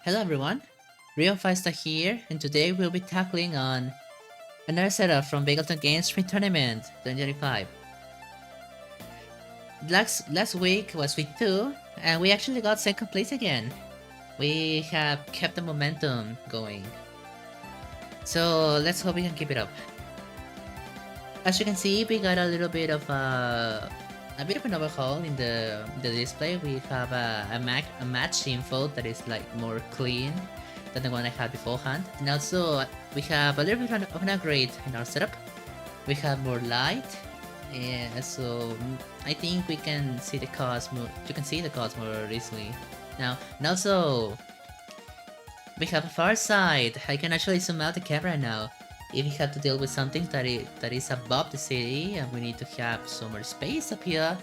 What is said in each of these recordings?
Hello everyone, Rio Fiesta here, and today we'll be tackling on another setup from Bageltop Games Spring Tournament 2025. Last week was week 2, and we actually got second place again. We have kept the momentum going. So let's hope we can keep it up. As you can see, we got a little bit of a bit of an overhaul in the display. We have a match info that is like more clean than the one I had beforehand, and also we have a little bit of an upgrade in our setup. We have more light, and so I think we can see the cards more. You can see the cards more easily now, and also we have a far side. I can actually zoom out the camera now. If we have to deal with something that is above the city and we need to have some more space up here,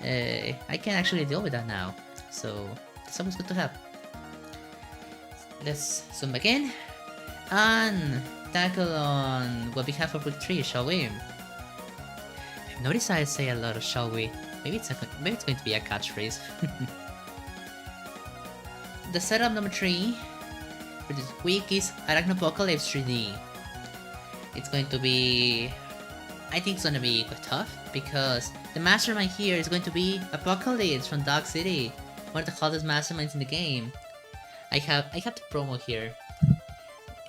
I can actually deal with that now. So that's always good to have. Let's zoom back in and tackle on what we have for week 3, shall we? Notice I say a lot of shall we. Maybe it's going to be a catchphrase. The setup number 3 for this week is Arachnopocalypse 3D. It's going to be... I think it's going to be quite tough, because the mastermind here is going to be Apocalypse from Dark City, one of the hottest masterminds in the game. I have the promo here.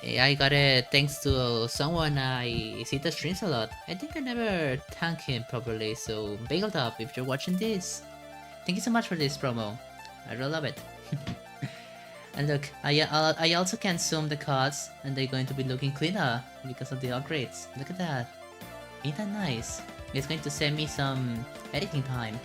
I got it thanks to someone I see the streams a lot. I think I never thanked him properly, so Bageltop, if you're watching this, thank you so much for this promo. I really love it. And look, I also can zoom the cards, and they're going to be looking cleaner because of the upgrades. Look at that. Ain't that nice? It's going to save me some editing time.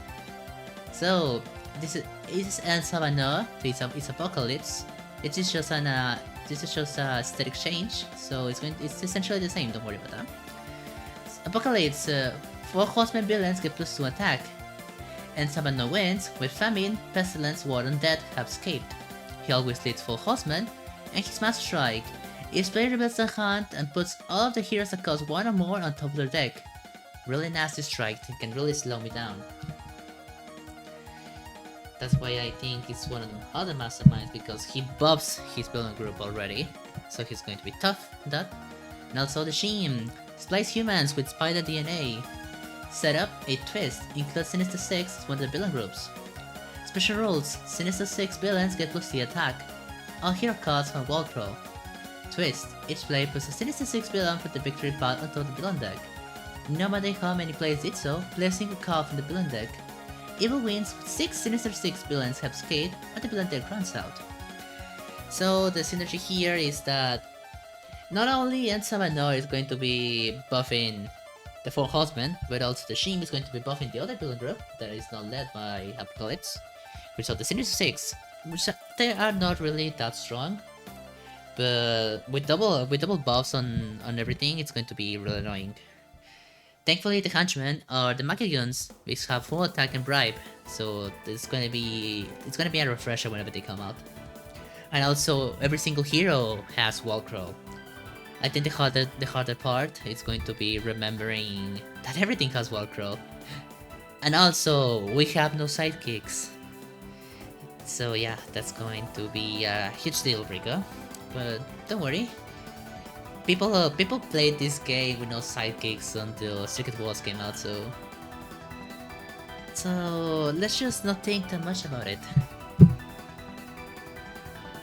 So, this is El Savannah, it's Apocalypse. It is just an this is just a static change, so it's essentially the same, don't worry about that. Apocalypse, 4 horsemen villains get +2 attack. And Savannah wins with Famine, Pestilence, War and Death have escaped. He always leads 4 horsemen, and his Master Strike. Each player reveals the hunt and puts all of the heroes that cost 1 or more on top of their deck. Really nasty strike, it can really slow me down. That's why I think it's one of the other masterminds, because he buffs his villain group already, so he's going to be tough on that. And also the Sheen, splice humans with spider DNA. Setup, a twist, includes Sinister 6 as one of the villain groups. Special rules, Sinister 6 villains get +3 attack. All hero cards have wall crawl. Twist, each player puts a Sinister 6 villain from the victory pile onto the villain deck. No matter how many players did so, play a single card from the villain deck. Evil wins with 6 Sinister 6 villains have escaped, but the villain deck runs out. So the synergy here is that not only Savannah is going to be buffing the 4 horsemen, but also the Sheen is going to be buffing the other villain group that is not led by Apocalypse, which are the Sinister 6, which they are not really that strong, but with double buffs on everything, it's going to be really annoying. Thankfully, the henchmen are the Magicians, which have full attack and bribe, so it's gonna be a refresher whenever they come out. And also, every single hero has wall crawl. I think the harder part is going to be remembering that everything has wall crawl. And also, we have no sidekicks. So yeah, that's going to be a huge deal breaker. But don't worry. People played this game with no sidekicks until Secret Wars came out, so let's just not think too much about it.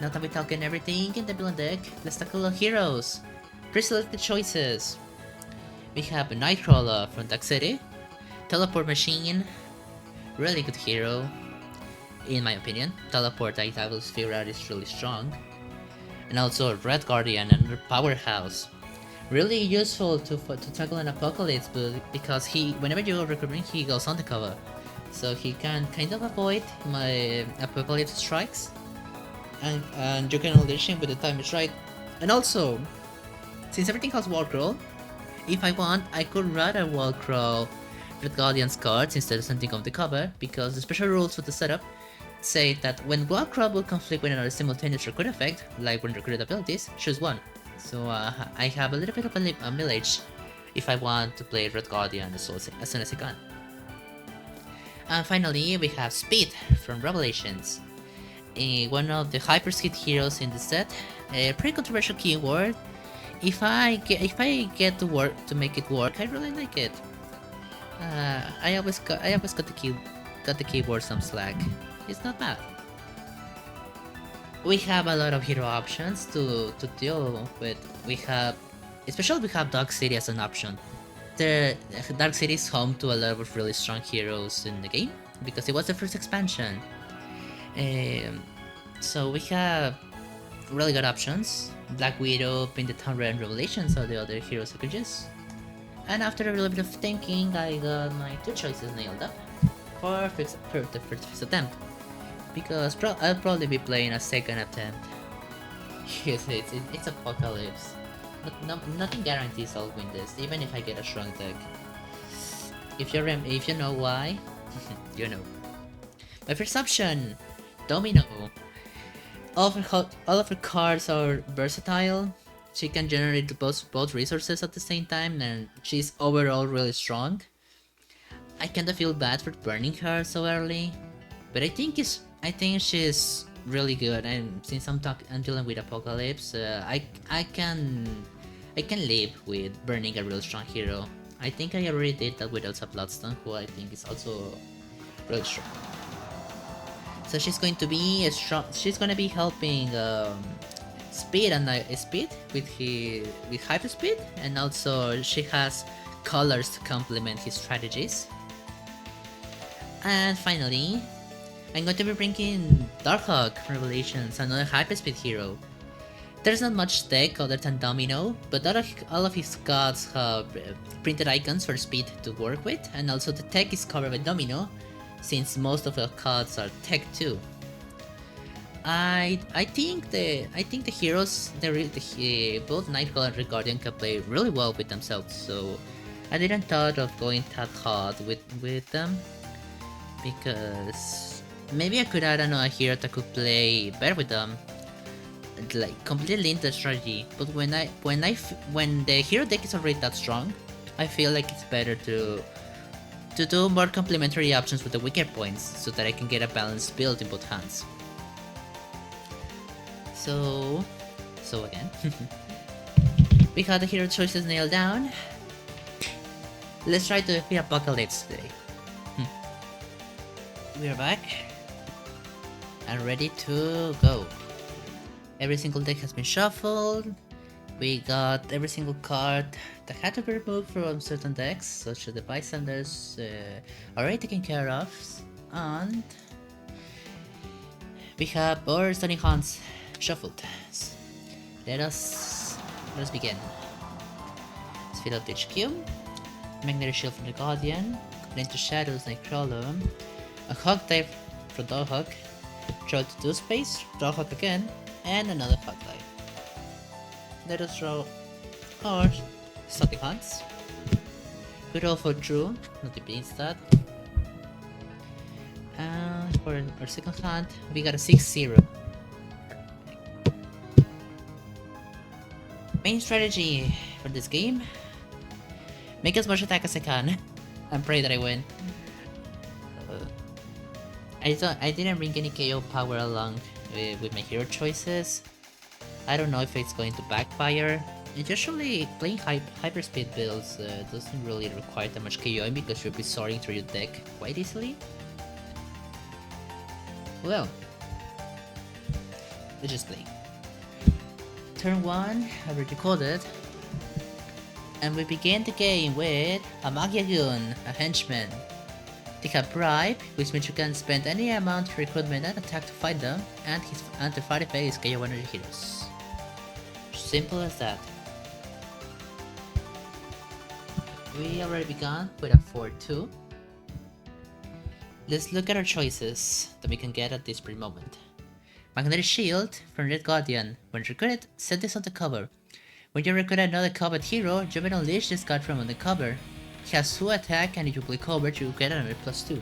Now that we're talking everything in the villain deck, let's tackle our heroes. Pre-selected choices. We have a Nightcrawler from Dark City, Teleport Machine, really good hero, in my opinion. Teleport, I will figure out, is really strong. And also Red Guardian and Powerhouse. Really useful to tackle an Apocalypse, but because whenever you go recruiting, he goes undercover, so he can kind of avoid my Apocalypse strikes, and you can unleash him with the time strike. And also, since everything has wall crawl, if I want, I could rather wall crawl Red Guardian's cards instead of sending off the cover, because the special rules for the setup say that when wall crawl will conflict with another simultaneous recruit effect, like when recruited abilities, choose one. So I have a little bit of a millage if I want to play Red Guardian as soon as I can. And finally, we have Speed from Revelations. one of the hyper speed heroes in the set. A pretty controversial keyword. If I get to make it work, I really like it. I always got the keyboard some slack. It's not bad. We have a lot of hero options to deal with. Especially we have Dark City as an option. The Dark City is home to a lot of really strong heroes in the game because it was the first expansion. So we have really good options. Black Widow, Town Red, and Revelations are the other heroes I could use. And after a little bit of thinking, I got my two choices nailed up for the first attempt. Because I'll probably be playing a second attempt. Yes, it's Apocalypse. Nothing guarantees I'll win this, even if I get a strong deck. If you know why, you know. My first option, Domino. All of her cards are versatile. She can generate both resources at the same time, and she's overall really strong. I kinda feel bad for burning her so early, but I think she's really good. And since I'm dealing with Apocalypse, I can live with burning a real strong hero. I think I already did that with Elsa Bloodstone, who I think is also really strong. So she's going to be strong. She's gonna be helping speed with hyper speed, and also she has colors to complement his strategies. And finally, I'm going to be bringing Darkhawk from Revelations, another hyperspeed hero. There's not much tech other than Domino, but all of his cards have printed icons for speed to work with, and also the tech is covered by Domino, since most of the cards are tech too. I think the heroes, both Nightcrawler and Red Guardian can play really well with themselves, so I didn't thought of going that hard with them, because maybe I could add a hero that could play better with them, like completely into the strategy. But when the hero deck is already that strong, I feel like it's better to do more complementary options with the weaker points, so that I can get a balanced build in both hands. So again, we got the hero choices nailed down. Let's try to defeat Apocalypse today. We're back and ready to go. Every single deck has been shuffled. We got every single card that had to be removed from certain decks, such as the Bystanders, already taken care of, and we have our Stunning Haunts shuffled. Let us begin. Let's fill up the HQ. Magnetic Shield from the Guardian, Into Shadows Nightcrawler, a Hog Dive for Darkhawk, draw to 2 space, Darkhawk again, and another Hog Dive. Let us draw our Stunning Haunts. Good roll for Drew, not the Beanstat. And for our second hand, we got a 6-0. Main strategy for this game: make as much attack as I can and pray that I win. I didn't bring any KO power along with my hero choices. I don't know if it's going to backfire. Usually playing hyperspeed builds doesn't really require that much KOing because you'll be sorting through your deck quite easily. Well, let's just play. Turn 1, I already recorded, and we begin the game with a Magyagun, a henchman. They have Bribe, which means you can spend any amount of recruitment and attack to fight them, and his anti-fight effect is KO one of your heroes. Simple as that. We already began with a 4-2. Let's look at our choices that we can get at this very moment. Magnetic Shield from Red Guardian. When recruited, set this on the cover. When you recruit another covered hero, you may unleash this card from on the cover. He has 2 attack, and if you play covered, you get another +2.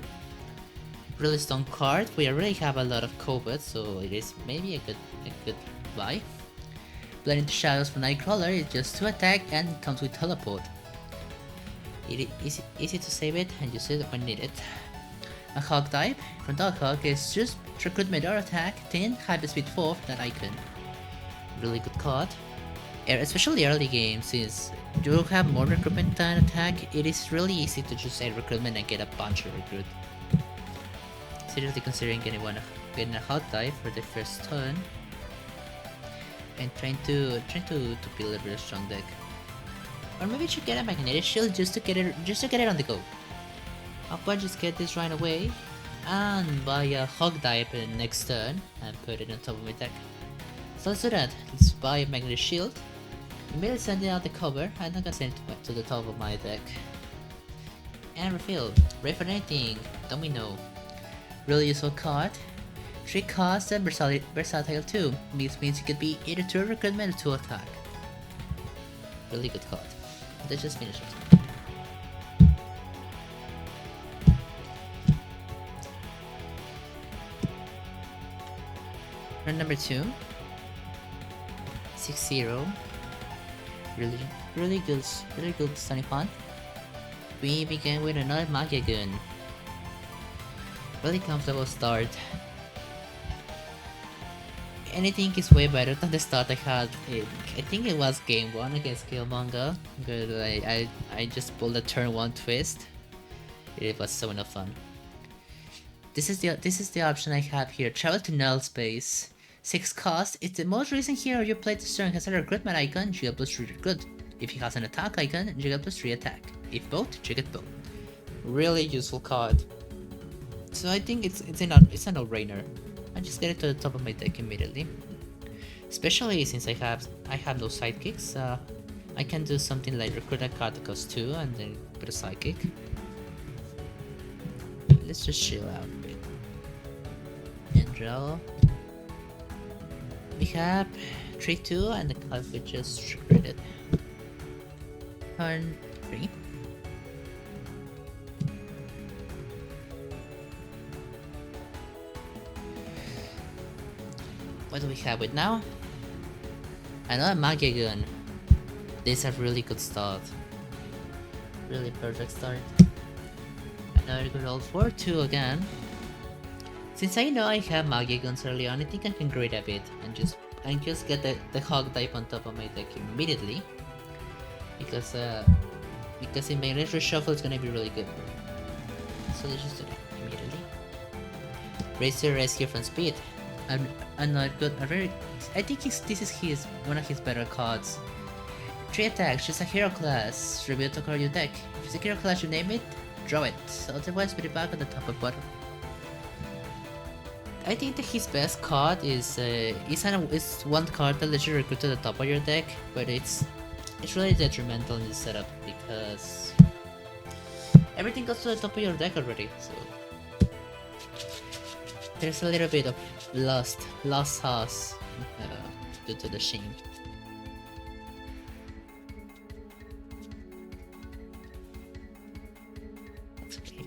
Really strong card. We already have a lot of covered, so it is maybe a good buy. Blood into Shadows from Nightcrawler is just 2 attack and comes with teleport. It is easy to save it and use it when needed. A Hog Dive from Darkhawk is just Recruitment or attack, 10, hyperspeed 4, that icon. Really good card. Especially early game, since you have more recruitment than attack, it is really easy to just say recruitment and get a bunch of recruit. Seriously considering getting a hot dive for the first turn. And trying to build a really strong deck. Or maybe you should get a magnetic shield just to get it on the go. I'll probably just get this right away and buy a hog dive next turn and put it on top of my deck. So let's do that. Let's buy a magnetic shield. Immediately send it out the cover. I'm not gonna send it to the top of my deck. And refill. Ready for anything. Domino. Really useful card. 3 cost and versatile too. This means you could be either 2 recruitment or 2 attack. Really good card. Let's just finish it. Turn number 2. 6-0. Really good Sunny Pond. We begin with another Magiagun. Really comfortable start. Anything is way better than the start I had. I think it was game 1 against Killmonger, but I just pulled a turn 1 twist. It was so much fun. This is the option I have here. Travel to null space. 6 cost. It's the most recent hero you played this turn has a recruitment icon, you get +3 recruit. If he has an attack icon, you get +3 attack. If both, you get both. Really useful card. So I think it's a no-brainer. I just get it to the top of my deck immediately. Especially since I have no sidekicks, I can do something like recruit a card that costs 2 and then put a sidekick. Let's just chill out a bit. And draw. We have 3-2 and the card we just recruited. Turn 3. What do we have with now? Another Magiagun. This is a really good start. Really perfect start. Another good old 4-2 again. Since I know I have Magiaguns early on, I think I can grade a bit and just get the hog type on top of my deck immediately. Because in my next reshuffle it's gonna be really good. So let's just do that immediately. Razor Rescue from Speed. Another good, I think this is one of his better cards. 3 attacks, just a hero class. Reveal to card your deck. If it's a hero class, you name it, draw it. Otherwise, put it back on the top of bottom. I think that his best card is one card that lets you recruit to the top of your deck, but it's really detrimental in this setup because everything goes to the top of your deck already. So there's a little bit of lost sauce due to the shame. That's okay.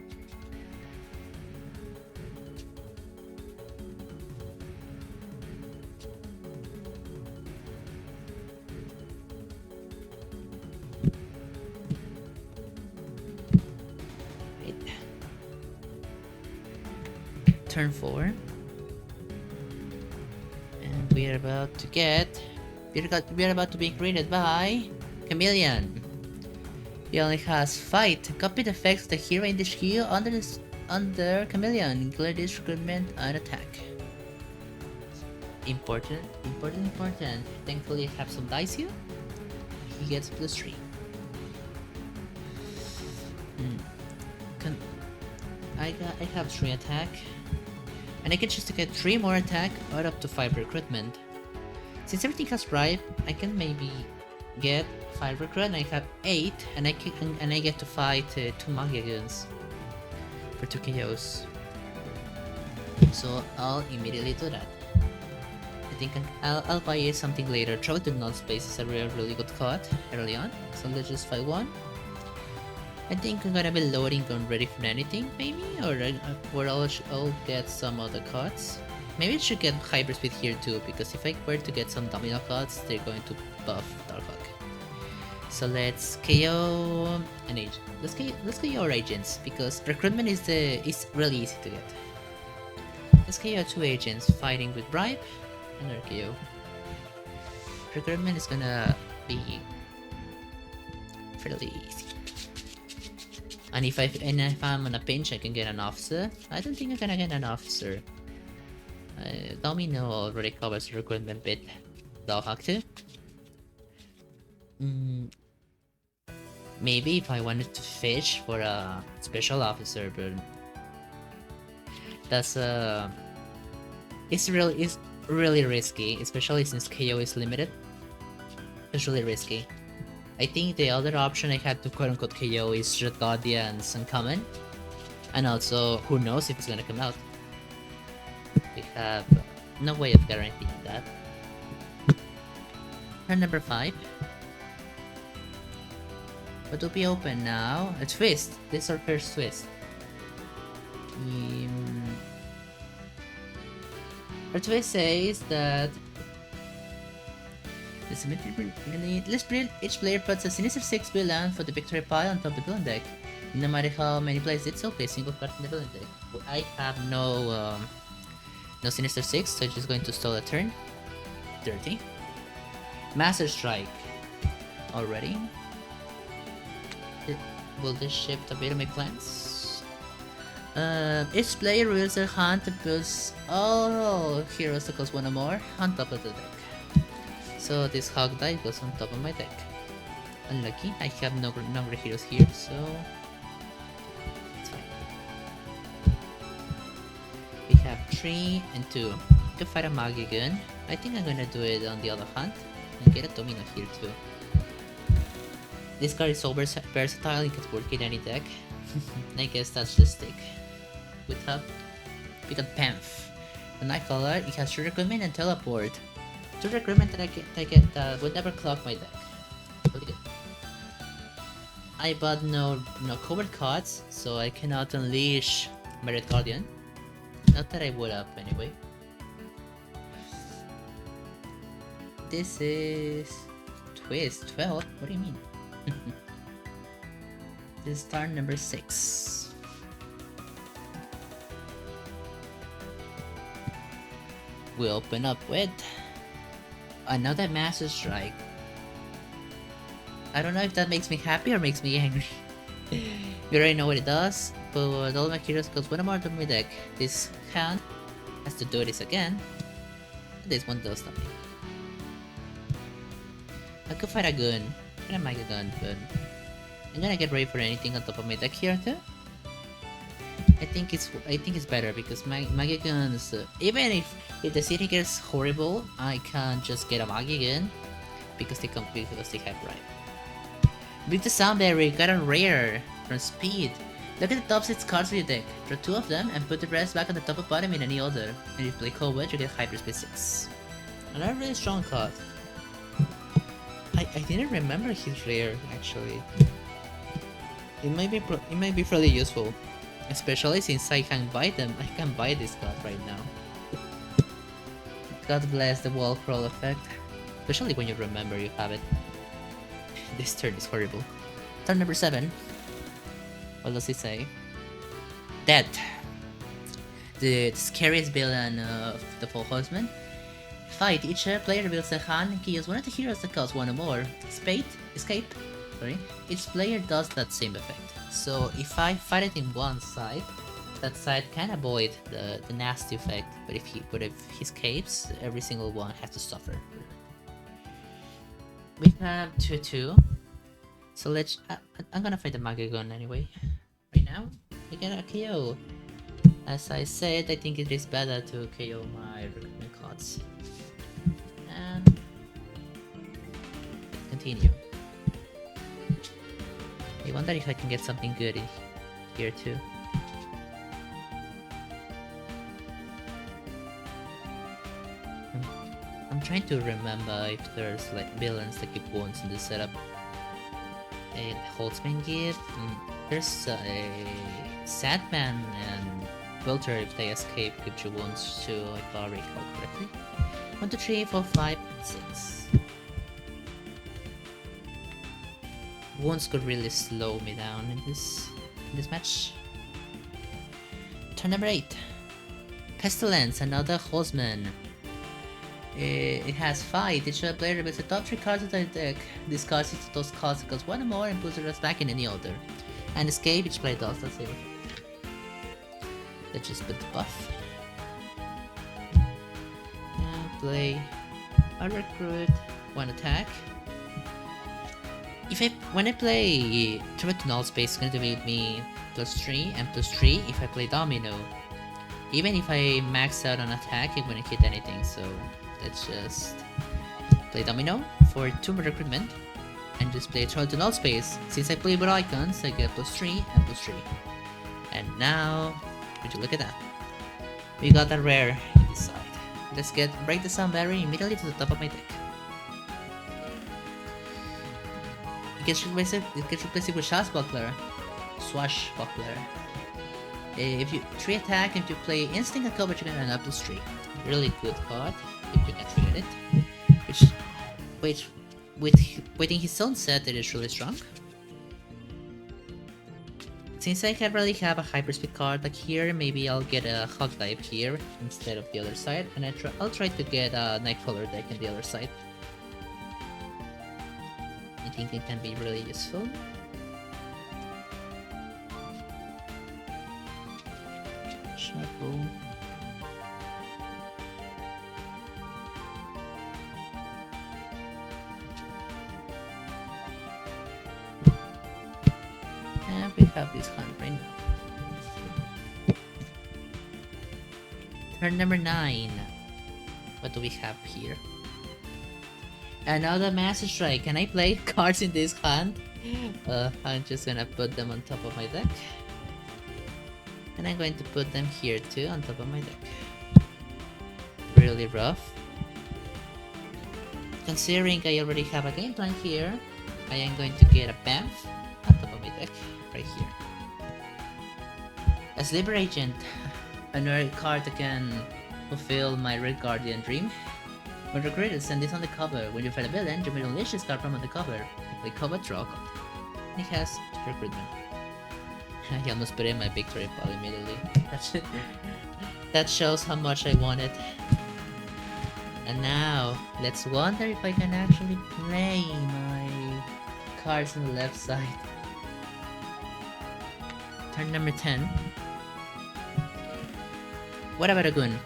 Right. Turn 4. We're about to be greeted by Chameleon. He only has fight. Copy the effects of the hero in this queue under Chameleon, including recruitment and attack. Important. Thankfully I have some dice here. He gets +3. I have 3 attack. And I can choose to get 3 more attack or up to 5 recruitment. Since everything has drive, I can maybe get 5 recruit and I have 8 and I get to fight 2 Magiaguns for 2 KOs. So I'll immediately do that. I think I'll buy something later. Travel to null space is a really good card early on. So let's just fight 1. I think I'm gonna be loading on Ready for Anything, maybe? Or I'll get some other cards. Maybe I should get Hyperspeed here too, because if I were to get some Domino cards, they're going to buff Darkhawk. So let's KO an agent. Let's KO our agents, because recruitment is really easy to get. SKO 2 agents fighting with Bribe and RKO. Recruitment is gonna be fairly easy. And if I'm on a pinch, I can get an officer. I don't think I'm gonna get an officer. Domino already covers the recruitment bit. Dog too. Maybe if I wanted to fish for a special officer, but that's it's really risky, especially since KO is limited. It's really risky. I think the other option I had to quote-unquote KO is Ratadia and Uncommon. And also, who knows if it's gonna come out. We have no way of guaranteeing that. Turn number 5. What will be open now? A twist! This is our first twist. Our twist says that each player puts a Sinister 6 villain for the victory pile on top of the villain deck. No matter how many plays it's okay, single card in the villain deck. I have no Sinister 6, so I'm just going to stall a turn. Dirty. Master Strike. Already. Will this shift a bit of my plans? Each player reveals their hand to boost all heroes that cost 1 or more on top of the deck. So this hog die goes on top of my deck. Unlucky, I have no number heroes here, so it's fine. We have 3 and 2. I can fight a Magigun. I think I'm gonna do it on the other hand and get a Domino here too. This card is so versatile, it can work in any deck. I guess that's the stick. With up, we got Pamf. The Nightcaller, it has 2 recruitment and teleport. 2 recruitment that I get that would never clock my deck. Really good. I bought no covered cards, so I cannot unleash my Red Guardian. Not that I would have anyway. This is twist 12. What do you mean? This is turn number 6. We open up with another Master Strike. I don't know if that makes me happy or makes me angry. You already know what it does, but all my heroes goes 1 more to my deck. This hand has to do this again. This one does nothing. I could fight a gun. I'm gonna make a gun, but I'm gonna get ready for anything on top of my deck here too. I think it's better because Magiguns, even if the city gets horrible, I can just get a Magigun because they have Ripe. With the Soundberry, got a rare from Speed. Look at the top 6 cards of your deck. Draw 2 of them and put the rest back on the top or bottom in any order. And if you play Cobalt, you get Hyperspeed 6. Another really strong card. I didn't remember his rare actually. It might be fairly useful, especially since I can buy them. I can buy this card right now. God bless the wall crawl effect, especially when you remember you have it. This turn is horrible. Turn number 7. What does it say? Dead. The scariest villain of the Full Horseman. Fight. Each player reveals a hand and can use one of the heroes that costs 1 or more. Escape. Sorry. Each player does that same effect. So if I fight it in one side, that side can avoid the nasty effect. But if he escapes, every single one has to suffer. We have 2/2. So let's. I'm gonna fight the Magigun anyway. Right now, we get a KO. As I said, I think it is better to KO my recruitment cards. And continue. I wonder if I can get something good here too. I'm trying to remember if there's like villains that give wounds in this setup. A Holtzman gift. There's a Sadman and Welter if they escape give you wounds too, if I recall correctly. 1, 2, 3, 4, 5, 6. Wounds could really slow me down in this match. Turn number 8. Pestilence, another horseman. It has fight. Each player reveals the top 3 cards of their deck. Discards each of those cards because one or more and puts the rest back in any order. And escape, each player does. Let's see. Let's just put the buff. And play a recruit, 1 attack. When I play Turret to Null Space, it's going to give me +3 and +3 if I play Domino. Even if I max out on attack, it wouldn't hit anything, so let's just play Domino for 2 more recruitment and just play Turret to Null Space. Since I play with icons, I get +3 and +3. And now, would you look at that? We got a rare in this side. Let's break the Sound Barrier immediately to the top of my deck. It gets replaced with Swashbuckler. If you 3 attack, if you play Instinct and Coverage, you can end up +3. Really good card if you can trigger it. Which waiting his own set, it is really strong. Since I can't really have a hyperspeed card like here, maybe I'll get a Hog Dive here instead of the other side, and I'll try to get a Nightcrawler deck on the other side. I think it can be really useful. Shuffle. And we have this hunt right now. Turn number 9. What do we have here? Another Master Strike. Can I play cards in this hand? I'm just gonna put them on top of my deck. And I'm going to put them here too, on top of my deck. Really rough. Considering I already have a game plan here, I am going to get a Bamf on top of my deck, right here. A Sleeper Agent. Another card that can fulfill my Red Guardian dream. When recruited, send this on the cover. When you fight a villain, you may unleash this card from on the cover. Like cover, draw a card. And it has recruitment. I almost put in my victory pile immediately. That shows how much I want it. And now, let's wonder if I can actually play my cards on the left side. Turn number 10. What about a Goon?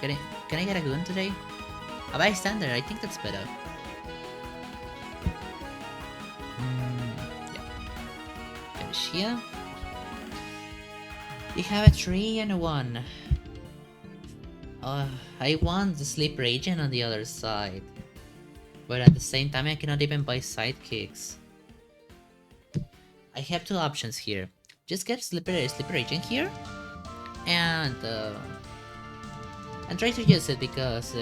Can I get a Goon today? A Bystander, I think that's better. Yeah. Finish here. We have a 3 and a 1. I want the Sleeper Agent on the other side. But at the same time, I cannot even buy sidekicks. I have 2 options here. Just get Sleeper Agent here. And try to use it because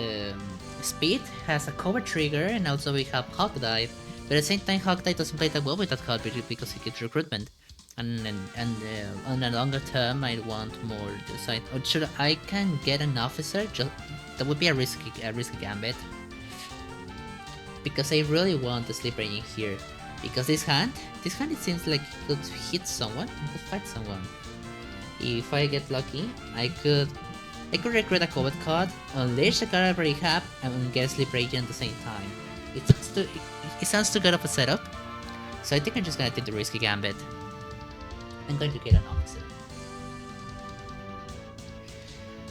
Speed has a cover trigger and also we have Hog Dive. But at the same time, Hog Dive doesn't play that well with that card because he gets recruitment. And on a longer term, I want more side. Or should I can get an officer? That would be a risky gambit. Because I really want the Sleeper Agent here. Because this hand it seems like it could hit someone, it could fight someone. If I get lucky, I could recruit a combat card, unleash the card I already have, and get a Sleeper Agent at the same time. It sounds too good of a setup, so I think I'm just gonna take the risky gambit. I'm going to get an officer.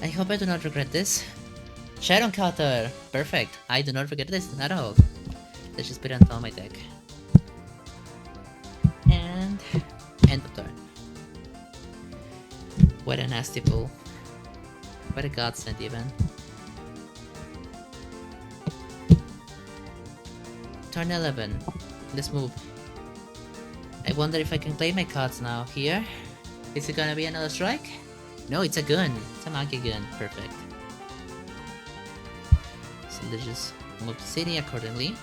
I hope I do not regret this. Shadow Cutter! Perfect! I do not regret this at all. Let's just put it on top of my deck. And end of turn. What a nasty pull. What a godsend even. Turn 11. Let's move. I wonder if I can play my cards now. Here? Is it gonna be another strike? No, it's a gun. It's a monkey gun. Perfect. So let's just move the city accordingly.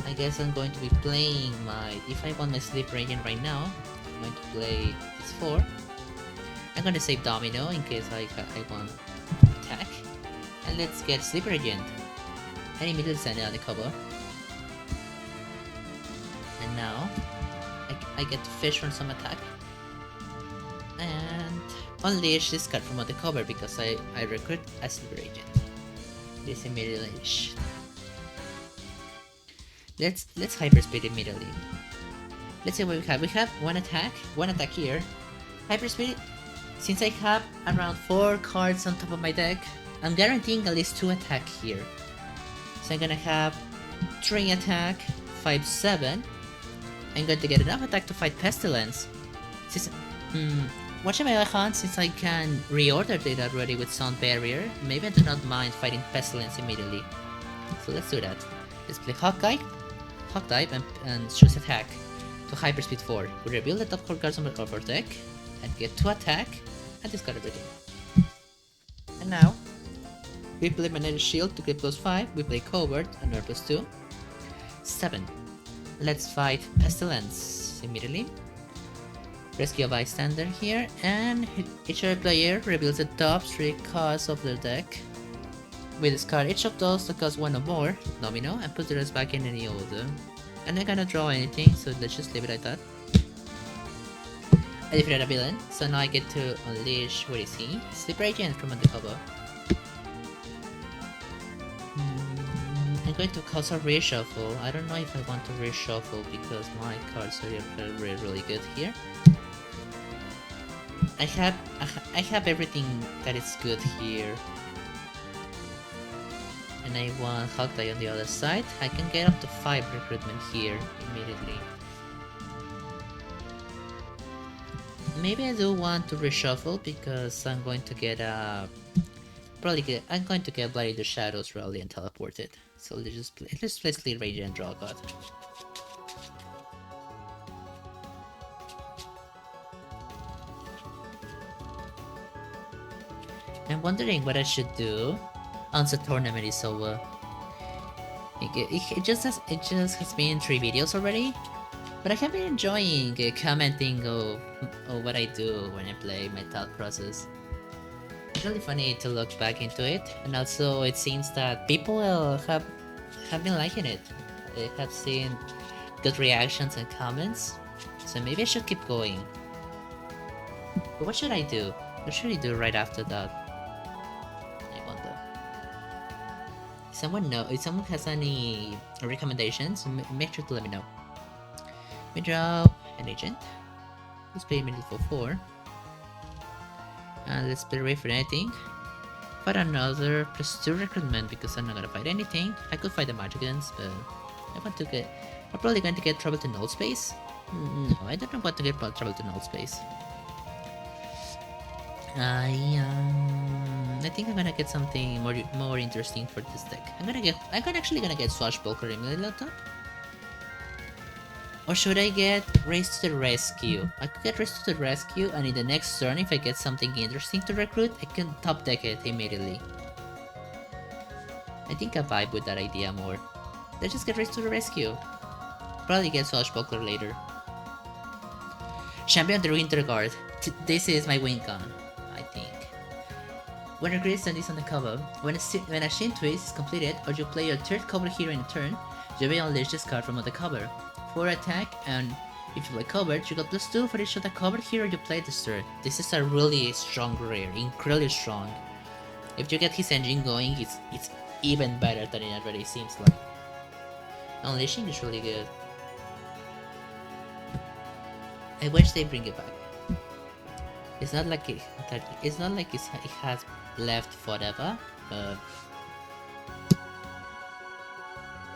I guess I'm going to be playing my... If I want my Sleeper Agent right now, I'm going to play this 4. I'm going to save Domino in case I want attack. And let's get Sleeper Agent. I immediately send it on the cover. And now, I get to fish from some attack. And unleash this card from on the cover because I recruit a Silver Agent. This immediately unleash. Let's hyperspeed immediately. Let's see what we have. We have one attack here. Hyperspeed. Since I have around 4 cards on top of my deck, I'm guaranteeing at least 2 attack here. So I'm gonna have 3 attack, 5-7. I'm going to get enough attack to fight Pestilence. Since, watching my hand, since I can reorder it already with Sound Barrier, maybe I do not mind fighting Pestilence immediately. So let's do that. Let's play Hawk Dive and choose attack to Hyperspeed 4. We reveal the top 4 cards of our deck and get 2 attack and discard everything. And now, we play Magnetic Shield to get +5, we play Covert and +2. 7. Let's fight Pestilence immediately. Rescue a bystander here, and each other player reveals the top 3 cards of their deck. We discard each of those that cost 1 or more, domino, and put the rest back in any order. I'm not gonna draw anything, so let's just leave it like that. I defeated a villain, so now I get to unleash, what is he? Sleeper Agent from undercover. I'm going to cause a reshuffle. I don't know if I want to reshuffle because my cards are really good here. I have everything that is good here. And I want Hawkeye on the other side. I can get up to 5 recruitment here immediately. Maybe I do want to reshuffle because I'm going to get I'm going to get Bloody the Shadows Rally and teleport it. So let's play Rage and draw a card. I'm wondering what I should do once the tournament is over. It just has been 3 videos already, but I have been enjoying commenting of what I do when I play my thought process. It's really funny to look back into it, and also it seems that people have been liking it. I have seen good reactions and comments, so maybe I should keep going. But what should I do? What should I do right after that? I wonder. If someone has any recommendations, make sure to let me know. We draw an agent. Let's play middle for 4. And let's play away for anything. Fight another +2 recruitment because I'm not gonna fight anything. I could fight the Magicans, but I'm probably going to get trouble to null space. No, I don't want to get trouble to null space. I think I'm gonna get something more interesting for this deck. I'm actually gonna get Swashbuckler immediately on top. Or should I get Race to the Rescue? I could get Race to the Rescue, and in the next turn, if I get something interesting to recruit, I can top deck it immediately. I think I vibe with that idea more. Let's just get Race to the Rescue. Probably get Swashbuckler later. Champion of the Winter Guard. This is my win con, I think. When a Great Stand is on the cover, when a Shin Twist is completed, or you play your 3rd cover hero in a turn, you may unleash this card from on the cover. 4 attack, and if you play covered, you got +2 for each of the covered hero you play this turn. This is a really strong rare, incredibly strong. If you get his engine going, it's even better than it already seems like. Unleashing is really good. I wish they bring it back. It's not like it has left forever, but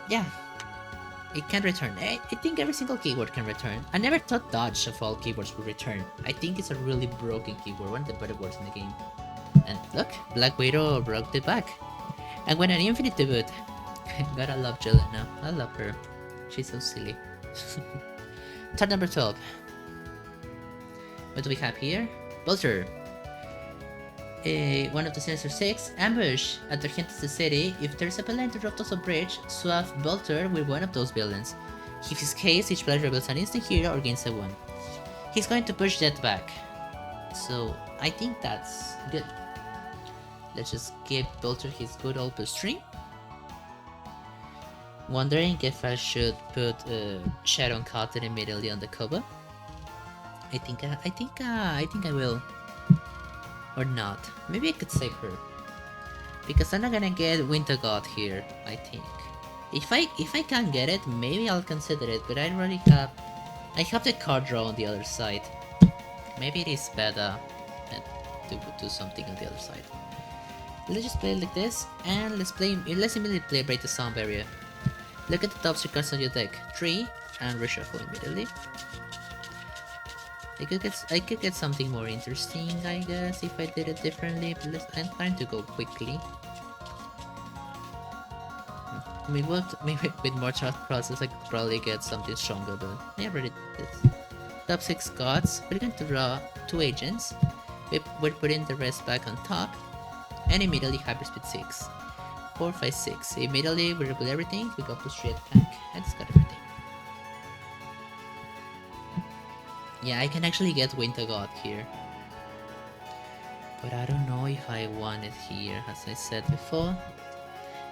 yeah. It can return. I think every single keyword can return. I never thought dodge of all keywords would return. I think it's a really broken keyword, one of the better words in the game. And look, Black Widow broke the back. And when an infinite debut. God, I love Jelena. I love her. She's so silly. Turn number 12. What do we have here? Bolter. One of the Sinister 6, ambush at the hint of the city. If there's a villain to drop us a bridge, swap Bolter with one of those villains. If his case, each player reveals an instant hero or gains a 1. He's going to push that back. So I think that's good. Let's just give Bolter his good old +3. Wondering if I should put Shadow and Cotton immediately on the cover. I think I will. Or not. Maybe I could save her. Because I'm not gonna get Winter God here, I think. If I can't get it, maybe I'll consider it, but I have the card draw on the other side. Maybe it is better to do something on the other side. Let's just play it like this, and let's immediately play Break the Sound Barrier. Look at the top 3 cards on your deck. 3, and reshuffle immediately. I could get something more interesting, I guess, if I did it differently, but I'm trying to go quickly. Maybe with more thought process I could probably get something stronger, but I already did this. Top 6 cards, we're going to draw 2 agents. We're putting the rest back on top, and immediately Hyperspeed 6. 4, 5, 6. Immediately we reveal everything, we go to 3 attack, and it's got everything. Yeah, I can actually get Winter God here. But I don't know if I want it here, as I said before.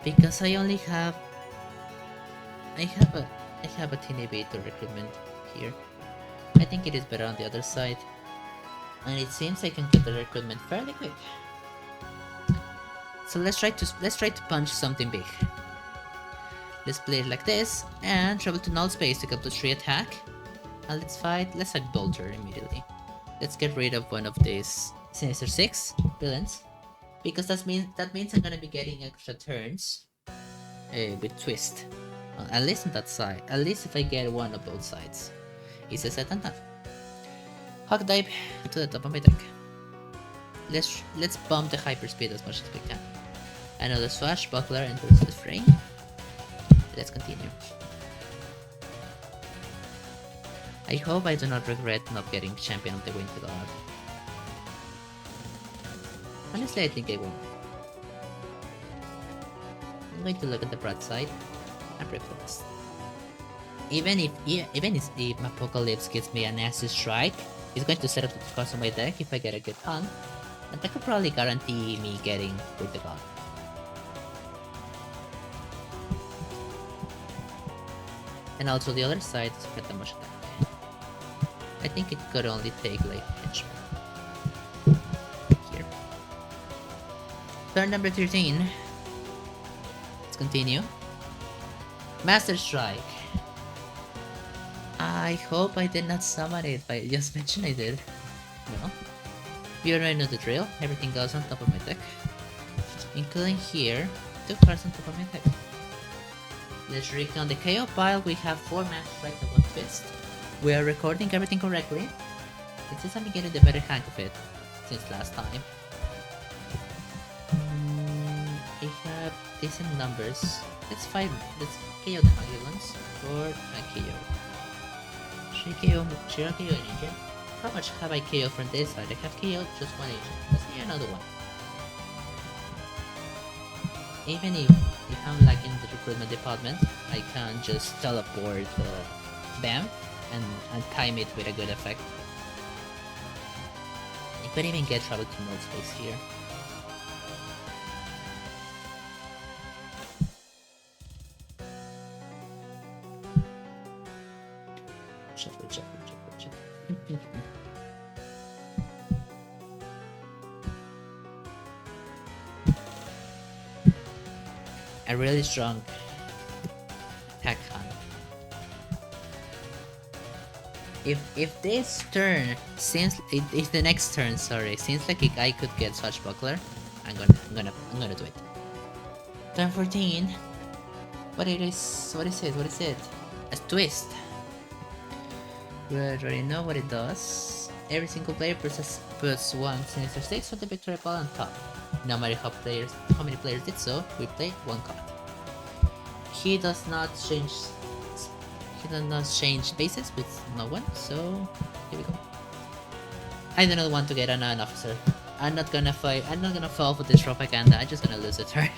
Because I only have... I have a teeny bit of recruitment here. I think it is better on the other side. And it seems I can get the recruitment fairly quick. So let's try to punch something big. Let's play it like this, and travel to null space to get to 3 attack. And let's fight Bolter immediately. Let's get rid of one of these Sinister 6 villains. Because that means I'm gonna be getting extra turns with Twist. At least on that side. At least if I get one of both sides. Easier said than done. Hog Dive to the top of my deck. Let's bump the hyperspeed as much as we can. Another Swashbuckler enters the frame. Let's continue. I hope I do not regret not getting Champion of the Winter God. Honestly, I think I won't. I'm going to look at the bright side and pray for the best. Even if Apocalypse gives me a nasty strike, it's going to set up the cards on my deck if I get a good hunt, and that could probably guarantee me getting Winter God. And also the other side is get the much attack. I think it could only take like henchman. Here. Turn number 13. Let's continue. Master Strike. I hope I did not summon it, but I just mentioned I did. No. You already know the drill. Everything goes on top of my deck. Including here, 2 cards on top of my deck. Let's recount the KO pile. We have 4 Master Strikes and 1 Twist. We are recording everything correctly. It seems I'm getting the better hang of it since last time. I have decent numbers. Let's KO the Hungry ones for a KO. Should I KO an agent? How much have I KO from this side? I have KO just 1 agent. Let's KO another one. Even if I'm lacking the recruitment department, I can just teleport Bam and time it with a good effect. I could even get travel to null space here. Shuffle. A really strong attack hunt. If this turn if the next turn, seems like I could get Swashbuckler, I'm gonna do it. Turn 14. What is it? A twist. We already know what it does. Every single player puts 1 Sinister 6 on the victory pile on top. No matter how many players did so, we play 1 card. He does not change bases with no one, so here we go. I do not want to get an officer. I'm not gonna fall for this propaganda. I'm just gonna lose a turn.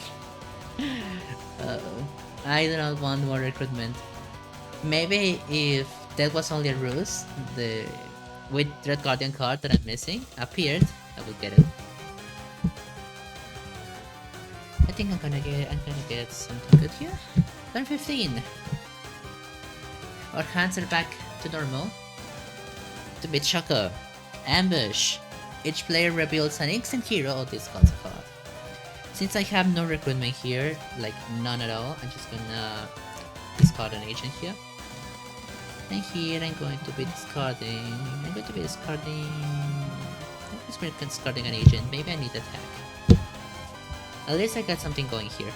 I do not want more recruitment. Maybe if that was only a ruse, with Red Guardian card that I'm missing appeared, I will get it. I think I'm gonna get something good here. Turn 15. Our hands are back to normal. To beat Shocker. Ambush. Each player reveals an instant hero of this concept art. Since I have no recruitment here, like none at all, I'm just gonna discard an agent here. And here I'm going to be discarding... I'm going to be discarding an agent. Maybe I need attack. At least I got something going here.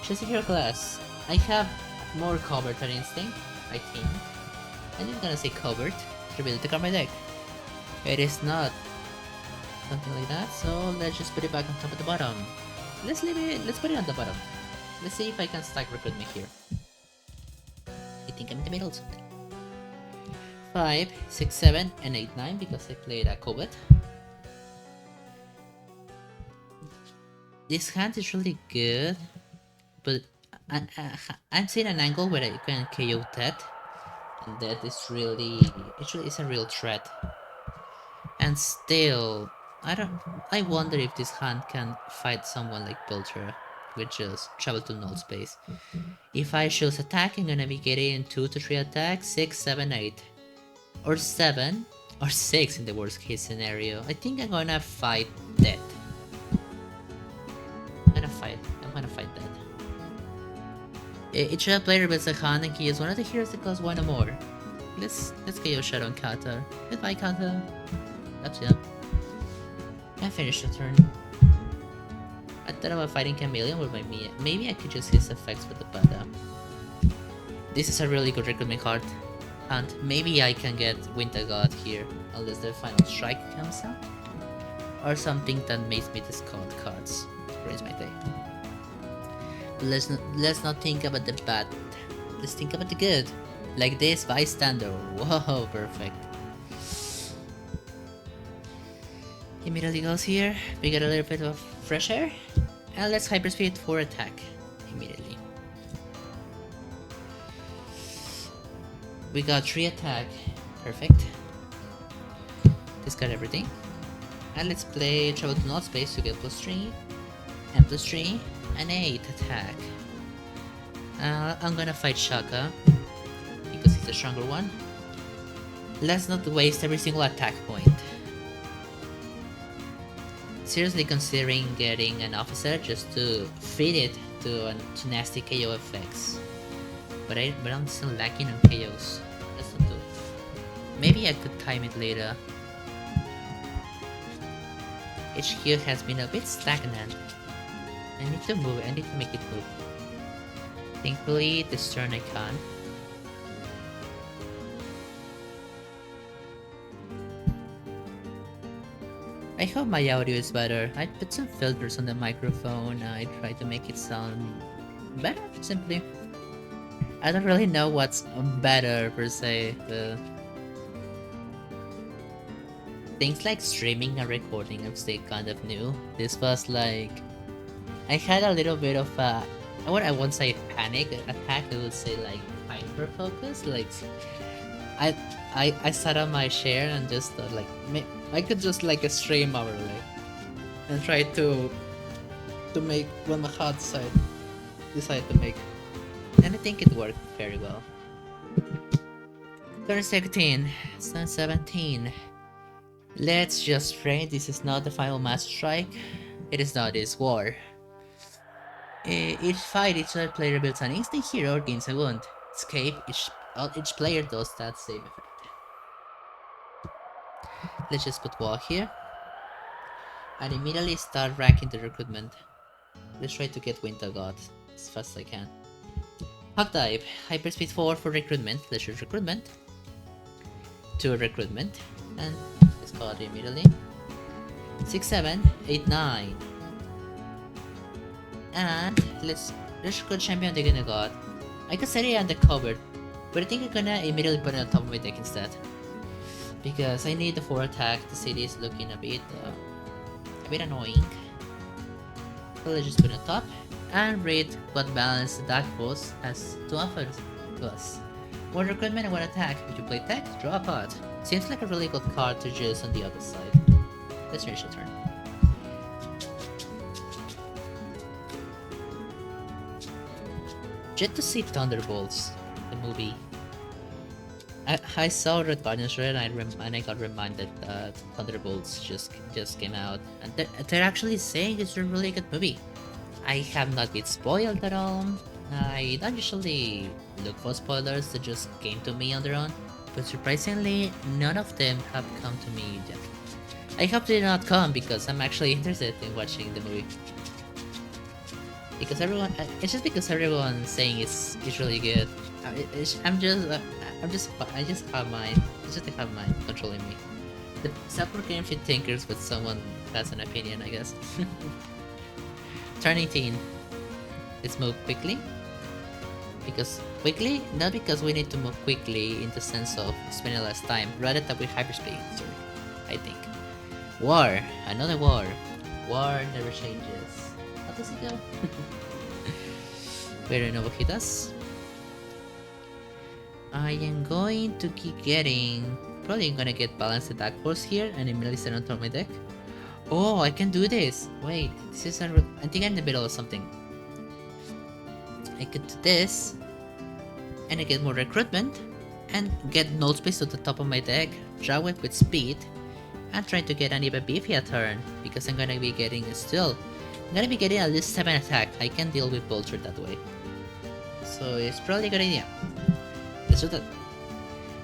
Just a hero class. I have more covert than instinct, I think. I'm just gonna say covert to reveal the card my deck. It is not something like that, so let's just put it back on top of the bottom. Let's put it on the bottom. Let's see if I can stack recruitment here. I think I'm in the middle of something. 5, 6, 7, and 8, 9 because I played a covert. This hand is really good, but I'm seeing an angle where I can KO that, and that is really, it's a real threat. And still, I wonder if this hand can fight someone like Pilcher with just travel to null space. If I choose attack, I'm gonna be getting 2 to 3 attacks, 6, 7, 8. Or 7, or 6 in the worst case scenario. I think I'm gonna fight that. I'm gonna fight that. Each player builds a hand and kills one of the heroes that costs 1 or more. Let's KO Shadow and Kata. Goodbye, Kata. That's it. And finish the turn. I thought about fighting Chameleon with my Mia. Maybe I could just use effects with the Bada. This is a really good recruitment card. And maybe I can get Winter God here, unless the final strike comes out. Or something that makes me discard cards to raise my day. But let's not think about the bad. Let's think about the good. Like this bystander. Whoa, perfect. Immediately goes here. We get a little bit of fresh air. And let's hyperspeed for attack. Immediately. We got 3 attack. Perfect. Discard everything. And let's play travel to null space to get +3. And +3. And 8 attack. I'm gonna fight Shaka. Because he's a stronger one. Let's not waste every single attack point. Seriously considering getting an officer just to feed it to nasty KO effects. But I'm still lacking on KOs. Let's not do it. Maybe I could time it later. HQ has been a bit stagnant. I need to move, I need to make it move. Thankfully, this turn I can. I hope my audio is better. I put some filters on the microphone. I try to make it sound better, simply. I don't really know what's better per se. Things like streaming and recording are still kind of new. This was like... I had a little bit of a... I won't say panic attack, I would say like hyper focus. Like I sat on my chair and just thought like I could just like stream overlay and try to make what my heart decided to make. And I think it worked very well. Turn 17, turn 17. Let's just pray this is not the final master strike. It is not, this war. Each fight, each other player builds an instant hero or gains a wound. Escape, each player does that same effect. Let's just put wall here. And immediately start racking the recruitment. Let's try to get Winter God as fast as I can. Hog Dive, Hyperspeed 4 for recruitment. Let's use recruitment. 2 recruitment. And discard immediately. 6, 7, 8, 9. And let's recruit Champion the Gonna God. I could set it on the cupboard, but I think I'm gonna immediately put it on top of my deck instead. Because I need the 4 attack, the city is looking a bit annoying. So let's just put it on top and read what balance the Dark Force has to offer to us. 1 recruitment and 1 attack. If you play tech, draw a card. Seems like a really good card to use on the other side. Let's finish the turn. Jet to see Thunderbolts, the movie. I saw Red Guardian's Red and I got reminded that Thunderbolts just came out, and they're actually saying it's a really good movie. I have not been spoiled at all. I don't usually look for spoilers that just came to me on their own, but surprisingly, none of them have come to me yet. I hope they did not come because I'm actually interested in watching the movie. Because everyone, it's just because everyone's saying it's really good. I just have mine. It's just I have mine controlling me. The support game fit thinkers, but someone has an opinion, I guess. Turn 18. Let's move quickly. Because quickly, not because we need to move quickly in the sense of spending less time, rather that we hyperspeed. Sorry, I think. War, another war. War never changes. How does it go? We don't know what he does. I am going to keep getting. Probably gonna get balanced attack force here and immediately set on top of my deck. Oh, I can do this! Wait, this is I think I'm in the middle of something. I could do this, and I get more recruitment, and get null space to the top of my deck, draw it with speed, and try to get an even beefier turn, because I'm gonna be getting still. I'm gonna be getting at least 7 attack. I can deal with Vulture that way. So it's probably a good idea. Let's do that.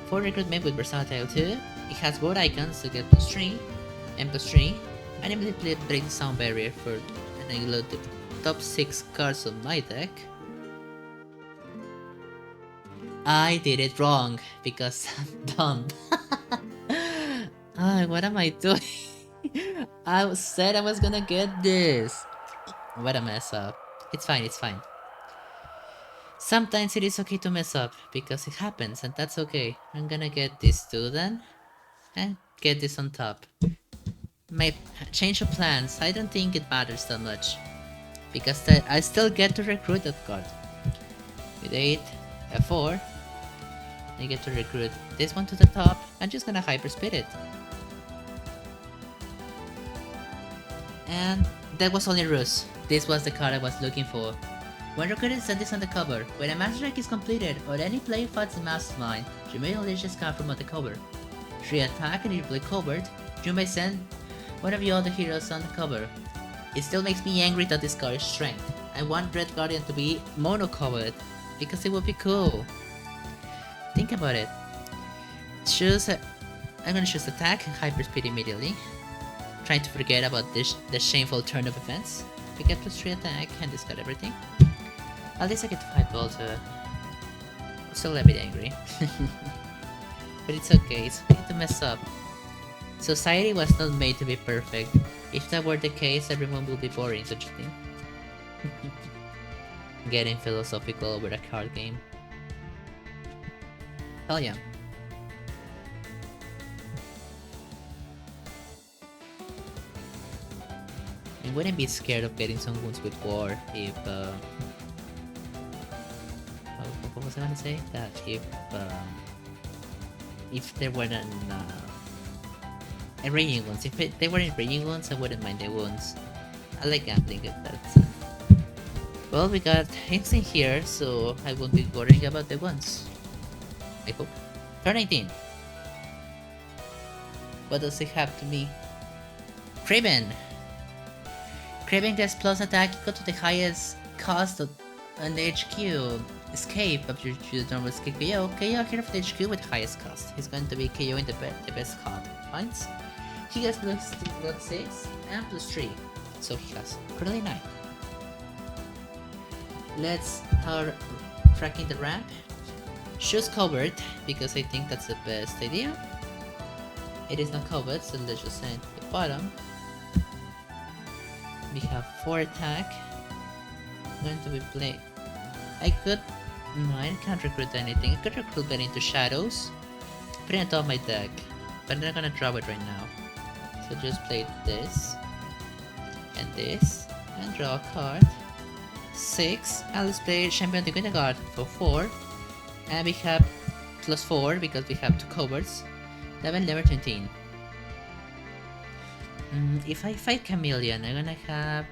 4 recruitment with Versatile 2. It has both icons to get +3 and +3. And immediately break the sound barrier for and I load the top 6 cards of my deck. I did it wrong because I'm dumb. What am I doing? I said I was gonna get this. What a mess up. It's fine, it's fine. Sometimes it is okay to mess up because it happens and that's okay. I'm gonna get this too then and get this on top. My change of plans, I don't think it matters that much because I still get to recruit that card. With 8, F4, I get to recruit this one to the top. I'm just gonna hyperspeed it. And that was only Ruse. This was the card I was looking for. When recruiting, set this on the cover. When a master deck is completed or any player fights a mastermind, you may unleash this card from on the cover. 3 attack and if you play covered, you may send one of your other heroes on the cover. It still makes me angry that this card is strength. I want Red Guardian to be mono covered because it would be cool. Think about it. I'm gonna choose attack and hyperspeed immediately. Trying to forget about the shameful turn of events. We get +3 attack and discard everything. At least I get to fight Vulture. I'm still a bit angry. But it's okay, it's okay to mess up. Society was not made to be perfect. If that were the case, everyone would be boring, don't you think? Getting philosophical over a card game. Hell yeah. I wouldn't be scared of getting some wounds with war if what was I gonna say? That if there weren't raging wounds. If they weren't raging wounds, I wouldn't mind the wounds. I like gambling at that. Well, we got instinct here, so I won't be worrying about the wounds. I hope. Turn 18. What does it have to me? Craven! Craven gets plus attack equal to the highest cost on the HQ. Escape after you choose normal escape KO. KO here of the HQ with highest cost. He's going to be KOing the best card points. He gets plus 6 and +3. So he has currently 9. Let's start tracking the ramp. Choose covered because I think that's the best idea. It is not covered, so let's just send to the bottom. We have 4 attack. I'm going to be playing. I could. No, I can't recruit anything. I could recruit that into shadows. Put it on top of my deck. But I'm not gonna draw it right now. So just play this. And this. And draw a card. 6. And let's play Champion the Queen card for 4. And we have +4 because we have 2 covers. 11, 13. If I fight Chameleon, I'm gonna have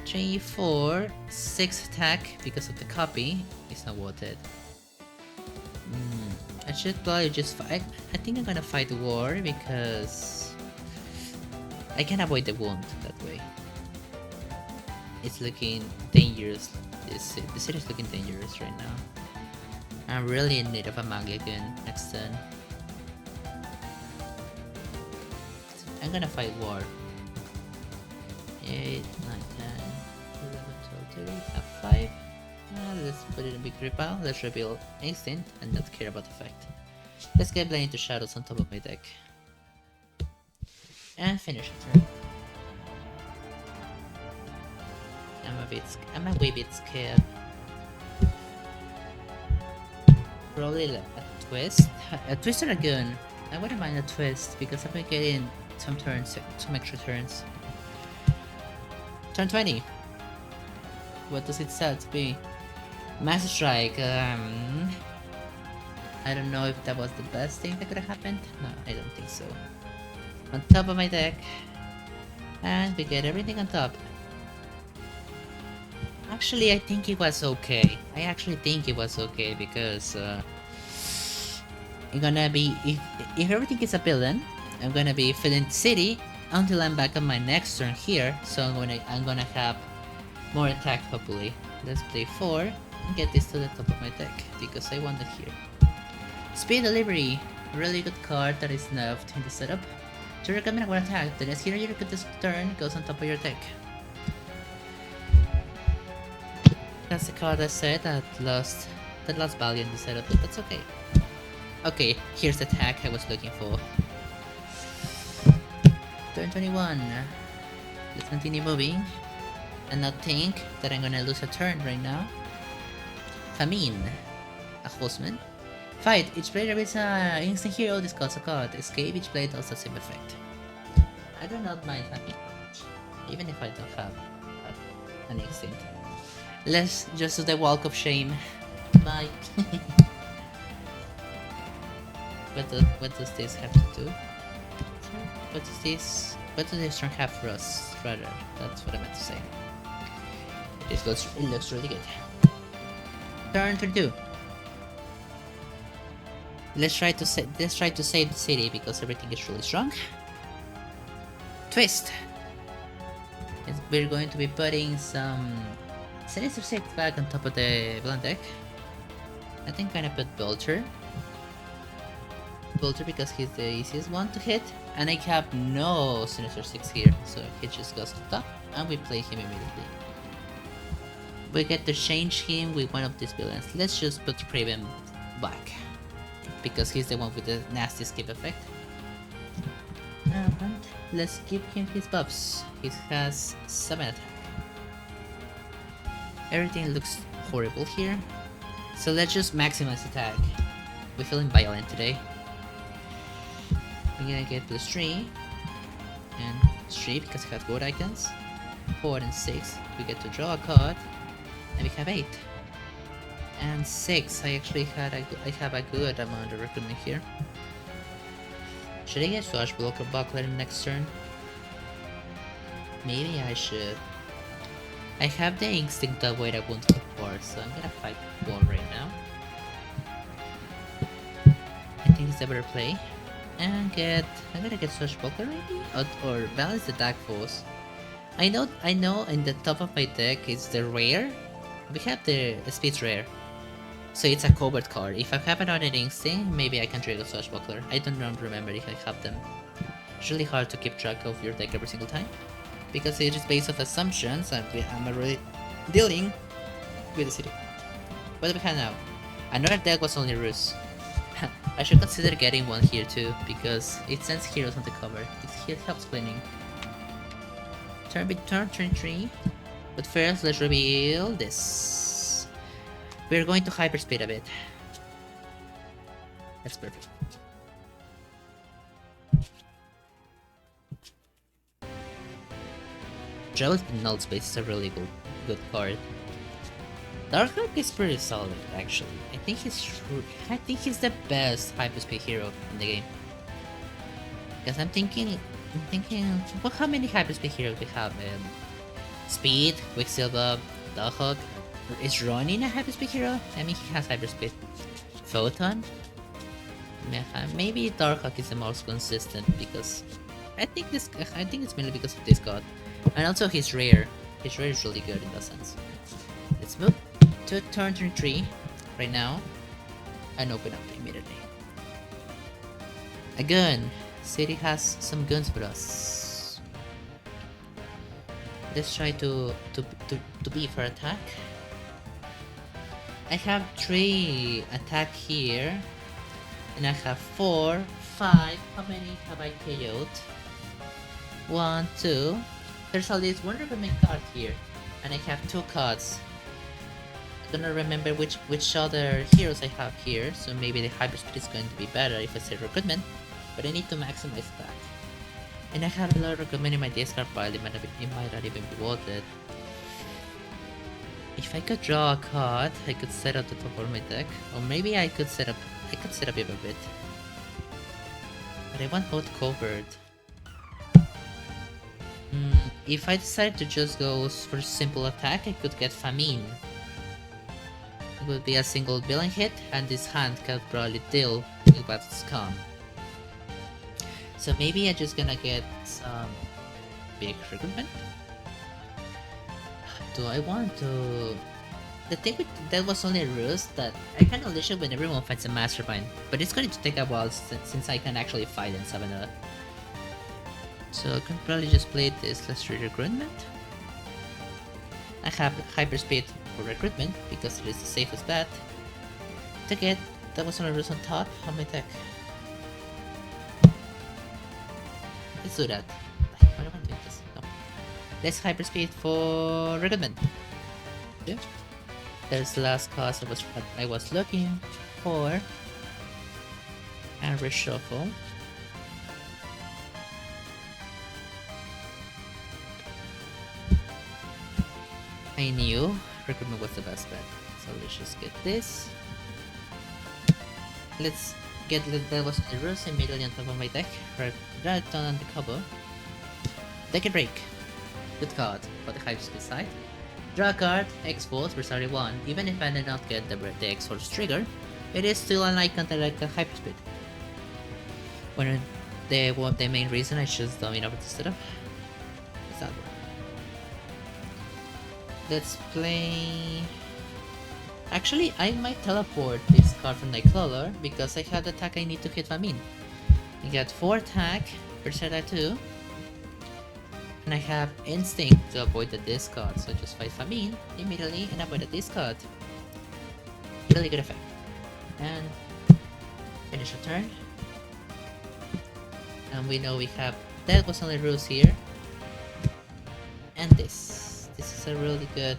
3, 4, 6 attack because of the copy. It's not worth it. should probably just fight. I think I'm gonna fight war because I can avoid the wound that way. It's looking dangerous. This city is looking dangerous right now. I'm really in need of a Magia gun next turn. I'm gonna fight war. 8, 9, 10, 11, 12, 13, have 5. Let's put it in victory pile. Let's reveal instinct and not care about effect. Let's get Blade into shadows on top of my deck. And finish a turn. I'm a wee bit scared. Probably a twist. A twist or a gun. I wouldn't mind a twist because I've been getting some extra turns. Turn 20. What does it set to be? Mass Strike. I don't know if that was the best thing that could have happened. No, I don't think so. On top of my deck. And we get everything on top. Actually, I think it was okay. I actually think it was okay because I'm gonna be if everything is a villain, I'm gonna be filling city until I'm back on my next turn here. So I'm gonna have more attack hopefully. Let's play 4 and get this to the top of my deck because I want it here. Speed Delivery, really good card that is nerfed in the setup. To recommend one attack, the next hero you recruit this turn goes on top of your deck. That's the card I said that lost value in the setup, but that's okay. Okay, here's the attack I was looking for. Turn 21. Let's continue moving and not think that I'm gonna lose a turn right now. Famine. A horseman. Fight. Each player is an instant hero, discards a card. Escape. Each player does the same effect. I do not mind Famine, even if I don't have an instinct. Let's just do the walk of shame. Bye. What does this have to do? What does this turn have for us? Rather, that's what I meant to say. It looks really good. Turn 32. Let's try to save the city because everything is really strong. Twist. We're going to be putting some Sinister 6 back on top of the villain deck. I think I'm gonna put Bolter because he's the easiest one to hit, and I have no Sinister 6 here, so he just goes to top, and we play him immediately. We get to change him with one of these villains. Let's just put Craven back, because he's the one with the nasty skip effect. And let's give him his buffs. He has 7 attack. Everything looks horrible here, so let's just maximize attack. We're feeling violent today. We're gonna get +3 and 3 because we have good icons. 4 and 6, we get to draw a card, and we have 8 and 6. I have a good amount of recruitment here. Should I get Swashbuckler Buckler next turn? Maybe I should. I have the instinct that way I won't hit war, so I'm gonna fight war right now. I think it's a better play. And I'm gonna get Swashbuckler maybe? Or balance the Dark Force. I know in the top of my deck is the rare. We have the speed rare. So it's a covert card. If I have another instinct, maybe I can trigger Swashbuckler. I don't remember if I have them. It's really hard to keep track of your deck every single time, because it is based off assumptions and I'm already dealing with the city. What do we have now? Another deck was only Ruse. I should consider getting one here too, because it sends heroes on the cover. It helps winning. Turn 3. But first, let's reveal this. We're going to hyperspeed a bit. That's perfect. Travel to Null Space is a really good card. Darkhawk is pretty solid, actually. I think he's the best hyperspeed hero in the game. Because I'm thinking, well, how many hyperspeed heroes we have? Speed, Quicksilver, Darkhawk. Is Ronin a hyperspeed hero? I mean, he has hyperspeed. Photon. Maybe Darkhawk is the most consistent because I think it's mainly because of this god. And also he's rare. His rare is really good in that sense. Let's move to turn 3 right now and open up immediately. A gun. City has some guns for us. Let's try to beef her attack. I have 3 attack here. And I have 4, 5. How many have I KO'd? 1, 2. There's at least one recommend card here. And I have 2 cards. I don't remember which other heroes I have here, so maybe the Hyperspeed is going to be better if I say recruitment, but I need to maximize that. And I have a lot of recruitment in my discard pile, it might not even be worth it. If I could draw a card, I could set up the top of my deck, or maybe I could set up even a bit. But I want both covered. If I decide to just go for simple attack, I could get Famine. It would be a single villain hit, and this hand can probably deal with what's come. So maybe I'm just gonna get some big recruitment. Do I want to... The thing with that was only a ruse that I can unleash it when everyone fights a mastermind, but it's going to take a while since I can actually fight in Savannah. So I can probably just play this. Let's read recruitment. I have hyperspeed for recruitment because it is the safest bet. Take it. That was only ruse on top of my deck. Let's do that. Why am I doing this? No. Let's hyperspeed for recruitment. Yeah. There's the last card I was looking for. And reshuffle. I knew recruitment was the best bet. So let's just get this. Let's get that was the ruse immediately on top of my deck. Right on the cover. Deck a break. Good card for the Hyperspeed side. Draw a card, X-Force, Versari 1. Even if I did not get the X-Force trigger, it is still an icon like a Hyperspeed. When the main reason I choose Domino for this setup is that one. Let's play... Actually, I might teleport this card from Nightcrawler because I have the attack I need to hit Famine. I got 4 attack, Berserker 2. And I have Instinct to avoid the discard, so just fight Famine immediately and avoid the discard. Really good effect. And finish a turn. And we know we have... That was only ruse here. And this. This is a really good...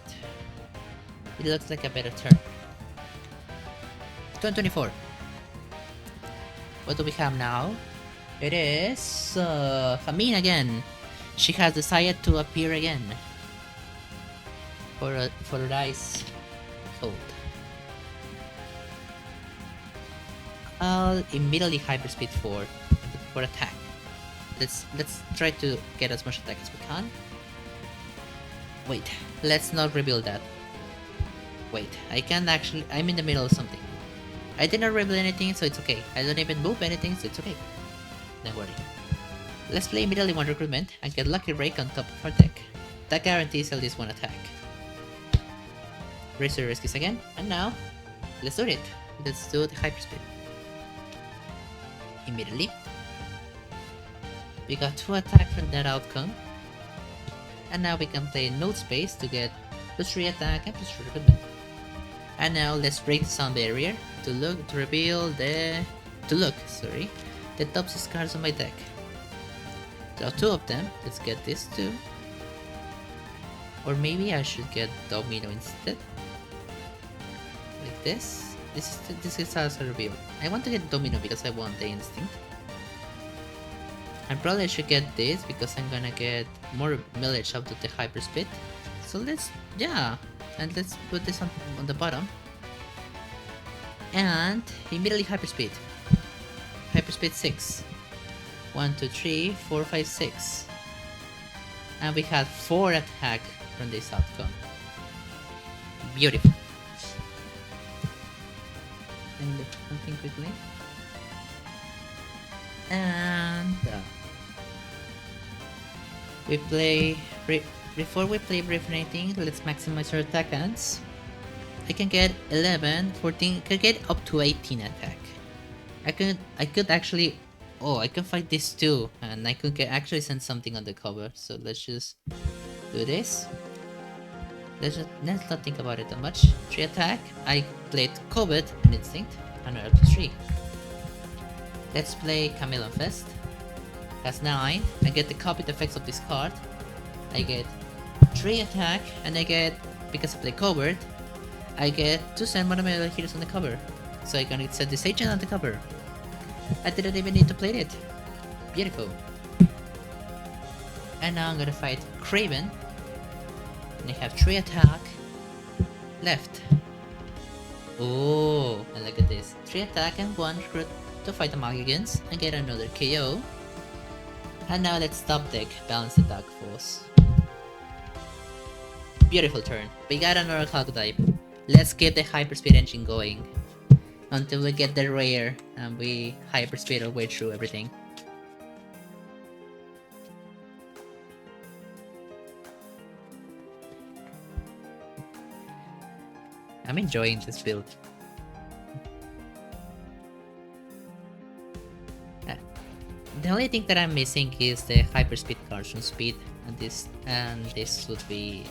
It looks like a better turn. Turn 24. What do we have now? It is... Famine again. She has decided to appear again. For Ice Cold. I'll immediately hyperspeed for attack. Let's try to get as much attack as we can. Wait, let's not reveal that. Wait, I can't actually... I'm in the middle of something. I did not reveal anything, so it's okay. I don't even move anything, so it's okay. Don't worry. Let's play immediately 1 recruitment and get Lucky Break on top of our deck. That guarantees at least 1 attack. Raise your rescues again, and now, let's do it. Let's do the hyperspeed. Immediately. We got 2 attacks from that outcome. And now we can play Node Space to get +3 attack and +3 recruitment. And now let's break the sound barrier to reveal the top 6 cards on my deck. Draw 2 of them. Let's get this 2. Or maybe I should get Domino instead. Like this. This is also a reveal. I want to get Domino because I want the Instinct. And probably I should get this because I'm gonna get more millage out of the hyperspeed. So let's put this on the bottom. And immediately hyperspeed. Hyperspeed 6. 1, 2, 3, 4, 5, 6. And we had 4 attack from this outcome. Beautiful. And something quickly. And we play... Before we play Brave anything, let's maximize our attack hands. I can get 11, 14, can get up to 18 attack. I could actually... Oh, I can fight this too, and I could actually send something on the cover. So let's just do this. Let's not think about it that much. 3 attack. I played Covet and Instinct. Another up to 3. Let's play Chameleon Fest. That's 9. I get the copied effects of this card. I get 3 attack, and I get, because I play Covert, I get to send one of my heroes on the cover. So I can set this agent on the cover. I didn't even need to play it. Beautiful. And now I'm gonna fight Craven. And I have 3 attack left. Oh, and look at this. 3 attack and 1 recruit to fight the Magigans and get another KO. And now let's top deck balance the Dark Force. Beautiful turn. We got another Arachnopocalypse. Let's get the hyperspeed engine going until we get the rare and we hyperspeed our way through everything. I'm enjoying this build. The only thing that I'm missing is the hyperspeed cards from speed, and this would be...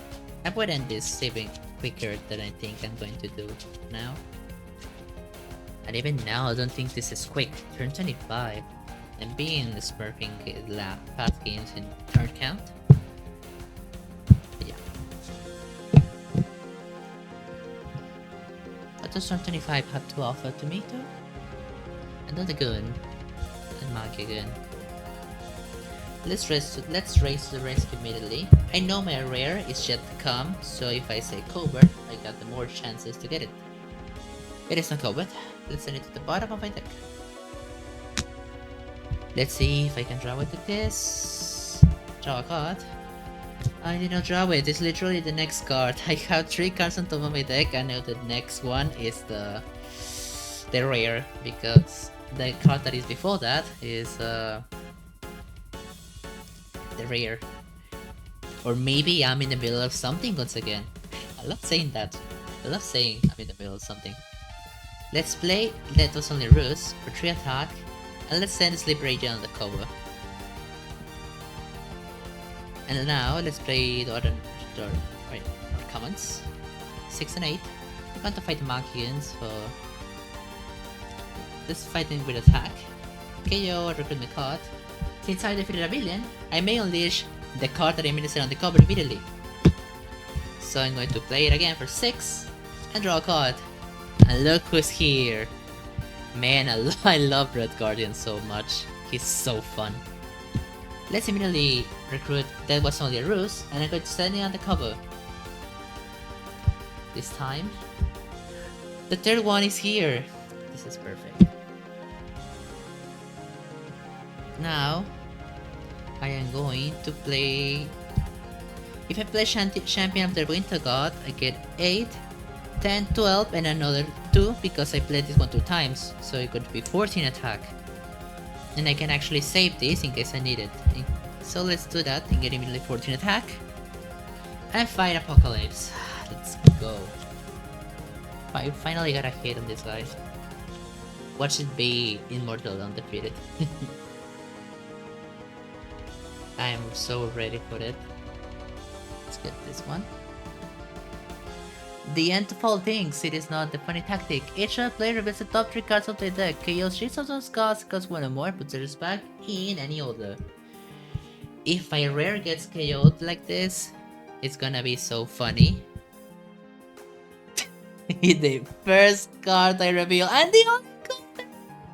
I would end this saving quicker than I think I'm going to do now. And even now, I don't think this is quick. Turn 25. And being smurfing past games in turn count. Yeah. What does turn 25 have to offer to me though? Another gun. And Magi gun. Let's race to the rescue immediately. I know my rare is yet to come, so if I say Covert, I got the more chances to get it. It is not Covert. Let's send it to the bottom of my deck. Let's see if I can draw it with this. Draw a card. I did not draw it. It's literally the next card. I have 3 cards on top of my deck. I know the next one is the rare, because the card that is before that is the rare. Or maybe I'm in the middle of something once again. I love saying that. I love saying I'm in the middle of something. Let's play Let Us Only Ruse for 3 attack, and let's send Sleeper Agent on the cover. And now let's play the other commons. 6 and 8. We're going to fight the Magians for... Let's fight him with attack. KO, recruit my card. Since I defeated a villain, I may unleash the card that I made on the cover immediately. So I'm going to play it again for 6 and draw a card. And look who's here. Man, I love Red Guardian so much. He's so fun. Let's immediately recruit That Was Only a Ruse, and I'm going to send it on the cover. This time, the third one is here. This is perfect. Now, I am going to play... If I play Champion of the Winter God, I get 8, 10, 12, and another 2 because I played this one 2 times, so it's going to be 14 attack. And I can actually save this in case I need it. So let's do that and get immediately 14 attack. And fight Apocalypse. Let's go. I finally got a hit on this guy. Watch it be immortal undefeated. I am so ready for it. Let's get this one. The end of all things, it is not the funny tactic. Each player reveals the top 3 cards of the deck. KOs 3 of those cards, because 1 or more, puts theirs back in any order. If my rare gets KO'd like this, it's gonna be so funny. The first card I reveal, and the only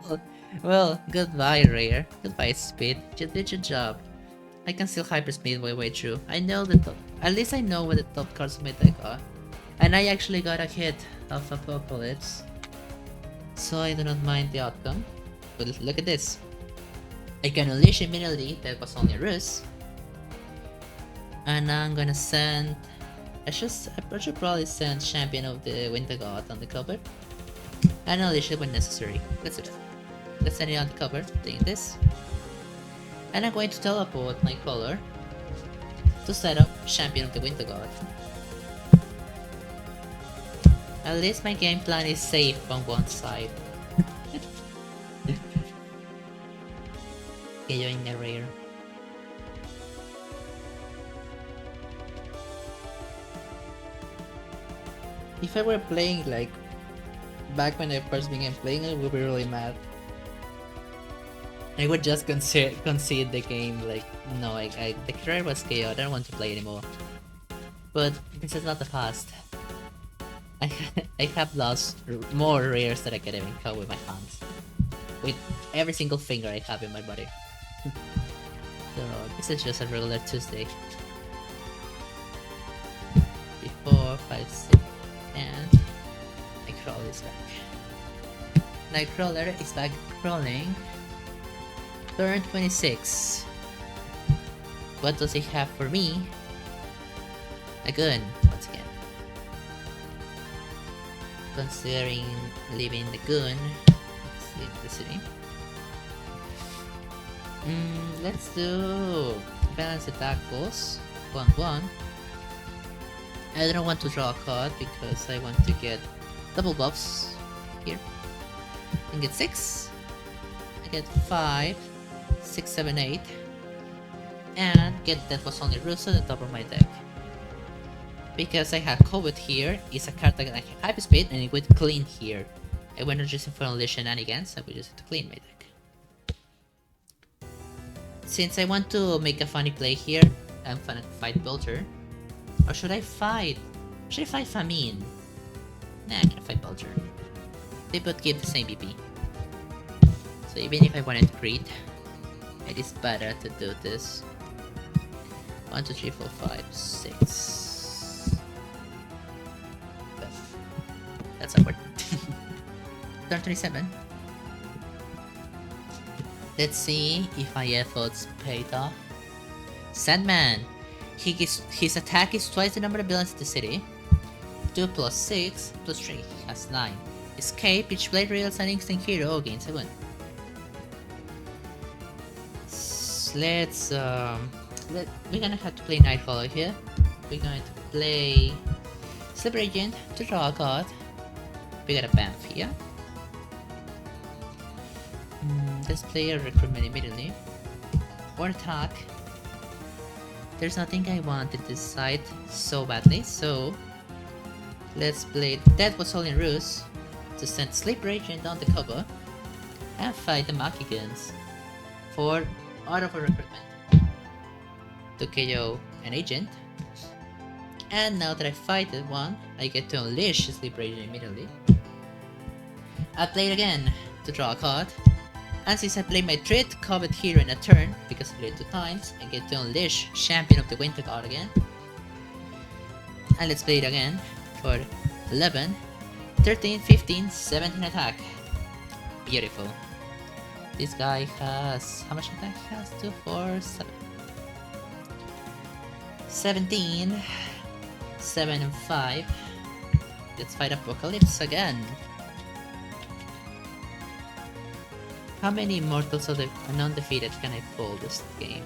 card. Well, goodbye rare. Goodbye speed. You did your job. I can still hyperspeed my way through. I know the top. At least I know where the top cards of my deck are. And I actually got a hit of Apocalypse, so I do not mind the outcome. But look at this. I can unleash immediately That Was Only a Ruse. And I'm gonna send... I should probably send Champion of the Winter God on the cover. And unleash it when necessary. Let's do that. Let's send it on the cover, playing this. And I'm going to teleport my color to set up Champion of the Winter God. At least my game plan is safe on one side. Enjoying the rare. If I were playing like back when I first began playing, I would be really mad. I would just concede the game, like, no, the career was KO, I don't want to play anymore. But this is not the past. I have lost more rares that I can even count with my hands. With every single finger I have in my body. So this is just a regular Tuesday. 4, 5, 6, and Nightcrawler is back. Nightcrawler is back crawling. Turn 26. What does he have for me? A gun, once again. Considering leaving the gun, let's leave the city. Let's do balance attack force 1-1. I don't want to draw a card because I want to get double buffs here. And get 6. I get 5, 6, 7, 8. And get that was only Russo at the top of my deck. Because I have Covet here, is a card that I have hype speed and it would clean here. I went to use it for unleash shenanigans, I would use it to clean my deck. Since I want to make a funny play here, I'm gonna fight Belter. Or should I fight? Should I fight Famine? Nah, I can fight Belter. They both give the same BP. So even if I wanted to create, it is better to do this. 1, 2, 3, 4, 5, 6. That's awkward. Turn 27. Let's see if my efforts paid off. Sandman. His attack is twice the number of villains in the city. 2 plus 6 plus 3. He has 9. Escape. Each blade reveals an instant hero gains a win. We're gonna have to play Nightcrawler here. We're going to play Slipper Agent to draw a card. We got a Bamf here. Let's play a recruitment immediately. Or attack. There's nothing I want to decide so badly, so let's play That Was All in Ruse to send Sleeper Agent on the cover and fight the Mahikans for Auto for Recruitment to KO an agent. And now that I fight one, I get to unleash Sleeper Agent immediately. I play it again to draw a card. And since I play my Dread Covet Hero in a turn, because I played it 2 times, I get to unleash Champion of the Winter card again. And let's play it again for 11, 13, 15, 17 attack. Beautiful. This guy has... how much attack he has? 2, 4, 7. 17, 7 and 5. Let's fight Apocalypse again. How many Immortals of the non-defeated can I pull this game?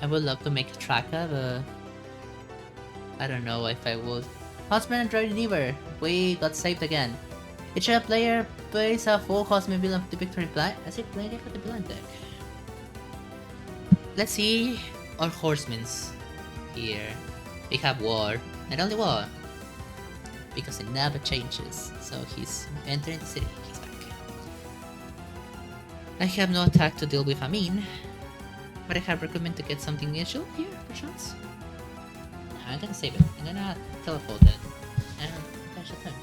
I would love to make a tracker, but I don't know if I would. Husband and Droid Never, we got saved again. Each player plays a full Cosmic Villain to victory plan as he played it for the villain deck. Let's see our horsemen's here. We have War, and only War. Because it never changes, so he's entering the city, he's back. I have no attack to deal with Amin, but I have recruitment to get something initial here, perchance. I'm gonna save it, I'm gonna teleport it, and finish the turn.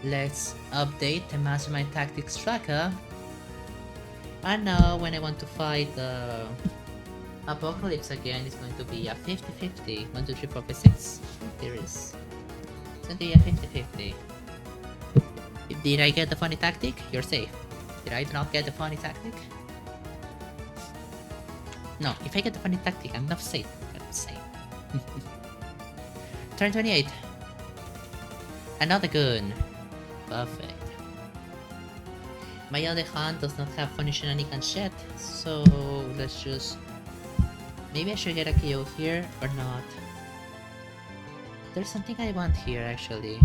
Let's update the Mastermind Tactics tracker. And now when I want to fight the Apocalypse again, it's going to be a 50-50. 1, 2, 3, 4, 5, 6. There is. It's going to be a 50-50. Did I get the funny tactic? You're safe. Did I not get the funny tactic? No, if I get the funny tactic, I'm not safe. I'm safe. Turn 28. Another gun. Perfect. My other hand does not have funny shenanigans yet, so let's just... Maybe I should get a KO here or not. There's something I want here actually.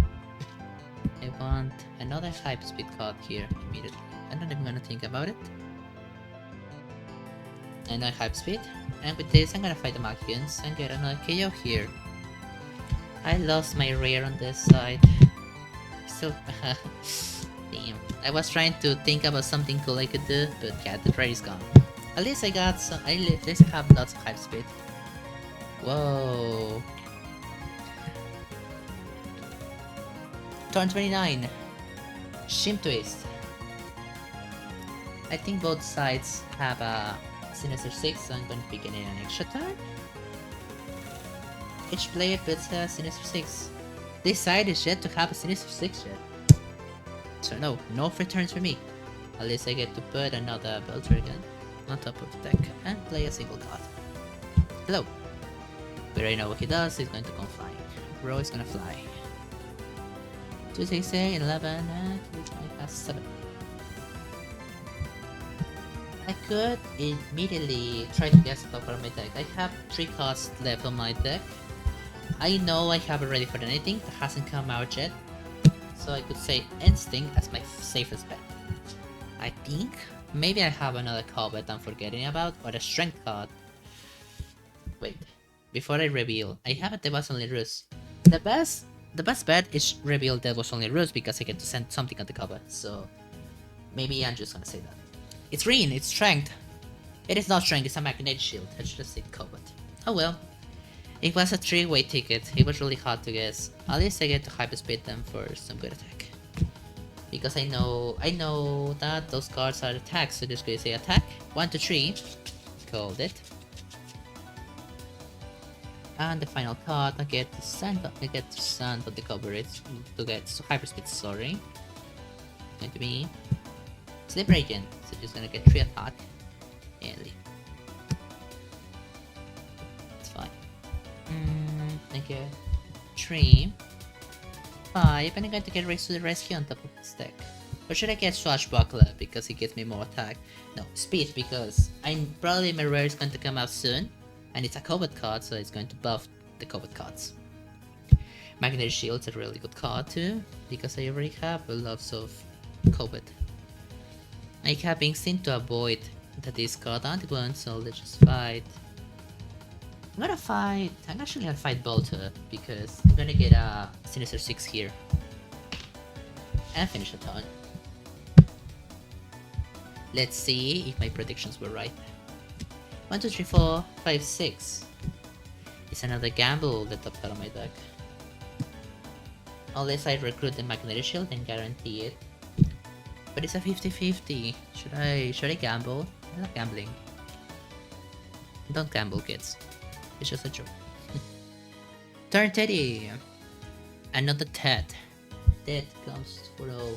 I want another hype speed card here immediately. I'm not even gonna think about it. Another hype speed. And with this I'm gonna fight the Magians and get another KO here. I lost my rare on this side. Still... Damn. I was trying to think about something cool I could do, but yeah, the rare is gone. At least I got some... at least I have lots of hype speed. Whoa. Turn 29. Shim Twist. I think both sides have a Sinister 6, so I'm going to be getting an extra turn. Each player puts a Sinister 6. This side is yet to have a Sinister 6 yet. So no free turns for me. At least I get to put another Belter again on top of the deck and play a single card. Hello. We already know what he does, he's going to come flying. Bro is gonna fly. 2, 6, 8, 11, and 7. I could immediately try to guess the top of my deck. I have 3 cards left on my deck. I know I have it ready for anything that hasn't come out yet, so I could say Instinct as my safest bet. I think maybe I have another card that I'm forgetting about, or a Strength card. Wait, before I reveal, I have a There Was Only Ruse. The best bet is reveal There Was Only Ruse because I get to send something on the cover, so maybe I'm just gonna say that. It's green, it's Strength. It is not Strength, it's a Magnetic Shield. I should have said Covet. Oh well. It was a 3-way ticket, it was really hard to guess. At least I get to hyperspeed them for some good attack. Because I know that those cards are attacks, so just gonna say attack. 1, 2, 3. Called it. And the final card, I get to send on the cover it to get hyperspeed, sorry. Going to be Slip Radiant, so just gonna get 3 attack and leave. It's fine. I get 3, 5, and I'm going to get Race to the Rescue on top of this deck. Or should I get Swashbuckler because it gives me more attack? No, Speed because probably my rare is going to come out soon. And it's a Covet card, so it's going to buff the Covet cards. Magnetic Shield's a really good card too, because I already have lots of Covet. I have Instinct to avoid the discard and one, so let's just fight. I'm actually gonna fight Bolter, because I'm gonna get a Sinister 6 here. And finish the turn. Let's see if my predictions were right. 1, 2, 3, 4, 5, 6. It's another gamble the top card on my deck. Unless I recruit the Magnetic Shield and guarantee it. But it's a 50-50. Should I gamble? I'm not gambling. Don't gamble, kids. It's just a joke. Turn Teddy. Another Ted. Ted comes for all.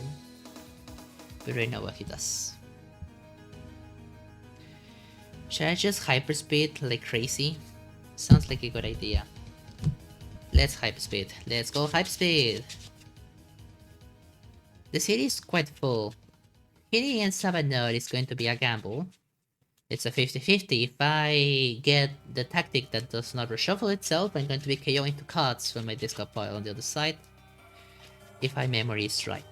We already know what he does. Should I just hyperspeed like crazy? Sounds like a good idea. Let's hyperspeed. Let's go hyperspeed! The city is quite full. Hitting in 7 node is going to be a gamble. It's a 50-50. If I get the tactic that does not reshuffle itself, I'm going to be KOing 2 cards from my discard pile on the other side. If my memory is right.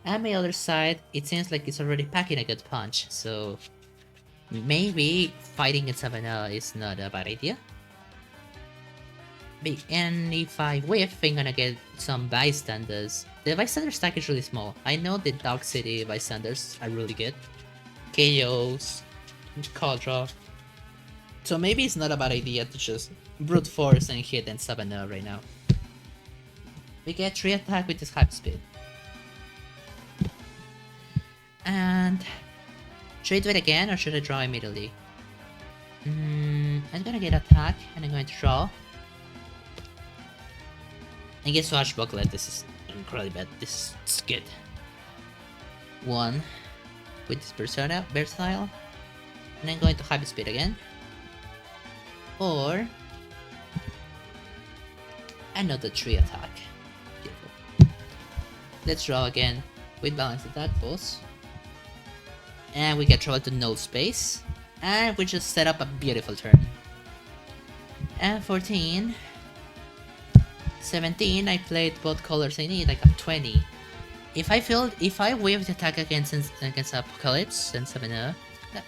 And my other side, it seems like it's already packing a good punch, so maybe fighting in 7 is not a bad idea. And if I whiff, I'm gonna get some bystanders. The bystander stack is really small. I know the Dark City bystanders are really good. KOs, card draw. So maybe it's not a bad idea to just brute force and hit in 7 right now. We get 3 attack with this hype speed. And should I do it again or should I draw immediately? I'm gonna get attack and I'm going to draw. And get Swashbuckler. This is incredibly bad. This is good. 1 with this persona versatile. And I'm going to hyper speed again. Or another 3 attack. Beautiful. Let's draw again with balanced attack pulse. And we get travel to no space. And we just set up a beautiful turn. And 14. 17, I played both colors I need, I got 20. If I wave the attack against Apocalypse and 7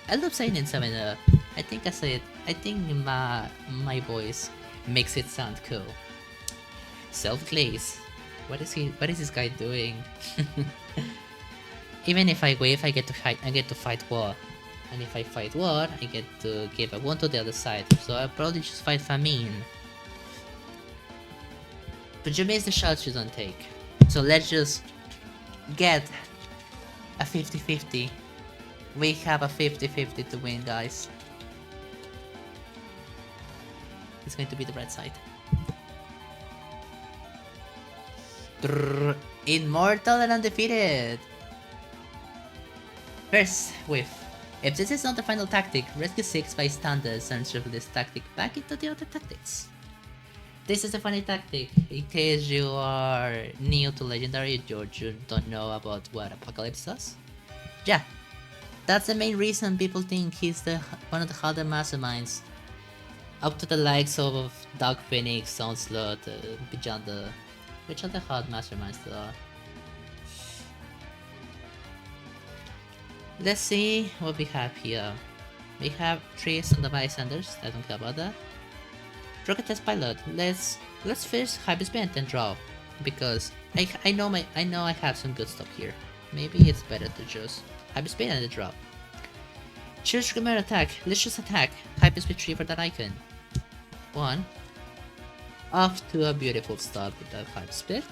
I love saying in 7 I think I say it, I think my voice makes it sound cool. Self-glaze. What is this guy doing? Even if I wave, I get to fight war. And if I fight war, I get to give a 1 to the other side. So I'll probably just fight Famine. But you miss the shots you don't take. So let's just get a 50-50. We have a 50-50 to win, guys. It's going to be the red side. Immortal and undefeated! First whiff. If this is not the final tactic, rescue 6 by standards and shuffle this tactic back into the other tactics. This is a funny tactic, in case you are new to Legendary or you don't know about what Apocalypse does. Yeah, that's the main reason people think he's one of the harder masterminds. Up to the likes of Dark Phoenix, Onslaught, Bageltop. Which are the hard masterminds there are? Let's see what we have here. We have trees on the bystanders, I don't care about that. Rocket test pilot. Let's first hyperspeed and draw, because I know I have some good stuff here. Maybe it's better to just hyperspeed and draw. Choose remote attack. Let's just attack. Hyperspeed 3 for that icon. 1. Off to a beautiful start with that hyperspeed.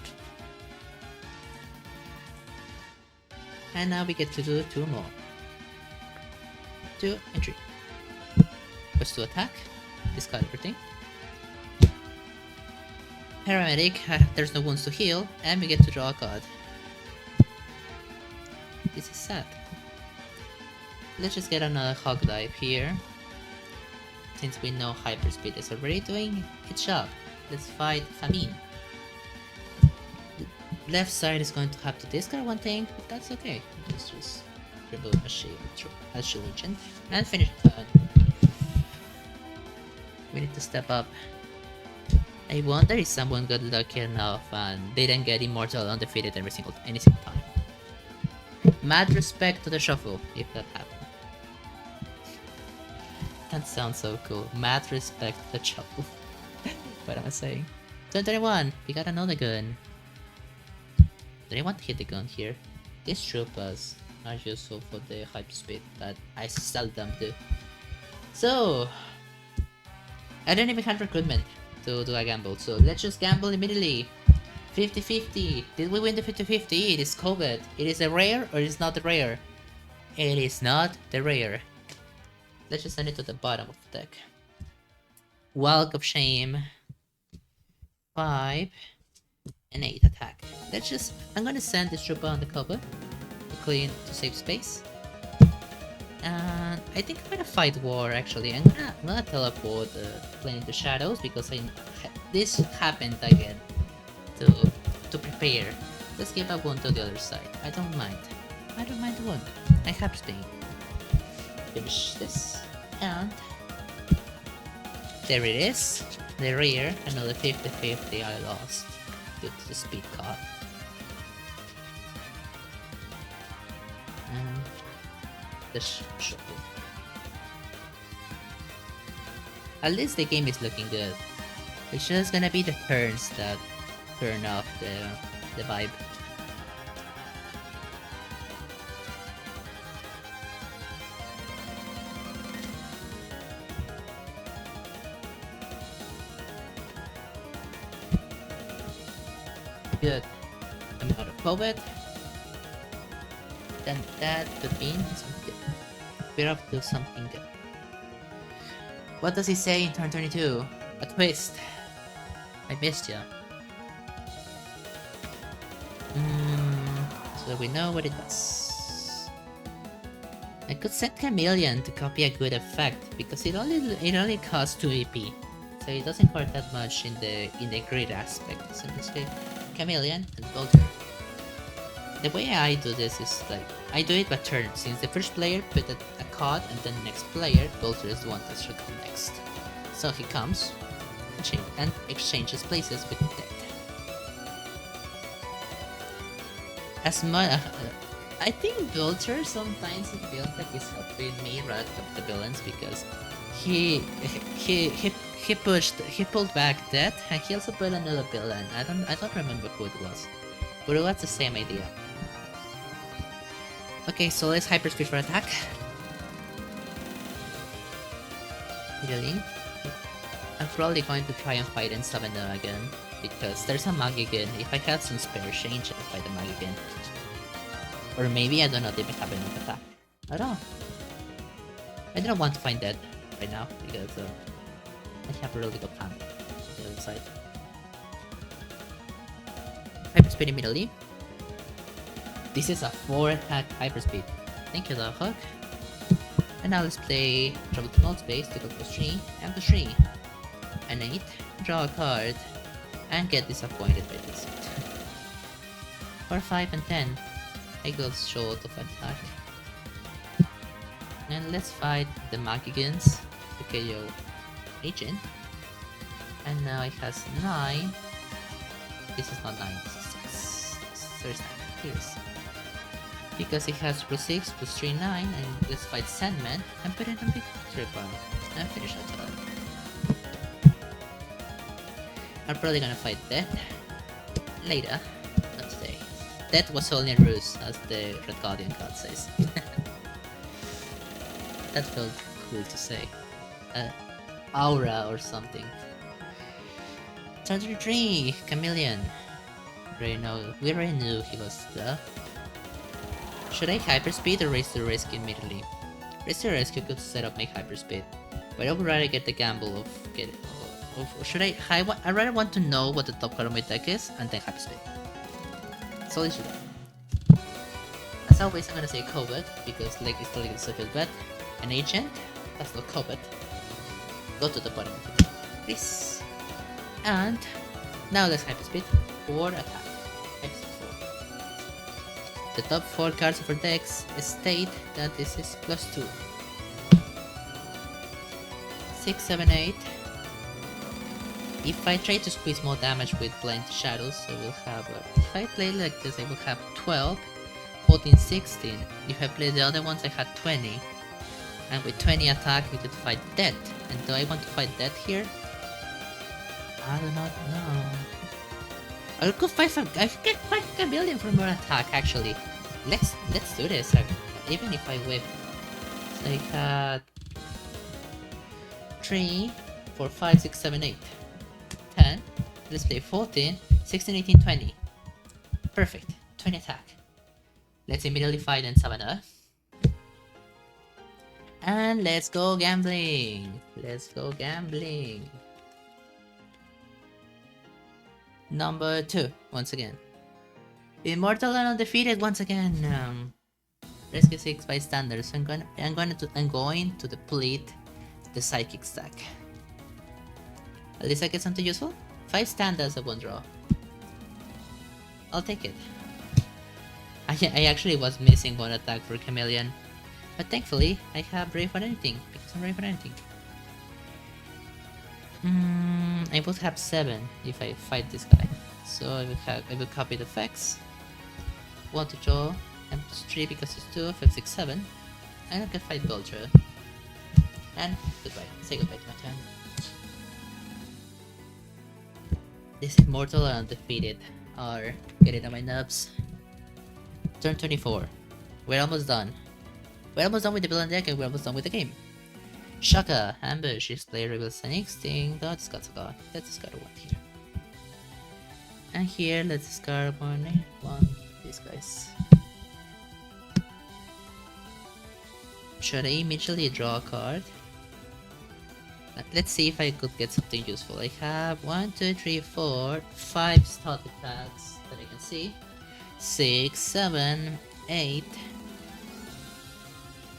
And now we get to do 2 more. 2 and 3. First to attack. Discard everything. Paramedic, there's no wounds to heal, and we get to draw a card. This is sad. Let's just get another hog dive here. Since we know hyperspeed is already doing its job, let's fight Famine. The left side is going to have to discard one thing, but that's okay. Let's just remove a shield agent and finish the turn. We need to step up. I wonder if someone got lucky enough and didn't get immortal undefeated any single time. Mad respect to the shuffle, if that happened. That sounds so cool. Mad respect to the shuffle. What am I saying? Turn 21, we got another gun. Do I want to hit the gun here? These troopers are useful for the hyperspeed that I seldom do. So, I don't even have recruitment to do a gamble, so let's just gamble immediately. 50-50. Did we win the 50-50? It is COVID. It is a rare or it is not a rare? It is not the rare. Let's just send it to the bottom of the deck. Walk of Shame. 5 and 8 attack. I'm gonna send this trooper on the cover to save space. And I think I'm gonna fight war actually. I'm gonna teleport plane into shadows because this happened again to prepare. Let's give up 1 to the other side. I don't mind the 1. I have to finish this. And there it is. The rear, another 50-50 I lost due to the speed card. And this shuffle. At least the game is looking good. It's just gonna be the turns that turn off the vibe. Good. I'm out of poet. Then that could mean something good. We're up to something good. What does he say in turn 22? A twist. I missed ya. So we know what it does. I could set Chameleon to copy a good effect because it only costs 2 AP, so it doesn't hurt that much in the grid aspect. So let's go Chameleon and Bolter. The way I do this is like, I do it by turn, since the first player put a card and then the next player, Bolter is the one that should come next. So he comes and exchanges places with Dead. As much, I think Bolter sometimes it feels like he's helping me rather than the villains, because he pulled back Dead and he also put another villain. I don't remember who it was, but it was the same idea. Okay, so let's hyperspeed for attack. Healing. I'm probably going to try and fight in 7 again, because there's a mag again. If I had some spare change, I'd fight the mag again. Or maybe I don't even have enough attack. I don't know. I don't want to find that right now, because I have a really good plan on the other side. Hyperspeed immediately. This is a 4 attack hyperspeed. Thank you, Love Hook. And now let's play Travel to Null Space to go plus 3 and plus 3. An 8, draw a card, and get disappointed by this. For 5 and 10, I go short of attack. And let's fight the Magigans to KO Agent. And now it has 9. This is not 9, this is 6. There's 9. Here's. Because it has plus 6, plus 3, 9, and let's fight Sandman and put it in victory bar and finish that turn. I'm probably gonna fight Death later, not today. Death was only a ruse, as the Red Guardian card says. That felt cool to say. Aura or something. Turn 3, Chameleon. We already knew he was there. Should I hyperspeed or raise the risk immediately? Raise the risk, you could set up my hyperspeed, but I would rather get the gamble of getting. Should I? I rather want to know what the top card of my deck is and then hyperspeed. So this should. As always, I'm gonna say Covet because Lake is still so good bet. An Agent, that's not Covet. Go to the bottom of it, please. And now let's hyperspeed for attack. The top 4 cards of our decks state that this is plus 2. 6, 7, 8. If I try to squeeze more damage with Blind Shadows, I will have. If I play like this, I will have 12, 14, 16. If I play the other ones, I had 20. And with 20 attack, we could fight Death. And do I want to fight Death here? I do not know. I could fight a billion for more attack actually. Let's do this. Even if I whip, it's like 3, 4, 5, 6, 7, 8, 10. Let's play 14, 16, 18, 20. Perfect. 20 attack. Let's immediately fight in 7. And let's go gambling. Let's go gambling. Number 2, once again. Immortal and undefeated once again. Rescue 6 by standard. So I'm going to deplete the psychic stack. At least I get something useful. 5 standards at 1 draw. I'll take it. I actually was missing 1 attack for Chameleon, but thankfully I have Brave on anything because I'm Brave on anything. I would have 7 if I fight this guy. So I will copy the effects. 1 to draw, and plus 3 because it's 2, 5, 6, 7. And I can fight Belcher. And goodbye. Say goodbye to my turn. This Immortal and Undefeated are getting on my nerves. Turn 24. We're almost done. We're almost done with the villain deck and we're almost done with the game. Shaka, Ambush, this player reveals an instinct. Let's discard a 1 here. And here, let's discard one these guys. Should I immediately draw a card? Let's see if I could get something useful. I have 1, 2, 3, 4, 5 starter packs that I can see. 6, 7, 8,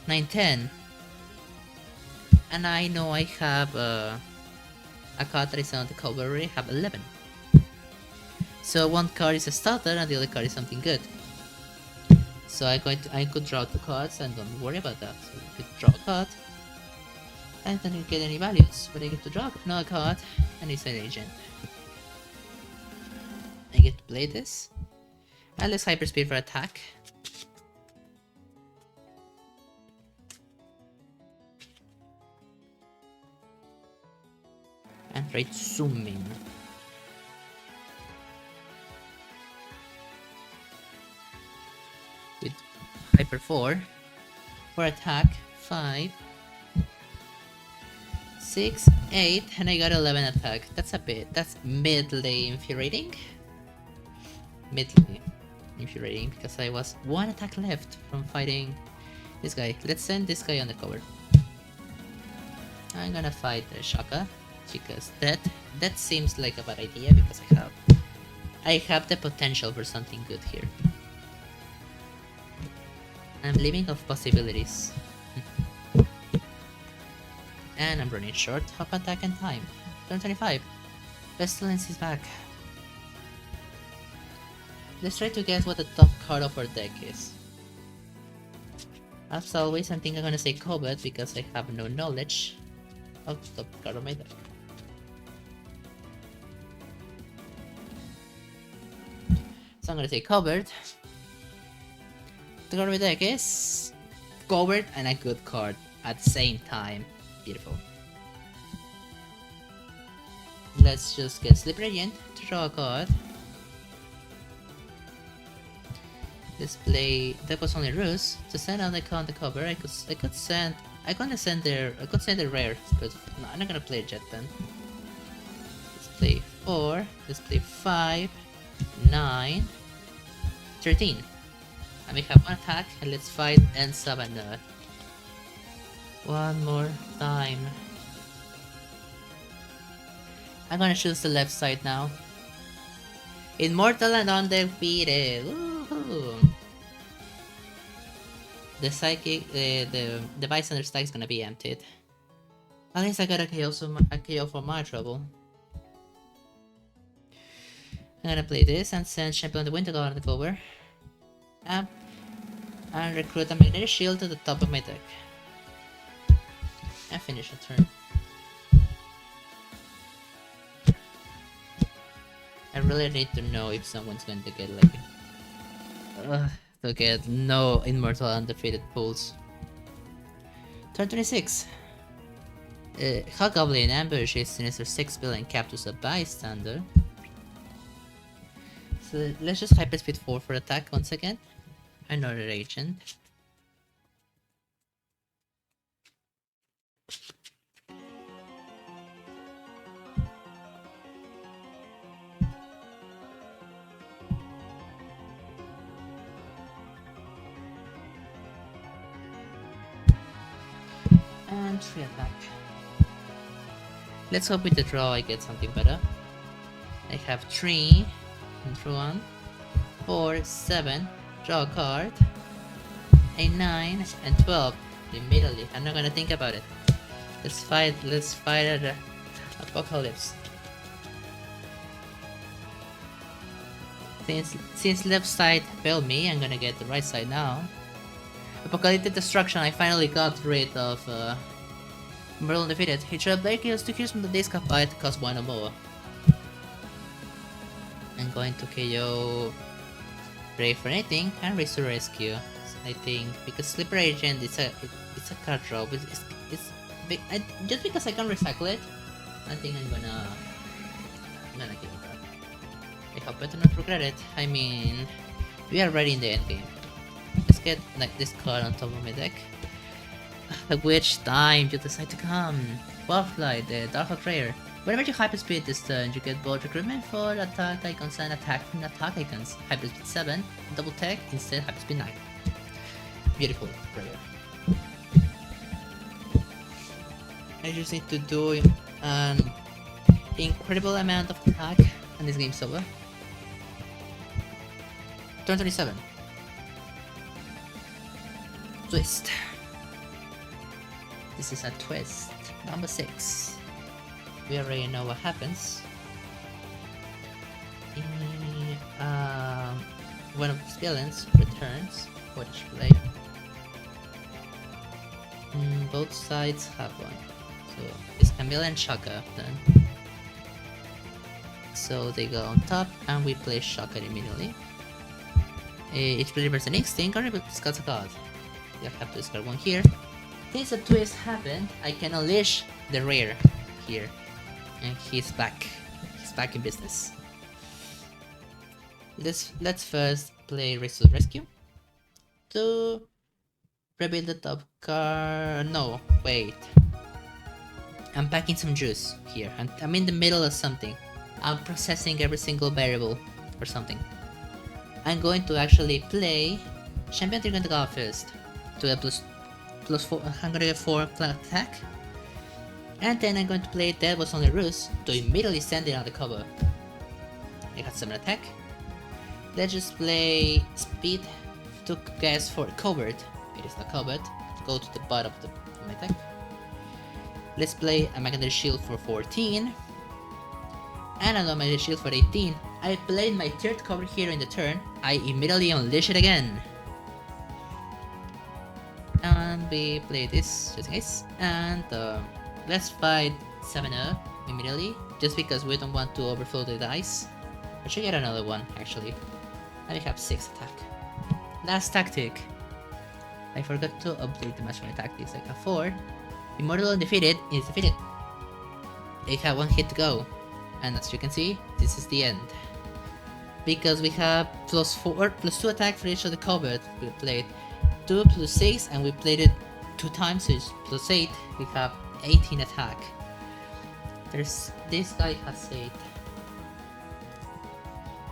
9, 10. And I know I have a card that is on the cover. I have 11. So 1 card is a starter and the other card is something good. So I could draw 2 cards and don't worry about that. So I could draw a card. I don't get any values, but I get to draw another card, and it's an agent. I get to play this. And let's hyperspeed for attack. And try zooming. With Hyper 4 for attack 5, 6, 8, and I got 11 attack. That's midly infuriating. Midly infuriating because I was 1 attack left from fighting this guy. Let's send this guy on the cover. I'm gonna fight the Shaka because that seems like a bad idea because I have the potential for something good here. I'm living off possibilities. And I'm running short of attack and time. Turn 25. Pestilence is back. Let's try to guess what the top card of our deck is. As always, I think I'm gonna say Cobalt because I have no knowledge of the top card of my deck. So I'm gonna say Cobalt. The card of my deck is Cobalt and a good card at the same time. Beautiful. Let's just get Slip Radiant to draw a card. Display. That was only Ruse to send on the cover. I could send the rare, but no, I'm not gonna play Jet then. Display 4. Display 5, 9, 13. And we have 1 attack, and let's fight and Savannah. One more time. I'm gonna choose the left side now. Immortal and undefeated. Woohoo! The psychic, the bystander stack is gonna be emptied. At least I got a KO for my trouble. I'm gonna play this and send Champion of the Winter Guard on the cover. And recruit a Magnetic Shield to the top of my deck. And finish a turn. I really need to know if someone's going to get to get no Immortal Undefeated pulls. Turn 26. Hobgoblin ambushes Sinister 6 Bill and captures a bystander. So let's just Hyperspeed 4 for attack once again. Another agent. And 3 attack. Let's hope with the draw I get something better. I have 3 and 1, 4, 7, draw a card, a 9 and 12 immediately. I'm not gonna think about it. Let's fight Apocalypse. Since left side failed me, I'm gonna get the right side now. Apocalyptic Destruction, I finally got rid of Merlin defeated. He tried Blake kills 2 kills from the discard fight, cost 1 or more. I'm going to KO Brave for anything and Race to Rescue. I think because Slipper Agent it's a card draw, but it's big. Just because I can recycle it, I think I'm gonna give it back. I hope I do not regret it. I mean, we are ready in the end game. Let's get like this card on top of my deck. At which time you decide to come. Bufflight, the Dark Hawk Rare. Whenever you hyperspeed this turn, you get both recruitment for attack icons and attack from attack icons. Hyperspeed 7, double tech, instead hyperspeed 9. Beautiful rare. I just need to do an incredible amount of attack and this game's over. Turn 27. Twist. This is a twist. Number 6. We already know what happens. One of the villains returns. What did she play? Both sides have one. So it's Camilla and Shaka then. So they go on top and we play Shaka immediately. It delivers an instinct or it discards a card. You have to discard one here. Since a twist happened, I can unleash the rare here. And he's back. He's back in business. Let's first play Race to the Rescue. To rebuild the top card. No, wait. I'm packing some juice here. I'm in the middle of something. I'm processing every single variable or something. I'm going to actually play Champion Trigger to go first. To get plus 4, I'm gonna get 4 attack. And then I'm going to play Dead Was Only Ruse to immediately send it on the cover. I got 7 attack. Let's just play Speed to guess for covered. It is not covered. Go to the bottom of my deck. Let's play a Magnetic Shield for 14. And a Magnetic Shield for 18. I played my third cover here in the turn. I immediately unleash it again. And we play this just in case. And let's fight 7-0 immediately. Just because we don't want to overflow the dice. I should get another one actually. And we have 6 attack. Last tactic. I forgot to update the mastery tactics. I have 4. Immortal Undefeated is defeated. I have 1 hit to go. And as you can see, this is the end. Because we have plus 2 attack for each of the covered. We played 2 plus 6 and we played it 2 times, so it's plus 8. We have 18 attack. This guy has 8.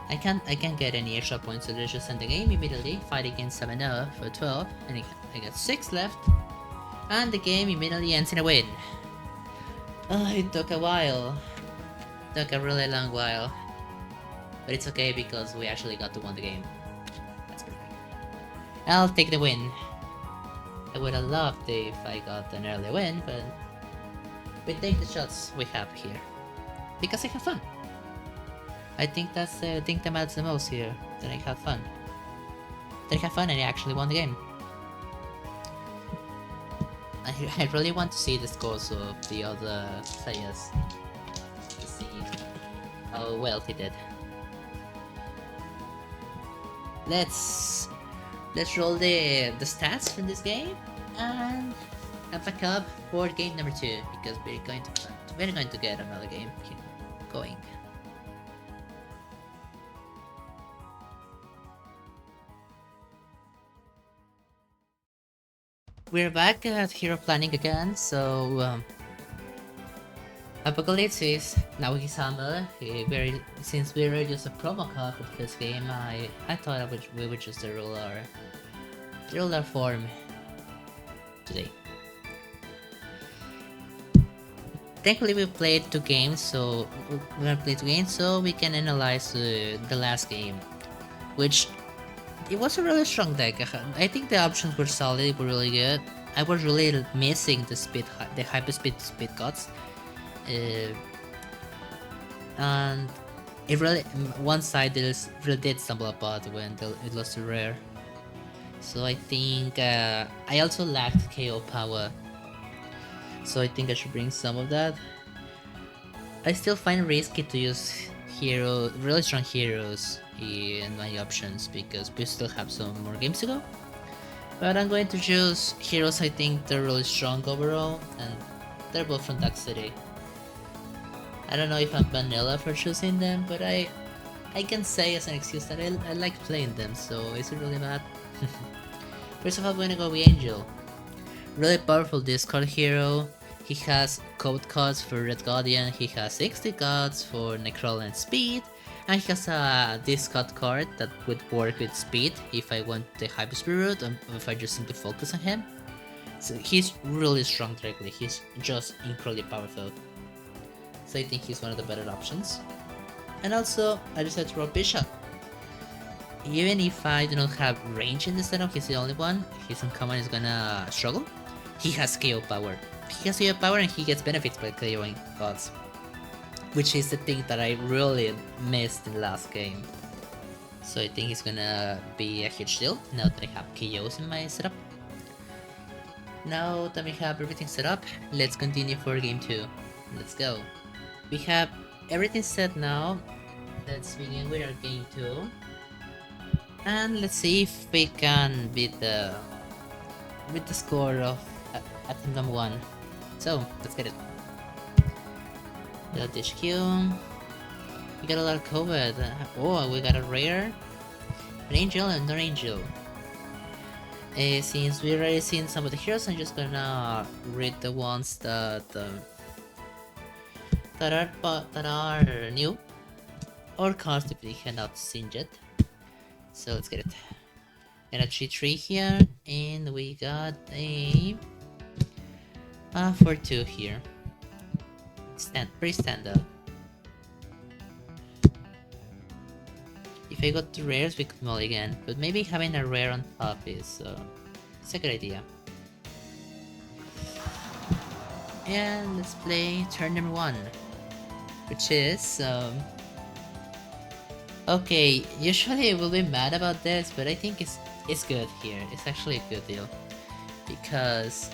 I can't get any extra points, so let's just end the game immediately. Fight against 7-0 for 12, and I got 6 left. And the game immediately ends in a win. Oh, it took a while. It took a really long while. But it's okay because we actually got to win the game. That's perfect. I'll take the win. I would have loved if I got an early win, but we take the shots we have here. Because I have fun. I think that's the thing that matters the most here. That I have fun. That I have fun and I actually won the game. I really want to see the scores of the other players. To see how well he did. Let's roll the stats from this game and have a cup for game number 2 because we're going to get another game going. We're back at Hero Planning again, so Apocalypse is now his hammer. Since we already used a promo card for this game, I thought we would just roll our form today. Thankfully we played 2 games, so we can analyze the last game, which it was a really strong deck. I think the options were solid, were really good. I was really missing the hyperspeed speed cuts. And it really, one side really did stumble apart when it lost to rare. So I think I also lacked KO power. So I think I should bring some of that. I still find it risky to use really strong heroes in my options because we still have some more games to go. But I'm going to choose heroes I think they're really strong overall, and they're both from Dark City. I don't know if I'm vanilla for choosing them, but I can say as an excuse that I like playing them, so is it really bad? First of all, I'm gonna go with Angel. Really powerful discard hero. He has code cards for Red Guardian, he has 60 cards for Necroll and Speed, and he has a discard card that would work with Speed if I want the Hyperspeed route or if I just simply focus on him. So he's really strong directly, he's just incredibly powerful. So I think he's one of the better options. And also, I decided to roll Bishop. Even if I do not have range in this setup, he's the only one, his uncommon is gonna struggle. He has KO power. He has KO power and he gets benefits by KOing gods. Which is the thing that I really missed in the last game. So I think it's gonna be a huge deal now that I have KOs in my setup. Now that we have everything set up, let's continue for game 2. Let's go. We have everything set now. Let's begin with our game 2. And let's see if we can beat the score of attempt number 1. So let's get it. The HQ. We got a lot of COVID. Oh, we got a rare. An angel and an angel. Since we already seen some of the heroes, I'm just gonna read the ones that are new or cards if we had not seen yet. So let's get it. Got a 3-3 here, and we got a 4-2 here. Pretty standard. If I got 2 rares, we could mulligan, but maybe having a rare on top is it's a good idea. And let's play turn number 1, which is okay. Usually I will be mad about this, but I think it's good here. It's actually a good deal because,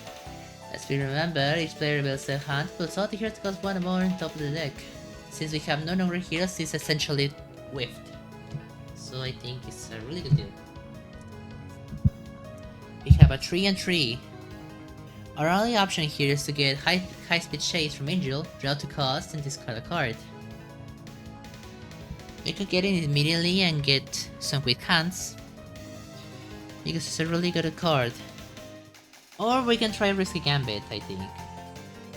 as we remember, each player builds their hand, puts all the heroes to cost 1 more on top of the deck. Since we have no number of heroes, it's essentially whiffed. So I think it's a really good deal. We have a 3-3. Our only option here is to get high speed chase from Angel, draw to cost, and discard a card. We could get it immediately and get some quick hands, because it's a really good card. Or we can try Risky Gambit, I think.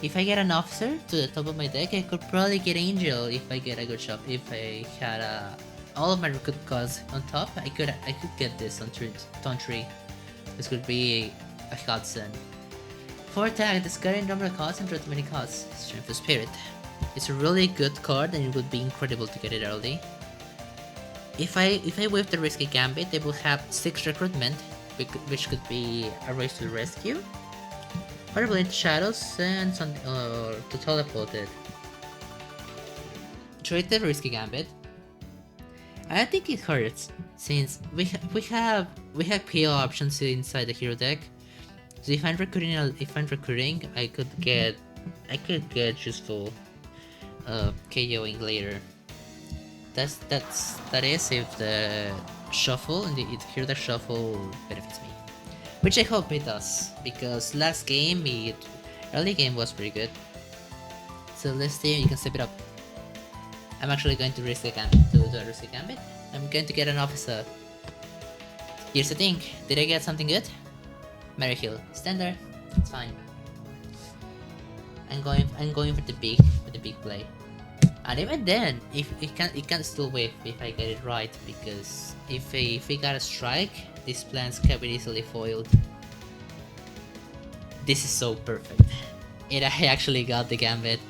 If I get an officer to the top of my deck, I could probably get Angel if I get a good shot. If I had all of my good cards on top, I could get this on turn 3. This could be a godsend. For attack, discarding number of cards and draw too many cards. Strength of Spirit. It's a really good card, and it would be incredible to get it early. If I whip the Risky Gambit, they will have 6 recruitment, which could be a race to the rescue, or Blade Shadows, and something, or to teleport it. Trade the Risky Gambit. I think it hurts since we have PO options inside the hero deck. So if I'm recruiting, I could get useful KOing later. That is if the shuffle and the hero deck shuffle benefits me, which I hope it does, because last game early game was pretty good. So let's see if you can step it up. I'm actually going to risk a gambit. I'm going to get an officer. Here's the thing. Did I get something good? Mary Hill. Standard. It's fine. I'm going for the big play. And even then, if it can still whiff if I get it right, because if we got a strike, these plans can be easily foiled. This is so perfect. I actually got the gambit.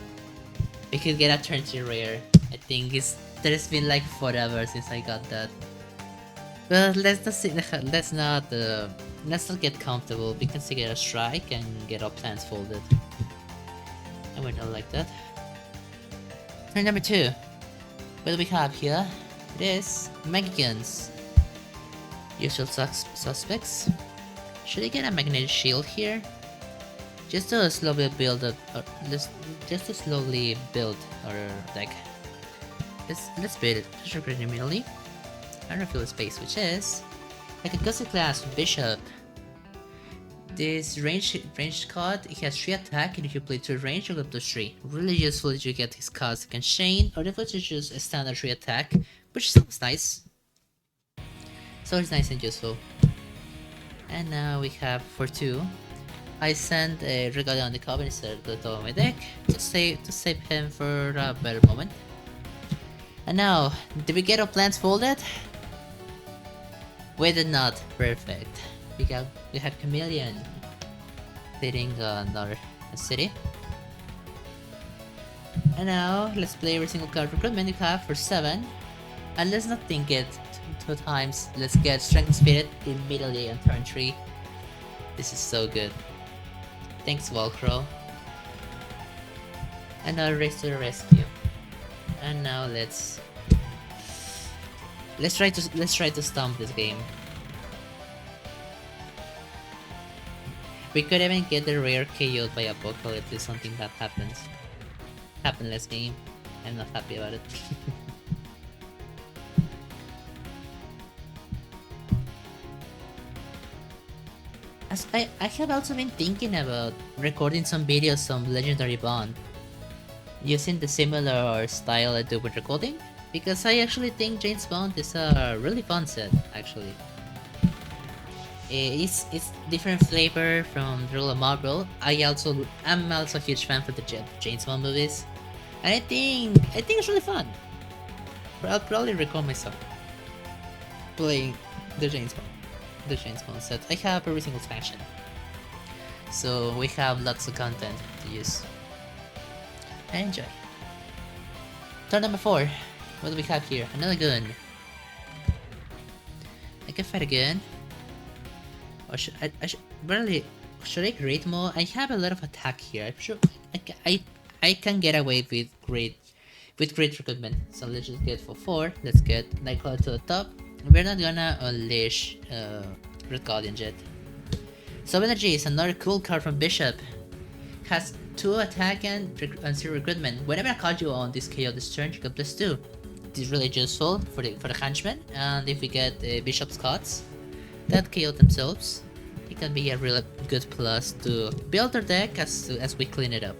We could get a turn 2 rare. I think there's been like forever since I got that. But let's not get comfortable. We can still get a strike and get our plans folded. And we're not like that. Turn number 2. What do we have here? It is Magicians. Usual suspects. Should I get a magnetic shield here? Just to slowly build our deck. Let's build it. Pressure grid immediately. And refill the space, which is like a gusset class Bishop. This ranged card, it has 3 attack, and if you play 2 range, you get +3. Really useful if you get his cards that can chain, or if it's just a standard 3 attack, which sounds nice. So it's nice and useful. And now we have for 2. I sent a Regalia on the Covenant to the top of my deck to save him for a better moment. And now, did we get our plans folded? We did not. Perfect. We have Chameleon hitting another city. And now let's play every single card recruitment you have for 7. And let's not think it 2 times. Let's get Strength and Spirit immediately on turn 3. This is so good. Thanks, Volcro. And now Race to the Rescue. And now let's Let's try to stomp this game. We could even get the rare KO'd by Apocalypse if something bad happens. Happened last game. I'm not happy about it. As I have also been thinking about recording some videos on Legendary Bond, using the similar style I do with recording, because I actually think James Bond is a really fun set, actually. It's different flavor from the role of Marvel. I'm also a huge fan for the James Bond movies, and I think it's really fun. I'll probably record myself playing the James Bond set. I have every single faction, so we have lots of content to use. I enjoy. Turn number 4. What do we have here? Another gun. I can fight a gun. Or should should I create more? I have a lot of attack here. I'm sure I can get away with great recruitment. So let's just get for 4. Let's get Nightcrawler to the top. We're not gonna unleash Red Guardian yet. Sub Energy is another cool card from Bishop. Has 2 attack and 0 recruitment. Whenever I card you on this KO this turn, you get +2. This is really useful for the henchmen, and if we get Bishop's cards that KO themselves, it can be a really good plus to build their deck as we clean it up.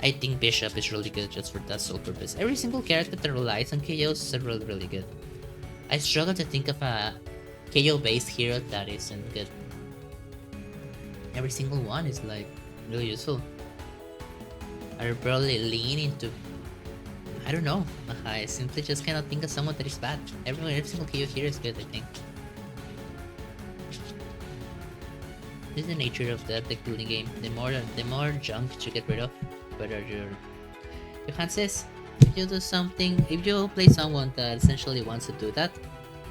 I think Bishop is really good just for that sole purpose. Every single character that relies on KOs is really good. I struggle to think of a KO based hero that isn't good. Every single one is like really useful. I probably lean into, I don't know. I simply just cannot think of someone that is bad. Every single KO hero is good, I think. This is the nature of the deck building game. The more junk you get rid of, better your hands is. If you do something, if you play someone that essentially wants to do that,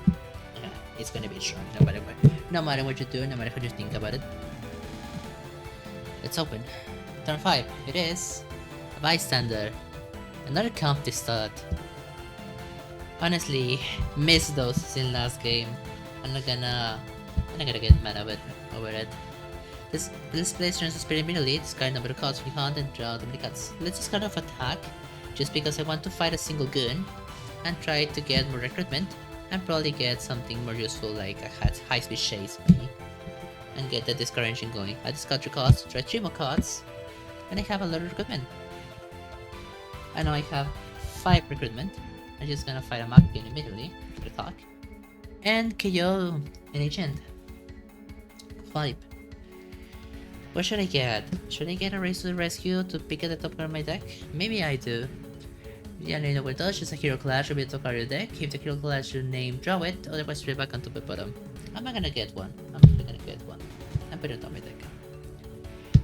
yeah, it's gonna be strong no matter what. No matter what you do, no matter how you think about it. Let's open. Turn 5. It is a bystander. Another comp to start. Honestly, missed those in last game. I'm not gonna get mad over it. This place turns to spirit immediately, discard number of cards we hunt and draw the many cards. Let's discard off attack, just because I want to fight a single gun, and try to get more recruitment, and probably get something more useful like a high speed chase maybe, and get the discard engine going. I discard 3 cards, try 3 more cards, and I have a lot of recruitment. I know I have 5 recruitment. I'm just gonna fight a Mac gun immediately with attack, and KO an agent. 5. What should I get? Should I get a Race to the Rescue to pick at the top card of my deck? Maybe I do. Yeah, I know what it does. Just a hero clash will be the top card of your deck. If the hero clash your name, draw it. Otherwise, straight back onto the bottom. I'm not gonna get one. I'm put it on my deck.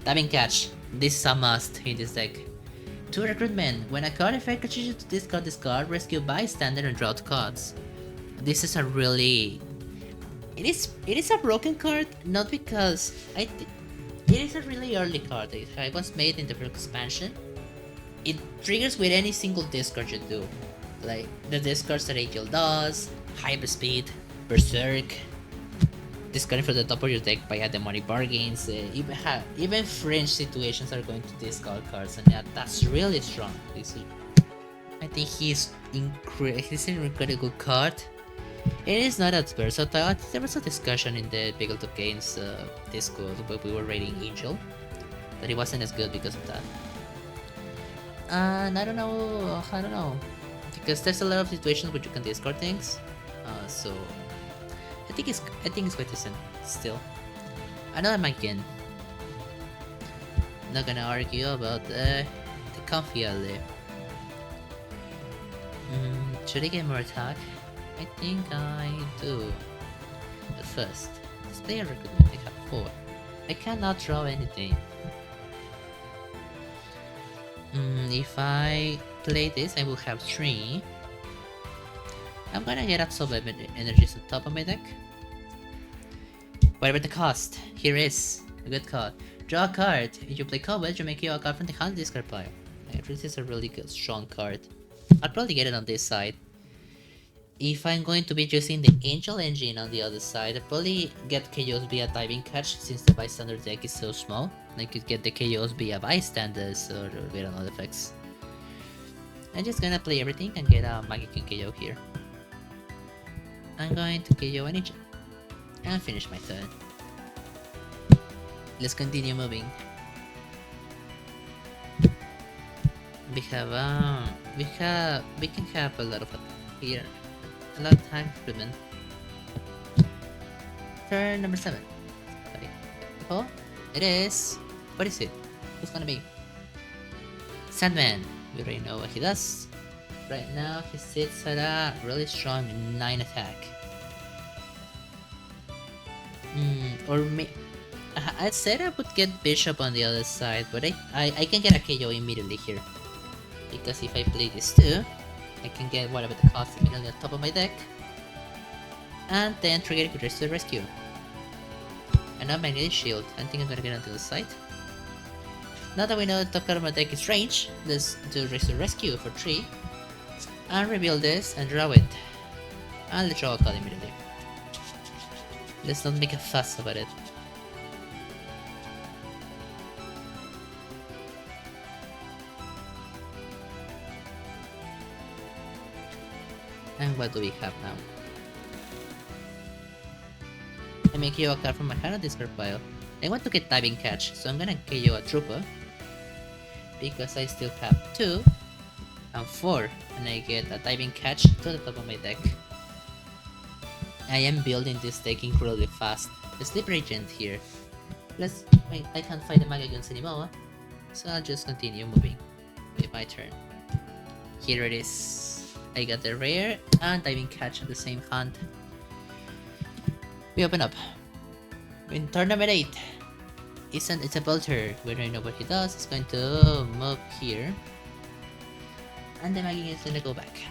Tapping Catch. This is a must in this deck. 2 recruitment. When a card effect catches you to discard this card, rescue bystander and draw 2 cards. This is a really... It is a broken card, not because it is a really early card. It was made in the first expansion. It triggers with any single discard you do. Like the discards that Angel does, Hyper Speed, Berserk, discarding from the top of your deck by demonic bargains, even fringe situations are going to discard cards, and yeah, that's really strong. I think he's an incredible card. It is not as versatile. There was a discussion in the Bageltop Games Discord where we were rating Angel that he wasn't as good because of that. And I don't know, because there's a lot of situations where you can discard things. So I think it's quite decent still. Another Mankin. Not gonna argue about the comfy LA. Should I get more attack? I think I do. But first, let's play a recruitment. I have 4. I cannot draw anything. If I play this, I will have 3. I'm gonna get Absorb Energies on top of my deck. Whatever the cost, here is a good card. Draw a card. If you play combat, you make a card from the hand discard pile. This is a really good, strong card. I'll probably get it on this side. If I'm going to be using the Angel Engine on the other side, I'll probably get KOs via Diving Catch since the Bystander deck is so small. I could get the KOs via Bystanders or via other effects. I'm just gonna play everything and get a Magic KO here. I'm going to KO an Angel and finish my turn. Let's continue moving. We can have a lot of here. A lot of time equipment. Turn number 7. Oh, it is. What is it? Who's gonna be? Sandman. We already know what he does. Right now, he sits at a really strong 9 attack. I said I would get Bishop on the other side, but I can get a KO immediately here. Because if I play this too, I can get whatever the cost immediately on top of my deck. And then trigger Grace to the Rescue. And now Magnetic Shield. I think I'm gonna get onto the side. Now that we know the top card of my deck is range, let's do Race to the Rescue for 3. And reveal this and draw it. And let's draw a card immediately. Let's not make a fuss about it. And what do we have now? I make KO a card from my hand on this card pile. I want to get Diving Catch, so I'm gonna KO a Trooper. Because I still have 2 and 4, and I get a Diving Catch to the top of my deck. I am building this deck incredibly fast. The Sleeper Agent here. Wait, I can't fight the Magagons anymore, so I'll just continue moving with my turn. Here it is. I got the rare and Diving Catch at the same hand. We open up. In turn number 8, it's a Bolter. We don't know what he does. It's going to move here. And the Magic is gonna go back.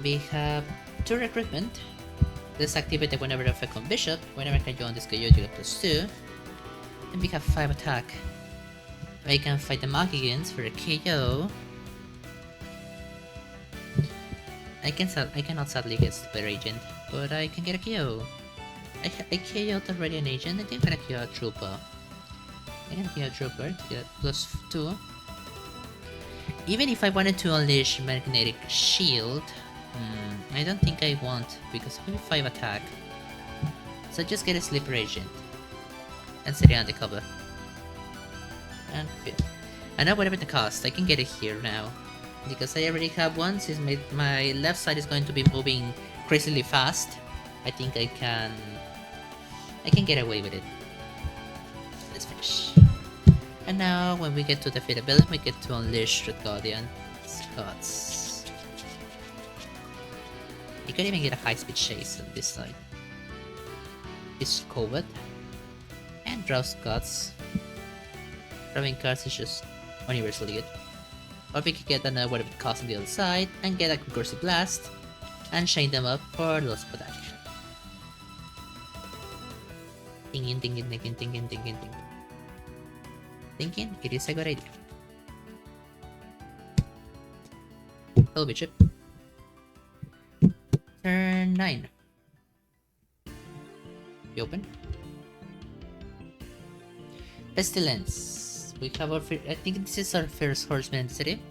We have 2 recruitment. Let's activate the whenever effect on Bishop. Whenever I can join this KO, you get +2. And we have 5 attack. I can fight the Magicians for a KO. I cannot sadly get Sleeper Agent, but I can get a KO. I KO'd already an agent. I think I'm gonna KO a Trooper. I can KO a Trooper to get +2. Even if I wanted to unleash Magnetic Shield, I don't think I want because I have 5 attack. So just get a Sleeper Agent and set it on the cover. And now whatever the cost, I can get it here now. Because I already have one, since my left side is going to be moving crazily fast. I think I can get away with it. Let's finish. And now when we get to defeat a villain, we get to unleash Red Guardian Scots. You can even get a high-speed chase on this side. It's covered. And draw Scots. Drawing cards is just universally good. Or we could get another whatever it costs on the other side and get a Concursive Blast and chain them up for lots of attack. Thinking, it is a good idea. Hello, Bishop. Turn 9. We open. Pestilence. We have our I think this is our first Horseman in the city.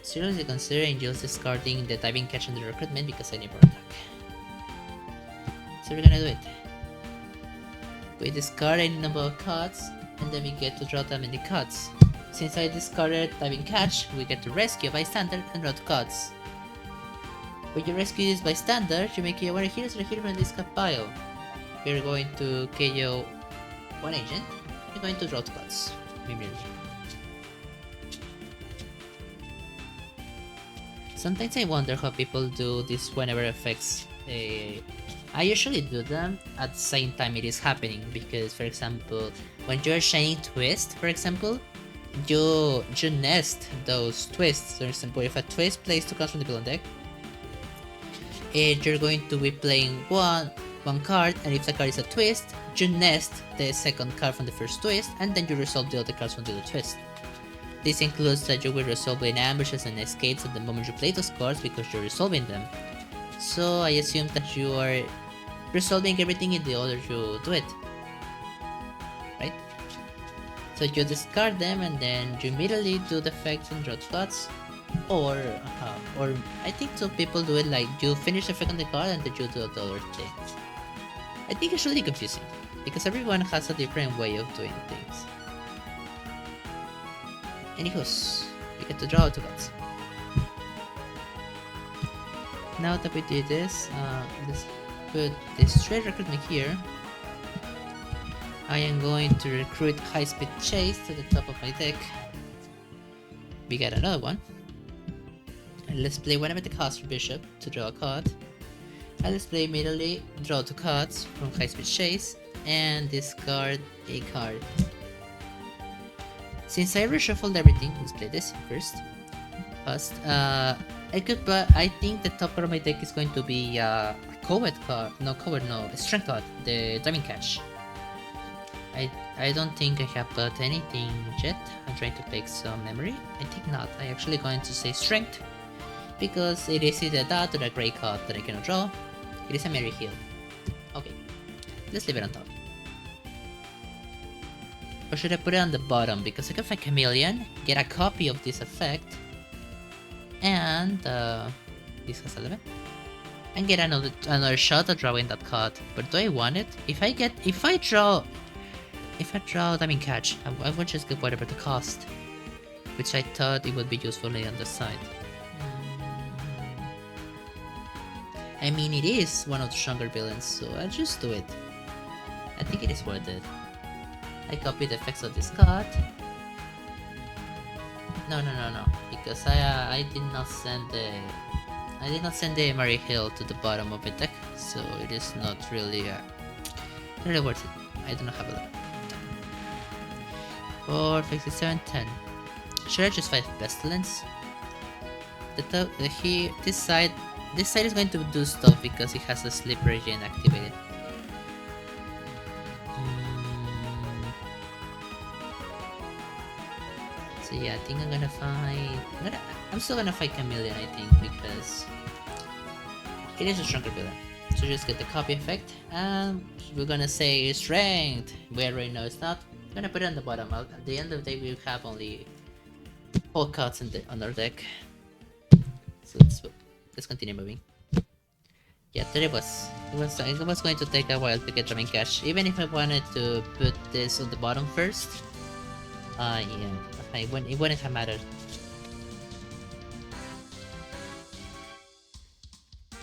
Seriously consider Angels discarding the Diving Catch and the recruitment because I never attack. So we're gonna do it. We discard any number of cards and then we get to draw that many cards. Since I discarded Diving Catch, we get to rescue a Bystander and draw 2 cards. When you rescue this Bystander, you make one heroes or a hero from this card pile. We're going to KO one agent. We're going to draw 2 cards immediately. Sometimes I wonder how people do this whenever effects. I usually do them at the same time it is happening because, for example, when you're shining Twist, for example, you nest those twists. For example, if a twist plays 2 cards from the villain deck, you're going to be playing one card, and if the card is a twist, you nest the second card from the first twist, and then you resolve the other cards from the other twist. This includes that you will resolve in ambushes and escapes at the moment you play those cards because you're resolving them. So I assume that you are resolving everything in the order you do it. Right? So you discard them and then you immediately do the effects and draw cards. Or I think some people do it like you finish the effect on the card and then you do the other things. I think it's really confusing because everyone has a different way of doing things. Anywho's, we get to draw 2 cards. Now that we did this, let's put this trade recruitment here. I am going to recruit High Speed Chase to the top of my deck. We got another one. And let's play one of the cost for Bishop to draw a card. And let's play immediately, draw 2 cards from High Speed Chase and discard a card. Since I reshuffled everything, let's play this first. I think the top part of my deck is going to be a Covert card. No, a Strength card, the Diving Catch. I don't think I have bought anything yet. I'm trying to pick some memory. I think not. I'm actually going to say Strength because it is either that or a Grey card that I cannot draw. It is a Mary Heal. Okay, let's leave it on top. Or should I put it on the bottom? Because I can find Chameleon, get a copy of this effect, and this has 11, and get another shot at drawing that card. But do I want it? If I draw Diving Catch, I would just get whatever the cost, which I thought it would be useful on the side. I mean, it is one of the stronger villains, so I'll just do it. I think it is worth it. I copy the effects of this card. No, because I did not send the Mary Hill to the bottom of the deck, so it is not really worth it. I do not have a lot. 4, 5, 6, 7, 10. Should I just fight Pestilence? This side is going to do stuff because it has a Slippery Gene activated. So yeah, I think I'm gonna fight. I'm still gonna fight Chameleon, I think, because it is a stronger villain. So just get the copy effect, and we're gonna say Strength. We already know it's not. I'm gonna put it on the bottom. At the end of the day, we'll have only 4 cards on our deck. So let's continue moving. Yeah, there it was. It was going to take a while to get Diving Catch. Even if I wanted to put this on the bottom first, yeah, it wouldn't have mattered.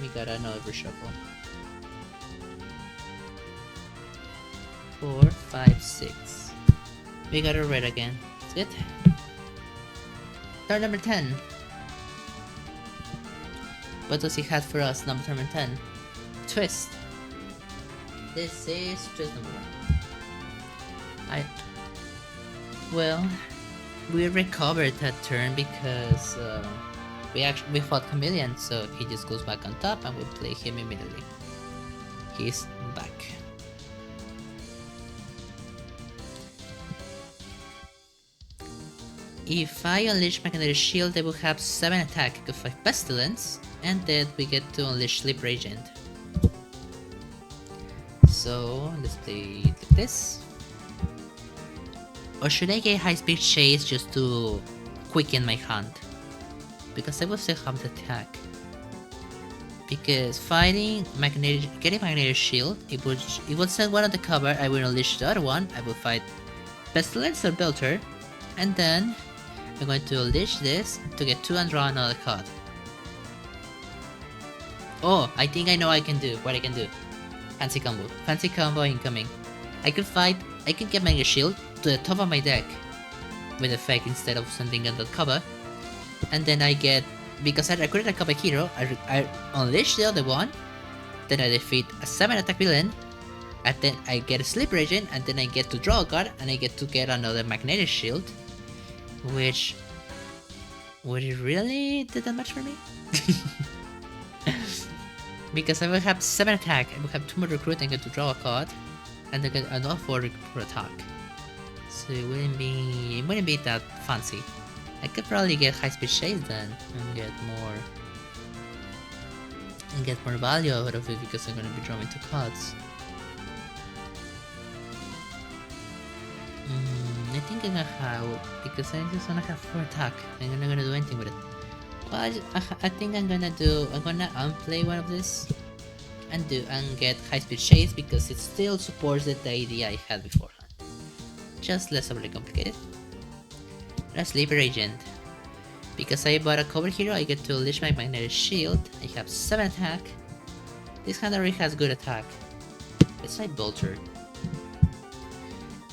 We got another reshuffle. 4, 5, 6. We got a red again. That's good. Turn number 10. What does he have for us? Number 10. Twist. This is twist number 1. Well, we recovered that turn because we fought Chameleon, so he just goes back on top and we play him immediately. He's back. If I unleash Magnetic Shield, they will have 7 attack, I could fight Pestilence, and then we get to unleash Sleep Agent. So let's play like this. Or should I get High Speed Chase just to quicken my hand? Because I will still have the attack. Because getting Magnetic Shield, it would send one on the cover, I will unleash the other one, I will fight Pestilence or Belter, and then I'm going to unleash this to get 2 and draw another card. Oh, I think I know what I can do. Fancy combo incoming. I could get Magnetic Shield to the top of my deck with effect instead of sending it on the cover. And then I get, because I recruited a cover hero, I unleash the other one, then I defeat a 7 attack villain, and then I get a Sleep Agent, and then I get to draw a card, and I get to get another Magnetic Shield, which, would it really do that much for me? Because I will have 7 attack, I will have 2 more recruit and get to draw a card, and then get another 4 recruit attack. So it wouldn't be that fancy. I could probably get high-speed chase then and get more value out of it because I'm gonna be drawing 2 cards. I think I'm gonna have, because I just wanna have 4 attack. I'm not gonna do anything with it. Well, I think I'm gonna unplay one of this and get high speed chase because it still supports the idea I had beforehand. Just less overly complicated. A sleeper agent. Because I bought a cover hero, I get to unleash my magnetic shield. I have 7 attack. This hand already has good attack. Let's try Bolter.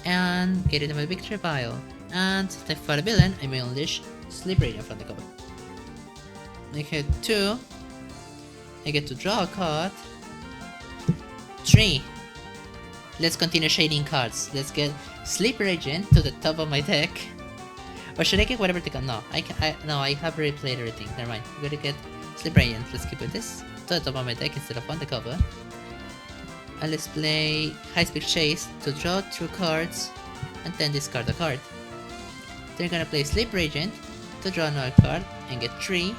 And get it in my victory pile. And if I fight a villain, I may unleash Sleeper Agent from the cover. I hit 2. I get to draw a card. 3. Let's continue shading cards. Let's get Sleeper Agent to the top of my deck. Or should I get whatever the no, I have already played everything. Never mind. I'm gonna get Sleeper Agent. Let's keep with this to the top of my deck instead of on the cover. And let's play High Speed Chase to draw 2 cards and then discard a card. Then I'm gonna play Sleeper Agent to draw another card and get 3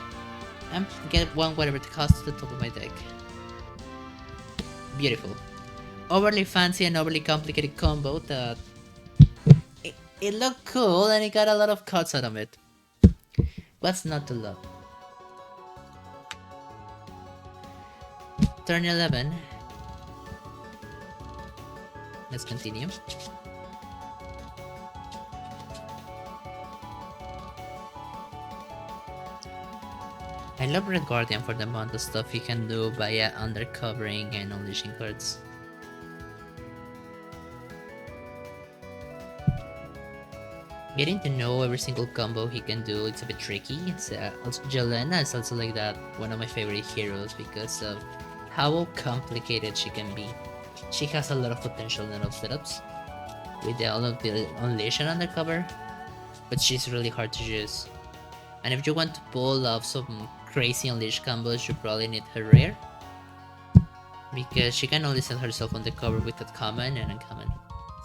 and get 1 whatever it costs to the top of my deck. Beautiful. Overly fancy and overly complicated combo that it looked cool and it got a lot of cards out of it. What's not to love? Turn 11. Let's continue. I love Red Guardian for the amount of stuff he can do via undercovering and unleashing cards. Getting to know every single combo he can do, it's a bit tricky. Also, Jelena is also like that, one of my favorite heroes because of how complicated she can be. She has a lot of potential in all setups with all of the unleash and undercover, but she's really hard to use. And if you want to pull off some crazy unleash combos, you probably need her rare, because she can only send herself on the cover with that common and uncommon.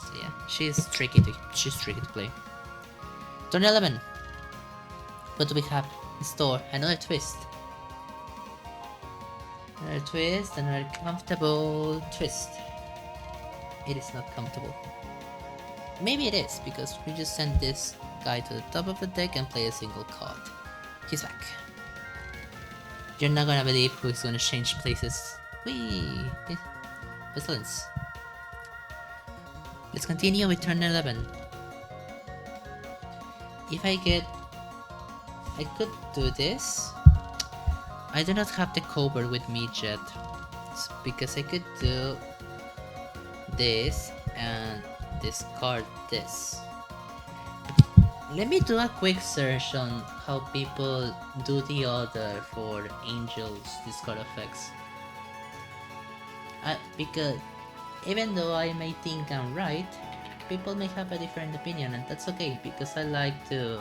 So yeah, she's tricky to play. Turn 11. What do we have in store? Another twist. Another twist, another comfortable twist. It is not comfortable. Maybe it is, because we just send this guy to the top of the deck and play a single card. He's back. You're not gonna believe who's gonna change places. Whee! Pestilence. Let's continue with turn 11. If I could do this. I do not have the cover with me yet, because I could do this and discard this. Let me do a quick search on how people do the order for Angel's discard effects. Because even though I may think I'm right, people may have a different opinion, and that's okay, because I like to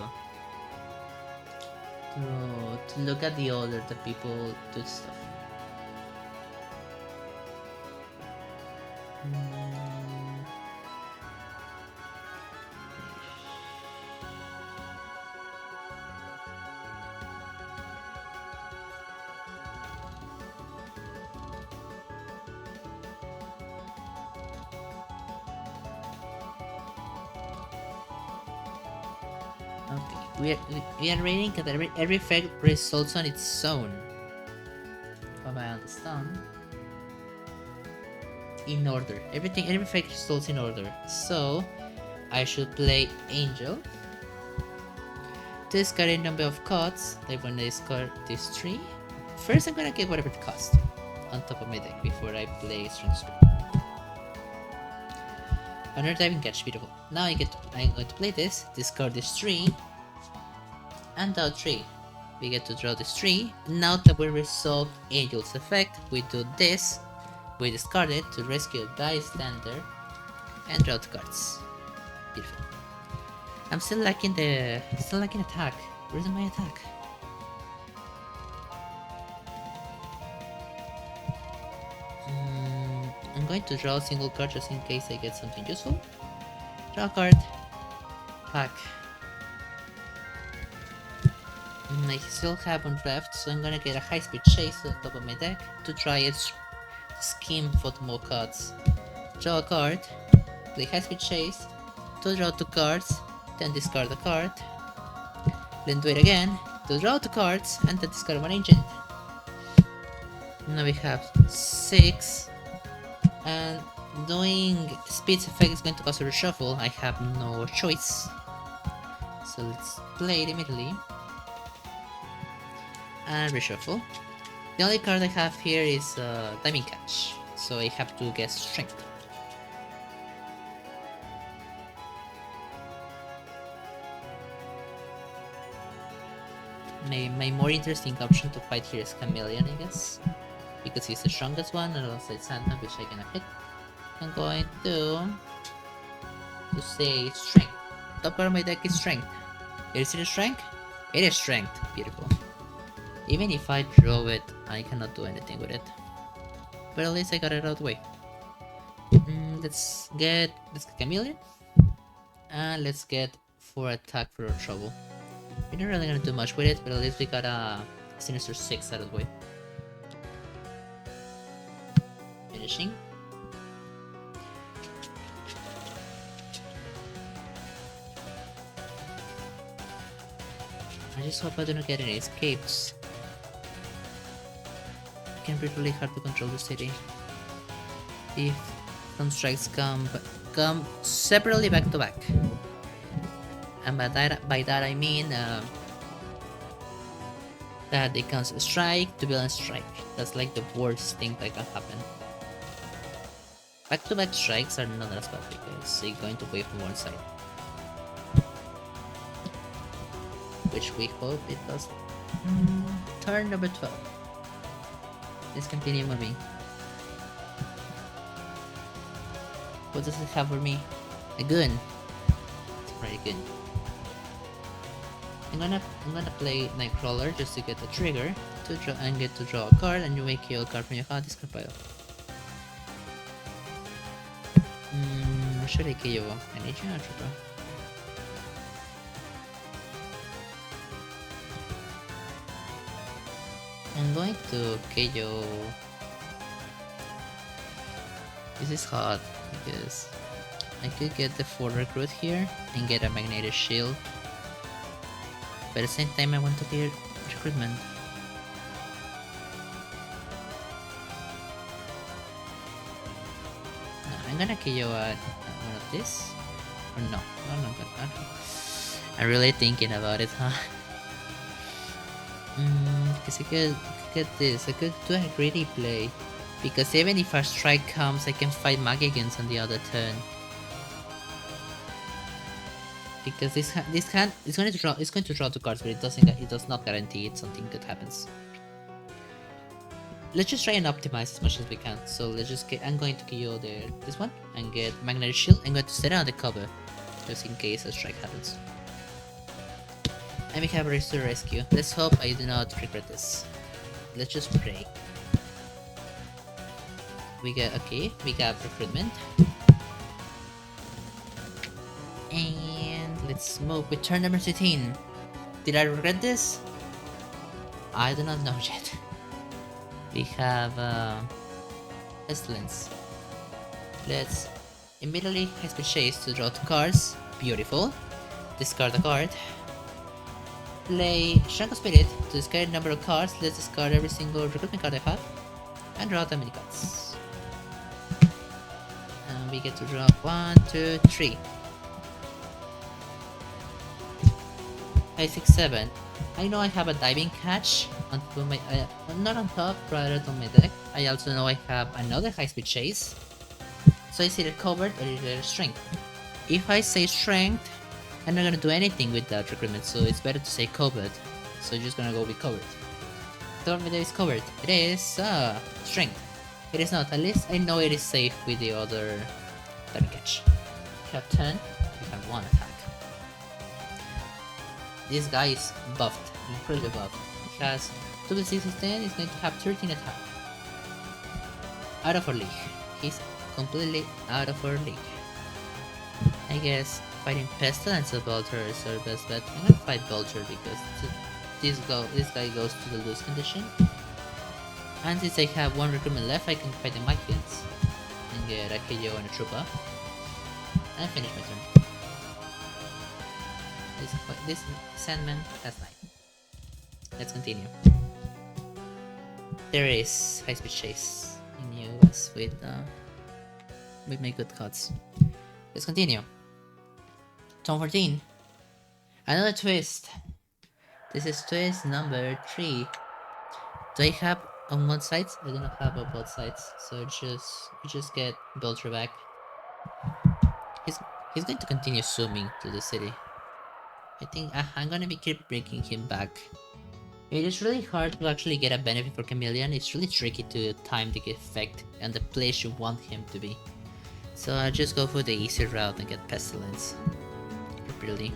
look at the order that people do stuff. Okay, we are reading that every effect results on its own. From I understand. In order. Every effect results in order. So I should play Angel. Discard a number of cards. I'm gonna discard these 3. First I'm gonna get whatever it costs on top of my deck before I play Strong Spirit. Another diving catch, beautiful. Now I'm going to play this, discard this 3, and draw 3. We get to draw this 3. Now that we resolved Angel's effect, we do this. We discard it to rescue a bystander and draw 2 cards. Beautiful. I'm still lacking attack. Where's my attack? I'm going to draw a single card just in case I get something useful. Draw a card. Pack. I still have one left, so I'm gonna get a high-speed chase to the top of my deck to try its scheme for the more cards. Draw a card, play high-speed chase, to draw 2 cards, then discard a card, then do it again, to draw 2 cards, and then discard one agent. Now we have 6, and doing speed's effect is going to cause a reshuffle. I have no choice. So let's play it immediately. And reshuffle. The only card I have here is Diving Catch, so I have to get Strength. My more interesting option to fight here is Chameleon, I guess, because he's the strongest one, and also Santa, which I cannot hit. I'm going to say Strength. Top card of my deck is Strength. Is it a Strength? It is Strength. Beautiful. Even if I draw it, I cannot do anything with it. But at least I got it out of the way. Let's get Chameleon. And let's get 4 attack for our trouble. We're not really gonna do much with it, but at least we got a Sinister 6 out of the way. Finishing. I just hope I don't get any escapes. It can be really hard to control the city. If some strikes come separately back to back. And by that I mean that they can strike to build a strike. That's like the worst thing that can happen. Back to back strikes are not as bad because they're going to wait from one side. Which we hope it does. Turn number 12. Let's continue moving. What does it have for me? A gun. It's pretty good. I'm gonna play Nightcrawler just to get the trigger to draw and get to draw a card, and you may kill a card from your hand. Discard pile. Should I KO an agent or trigger? I'm going to KO. This is hard because I could get the 4 recruit here and get a magnetic shield. But at the same time I want to get recruitment. I'm gonna KO one of this. Or no, I'm not gonna. I'm really thinking about it, huh? Because I could get this. I could do a greedy play. Because even if a strike comes, I can fight Magigans on the other turn. Because this hand is going to draw 2 cards, but it does not guarantee it something good happens. Let's just try and optimize as much as we can. So let's just get. I'm going to KO this one and get Magnetic Shield. I'm going to set it on the cover just in case a strike happens. And we have Race to Rescue. Let's hope I do not regret this. Let's just pray. We got recruitment. And let's move with turn number 13. Did I regret this? I do not know yet. We have Pestilence. Let's immediately high-speed chase to draw 2 cards. Beautiful. Discard a card. Play Shrunk of Spirit to discard a number of cards. Let's discard every single recruitment card I have and draw that many cards. And we get to draw 1, 2, 3. 5, 6, 7. I know I have a Diving Catch on top of my not on top, rather on my deck. I also know I have another high-speed chase. So it's either covered or either strength. If I say strength, I'm not gonna do anything with that recruitment, so it's better to say covered. So I'm just gonna go with covered. Top of my deck is covered. It is strength. It is not. At least I know it is safe with the other Diving Catch. We have 10. We have 1 attack. This guy is buffed, incredibly buffed. He has 2 to 6 10, he's going to have 13 attack. Out of our league. He's completely out of our league. I guess fighting Pestilence or Vulture is our best bet. I'm gonna fight Vulture because this guy goes to the lose condition. And since I have one recruitment left, I can fight the Michaels and get a KO and a Trooper. And finish my turn. This Sandman has died. Let's continue. There is high speed chase in US with my good cards. Let's continue. Turn 14. Another twist. This is twist number 3. Do I have on one side? I do not have on both sides, so you just get Belcher back. He's going to continue zooming to the city. I think I'm gonna keep bringing him back. It is really hard to actually get a benefit for Chameleon. It's really tricky to time the effect and the place you want him to be. So I'll just go for the easy route and get Pestilence. Really.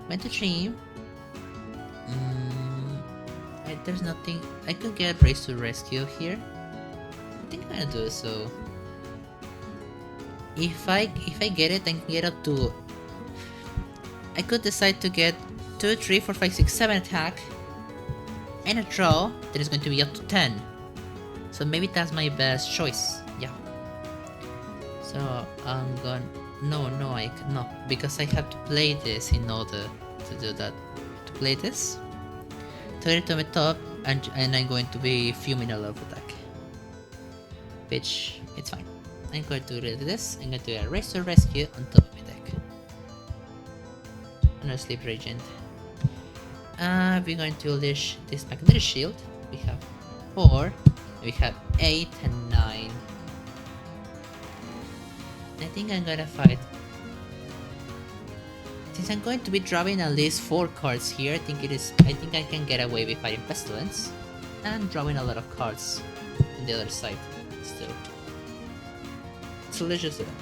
Went to Dream. There's nothing. I could get Race to Rescue here. I think I'm gonna do it. So if I get it, I can get up to. I could decide to get 2, 3, 4, 5, 6, 7 attack and a draw that is going to be up to 10. So maybe that's my best choice. Yeah. So I'm gonna. No, because I have to play this in order to do that. To play this, turn it to my top, and I'm going to be fuming a lot of attack. Which, it's fine. I'm going to do this, I'm going to do a Race to Rescue on top of my deck. Another Sleeper Agent. We're going to unleash this Magnetic Shield. We have 4, we have 8 and 9. I think I'm gonna fight. Since I'm going to be drawing at least 4 cards here, I think I can get away with fighting Pestilence and drawing a lot of cards on the other side still. So let's just do that.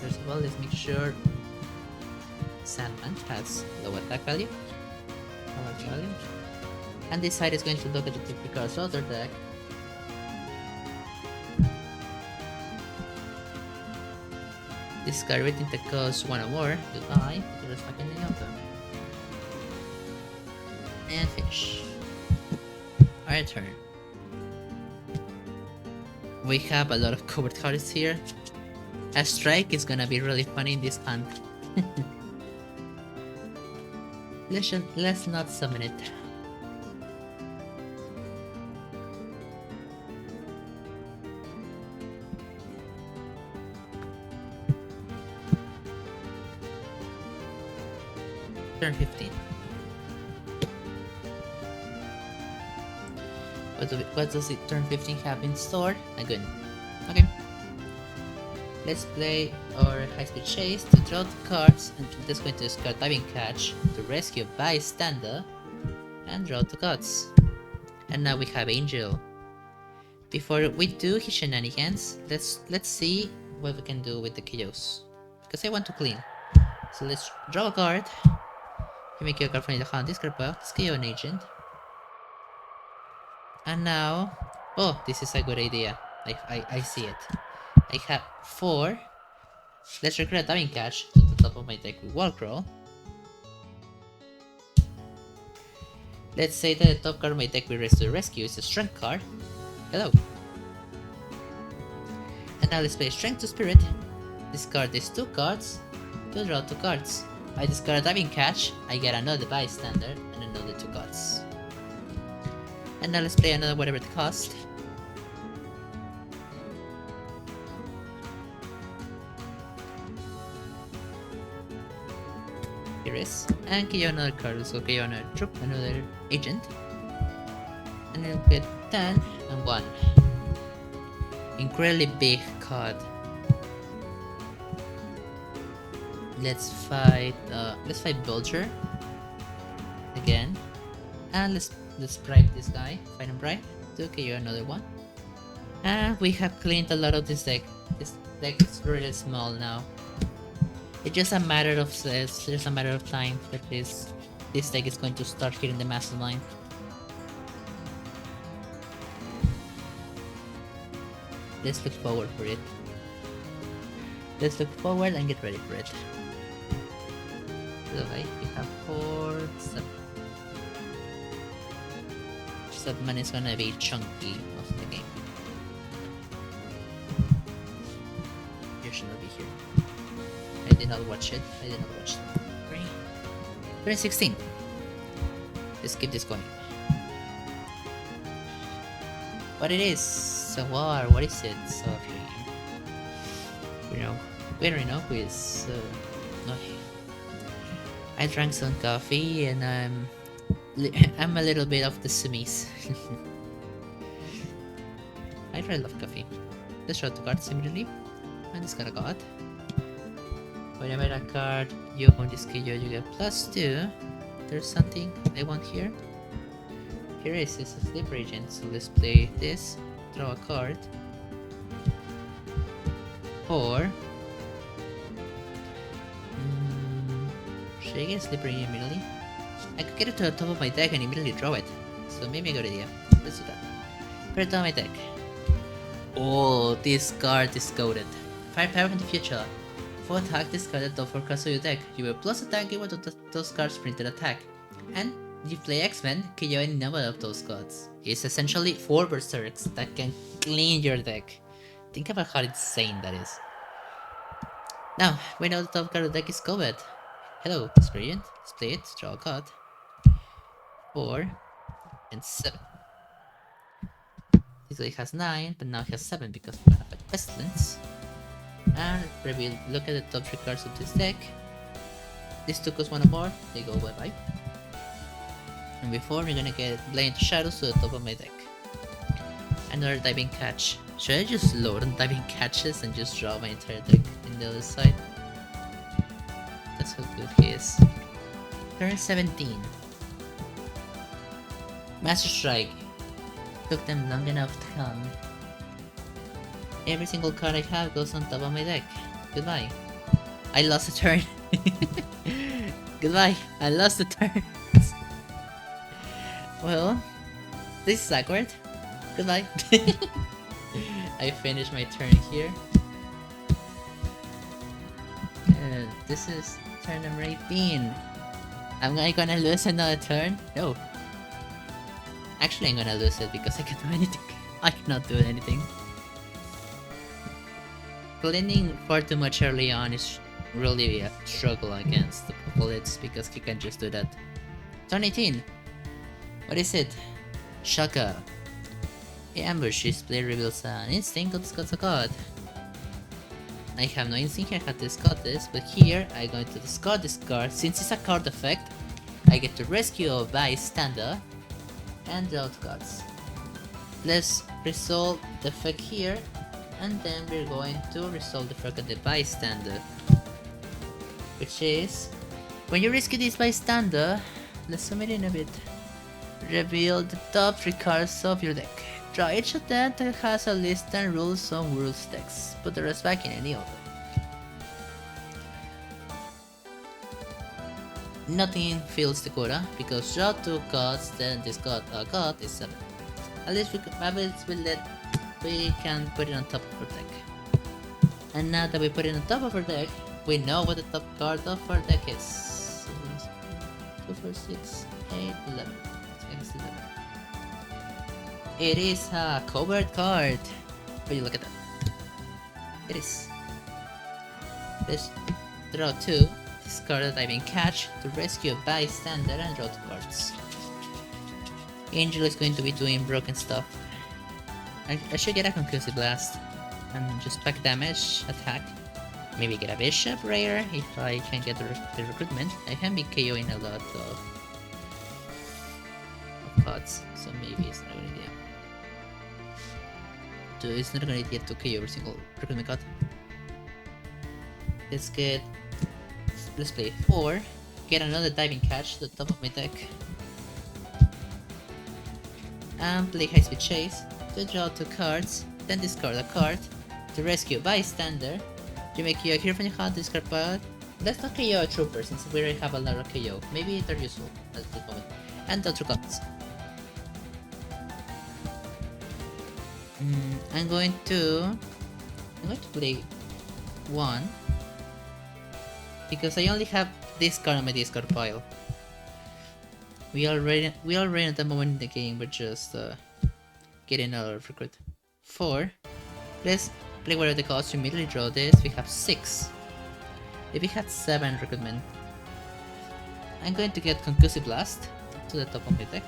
First of all, let's make sure Sandman has low attack value. And this side is going to look at the typical cards of their deck. Discard everything that costs 1 or more, goodbye, put the rest back in the auto. And finish. Our turn. We have a lot of covered cards here. A strike is gonna be really funny in this hand. Let's not summon it. Turn 15. What does it turn 15 have in store? Good. Okay. Let's play our high speed chase to draw the cards, and that's going to discard Diving Catch to rescue Bystander and draw the cards. And now we have Angel. Before we do his shenanigans, let's see what we can do with the KOs. Because I want to clean. So let's draw a card. You make your card from the hand, discard box, KO an agent. And now, oh, this is a good idea. I see it. I have 4. Let's recruit Diving Catch to the top of my deck with Wall Crawl. Let's say that the top card of my deck with Race to Rescue is a Strength card. Hello. And now let's play Strength to Spirit. Discard these 2 cards to draw 2 cards. I discard a Diving Catch, I get another Bystander and another 2 cards. And now let's play another whatever the cost. Here is, and KO another card, let's go KO another troop, another agent. And then we'll get 10 and 1. Incredibly big card. Let's fight Bulger again, and let's bribe this guy. Fight and bribe. Okay, you're another one. And we have cleaned a lot of this deck. This deck is really small now. It's just a matter of time that this deck is going to start hitting the mastermind. Let's look forward for it. Let's look forward and get ready for it. Okay, we have 4, 7. 7 is gonna be chunky of the game. You should not be here. I did not watch it. I did not watch it. 2016. Let's keep this going. What it is? A war. What is it? Sorry. We already know who is. No. I drank some coffee and I'm a little bit of the semis. I really love coffee. Let's draw the cards immediately. And discard a card. Whenever a card you own this KO, you get +2. There's something I want here. Here is a sleeper agent, so let's play this. Draw a card. Or should I get a sleeper agent immediately? I could get it to the top of my deck and immediately draw it. So maybe a good idea. Let's do that. Put it on my deck. Oh, this card is coded. Firepower from the future. For attack, discard the top 4 cards of your deck. You will plus attack equal to those cards printed attack. And if you play X-Men, KO any number of those cards. It's essentially 4 berserks that can clean your deck. Think about how insane that is. Now, we know the top card of the deck is covered. Hello, Experience. Let's play it. Draw a card. 4 and 7. This guy has 9, but now he has 7 because we have a Pestilence. And reveal. Look at the top 3 cards of this deck. This took us 1 or more. They go bye bye. And before we're gonna get Blind Shadows to the top of my deck. Another Diving Catch. Should I just load on Diving Catches and just draw my entire deck in the other side? That's how good he is. Turn 17. Master Strike. Took them long enough to come. Every single card I have goes on top of my deck. Goodbye. I lost a turn. Goodbye. I lost a turn. Well, this is awkward. Goodbye. I finished my turn here. This is turn number 18. Am I gonna lose another turn? No. Actually, I'm gonna lose it because I can't do anything. I cannot do anything. Cleaning far too much early on is really a struggle against the Apocalypse because he can just do that. Turn 18. What is it? Shaka. Ambush. This player reveals an instinct or discards a card. I have no instinct here, I have to discard this, but here I'm going to discard this card. Since it's a card effect, I get to rescue a bystander and draw 2 cards. Let's resolve the effect here, and then we're going to resolve the effect of the bystander. Which is, when you rescue this bystander, let's zoom it in a bit. Reveal the top 3 cards of your deck. Draw each of them that has a list and rules on rules text. Put the rest back in any order. Nothing fills the quota because draw 2 cards, then discard a card is 7. At least we can put it on top of our deck. And now that we put it on top of our deck, we know what the top card of our deck is. 2, 4, 6, 8, 11. It's 11. It is a covered card. Will you look at that? It is. Let's draw 2. Discard a Diving Catch to rescue a bystander and draw 2 cards. Angel is going to be doing broken stuff. I should get a Concussive Blast and just pack damage, attack. Maybe get a Bishop rare if I can get the recruitment. I can be KOing a lot of cards, so maybe it's not a good idea. It's not a good idea to KO every single recruitment card. Let's play 4. Get another Diving Catch to the top of my deck. And play High Speed Chase to draw 2 cards, then discard a card to rescue a bystander. You make KO a hero from your hand, discard card. Let's not KO a trooper since we already have a lot of KO. Maybe they're useful at this moment. And draw 2 cards. I'm going to play 1 because I only have this card on my discard pile. We already at the moment in the game, we're just getting out of recruit. 4. Let's play whatever the cost, immediately draw this. We have 6. If we had 7 recruitment, I'm going to get Concussive Blast to the top of my deck.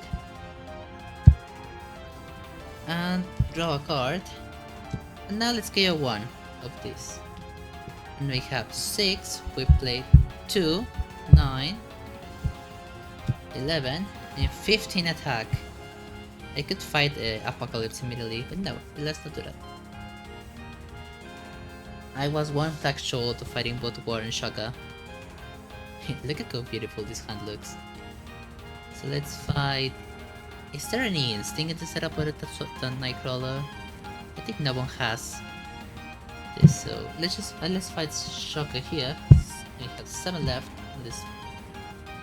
And draw a card. And now let's KO 1 of this. And we have 6, we play 2, 9, 11, and 15 attack. I could fight Apocalypse immediately, but no, let's not do that. I was one attack short of fighting both War and Shaka. Look at how beautiful this hand looks. So let's fight... Is there any instinct to set up with the Nightcrawler? I think no one has this, so let's fight Shaka here. We have 7 left. Let's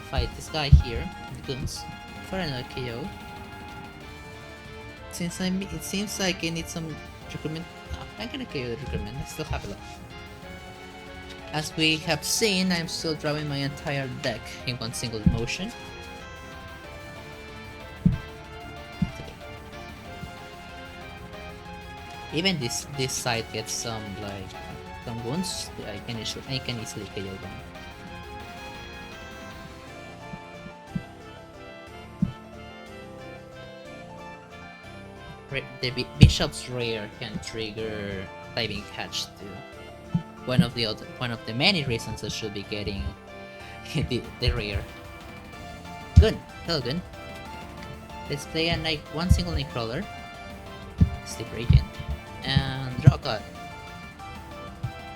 fight this guy here, the Goons, for another KO. Since it seems like I need some recruitment. No, I'm gonna KO the recruitment. I still have a lot. As we have seen, I'm still drawing my entire deck in one single motion. Even this side gets some wounds. I can easily KO them. The Bishop's Rare can trigger Diving Catch too. One of the many reasons I should be getting the rare. Good, hell good. Let's play one single Nightcrawler, Sleeper Agent, and draw a card.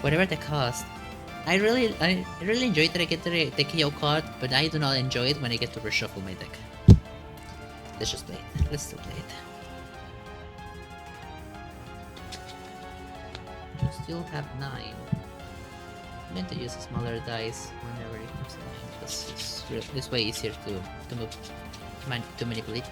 Whatever the cost. I really enjoy that I get the KO card, but I do not enjoy it when I get to reshuffle my deck. Let's just play it. Let's still play it. You still have 9. I'm going to use a smaller dice whenever it comes to 9. This way easier to move, to manipulate.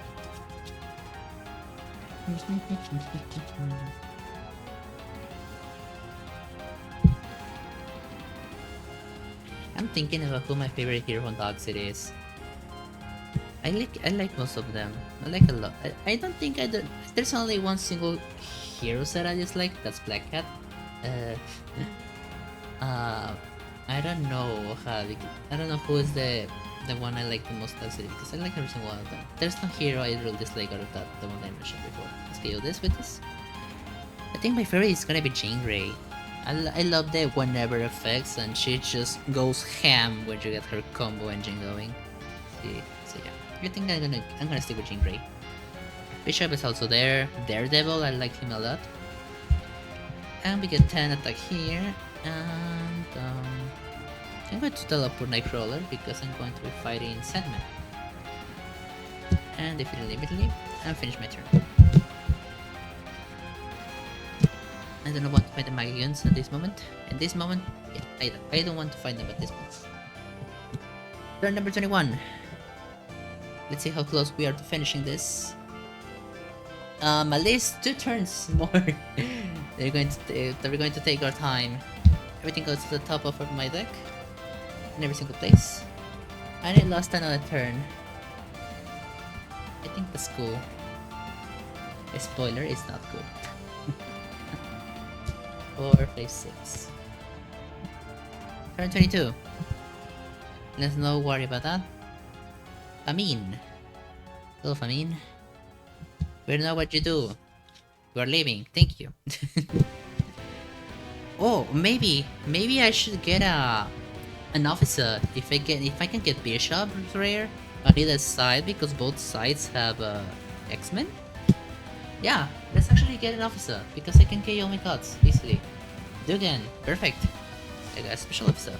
I'm thinking about who my favorite hero on Dogsit is. I like most of them. I like a lot. I don't think there's only one single hero set I dislike. That's Black Cat. I don't know I don't know who is the one I like the most Dogsit because I like every single one of them. There's no hero I really dislike out of that, the one I mentioned before. Let's KO this with this. I think my favorite is gonna be Jean Grey. I love the whenever effects, and she just goes ham when you get her combo engine going. See, so yeah, I think I'm gonna stick with Jean Grey. Bishop is also there. Daredevil, I like him a lot. And we get 10 attack here, and I'm going to teleport Nightcrawler because I'm going to be fighting Sandman. And defeat him immediately, and finish my turn. I don't want to fight the Magicians at this moment. At this moment, yeah, I don't want to fight them at this point. Turn number 21. Let's see how close we are to finishing this. At least 2 turns more. We're going to take our time. Everything goes to the top of my deck in every single place. And it lost another turn. I think that's cool. A spoiler is not good. 4, 5, 6. Turn 22. Let's not worry about that. Famine. Hello, Famine. We know what you do. You are leaving. Thank you. Oh, maybe I should get an officer if I can get Bishop rare on either side because both sides have X-Men. Yeah, let's actually get an officer because I can KO my cards easily. Dugan, perfect. I got a special officer.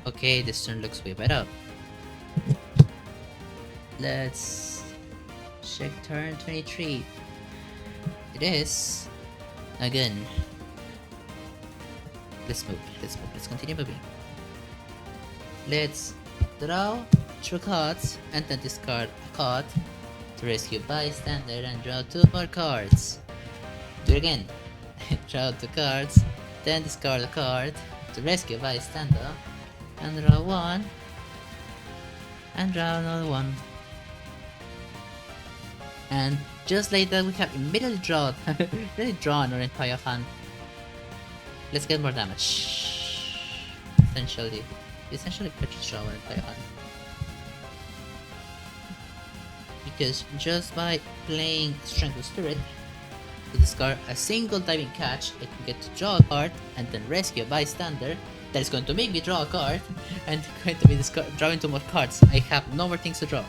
Okay, this turn looks way better. Let's check turn 23. It is again. Let's move. Let's continue moving. Let's draw 2 cards and then discard a card to rescue bystander and draw 2 more cards. Do it again. Draw 2 cards Then discard a card to rescue a bystander. And draw one. And draw another one. And just like that, we have immediately drawn our entire hand. Let's get more damage. Essentially purchase draw our entire hand. Because just by playing Strength of Spirit, to discard a single diving catch, I can get to draw a card and then rescue a bystander. That is going to make me draw a card and going to be drawing 2 more cards. I have no more things to draw.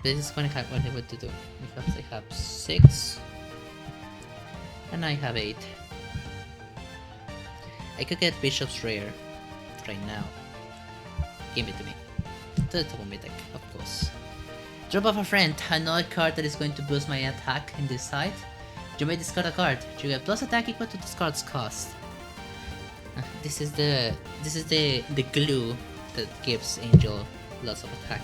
This is what I want to do. Because I have 6 and I have 8. I could get Bishop's Rare right now. Give it to me. To the top of my deck, of course. Drop off a friend, another card that is going to boost my attack in this side. You may discard a card. You get plus attack equal to this card's cost. This is the glue that gives Angel lots of attack.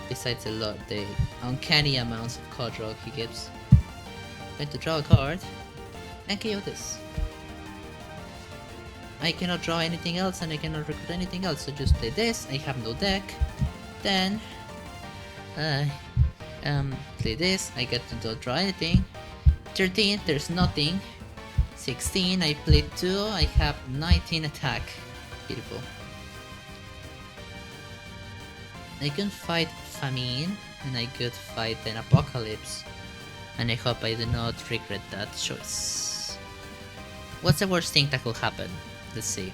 Besides the uncanny amounts of card draw he gives. I'm going to draw a card and KO this. I cannot draw anything else and I cannot recruit anything else, so just play this. I have no deck. Then play this. I get to not draw anything. 13, there's nothing. 16, I play 2. I have 19 attack. Beautiful. I can fight Famine and I could fight an Apocalypse, and I hope I do not regret that choice. What's the worst thing that could happen? Let's see.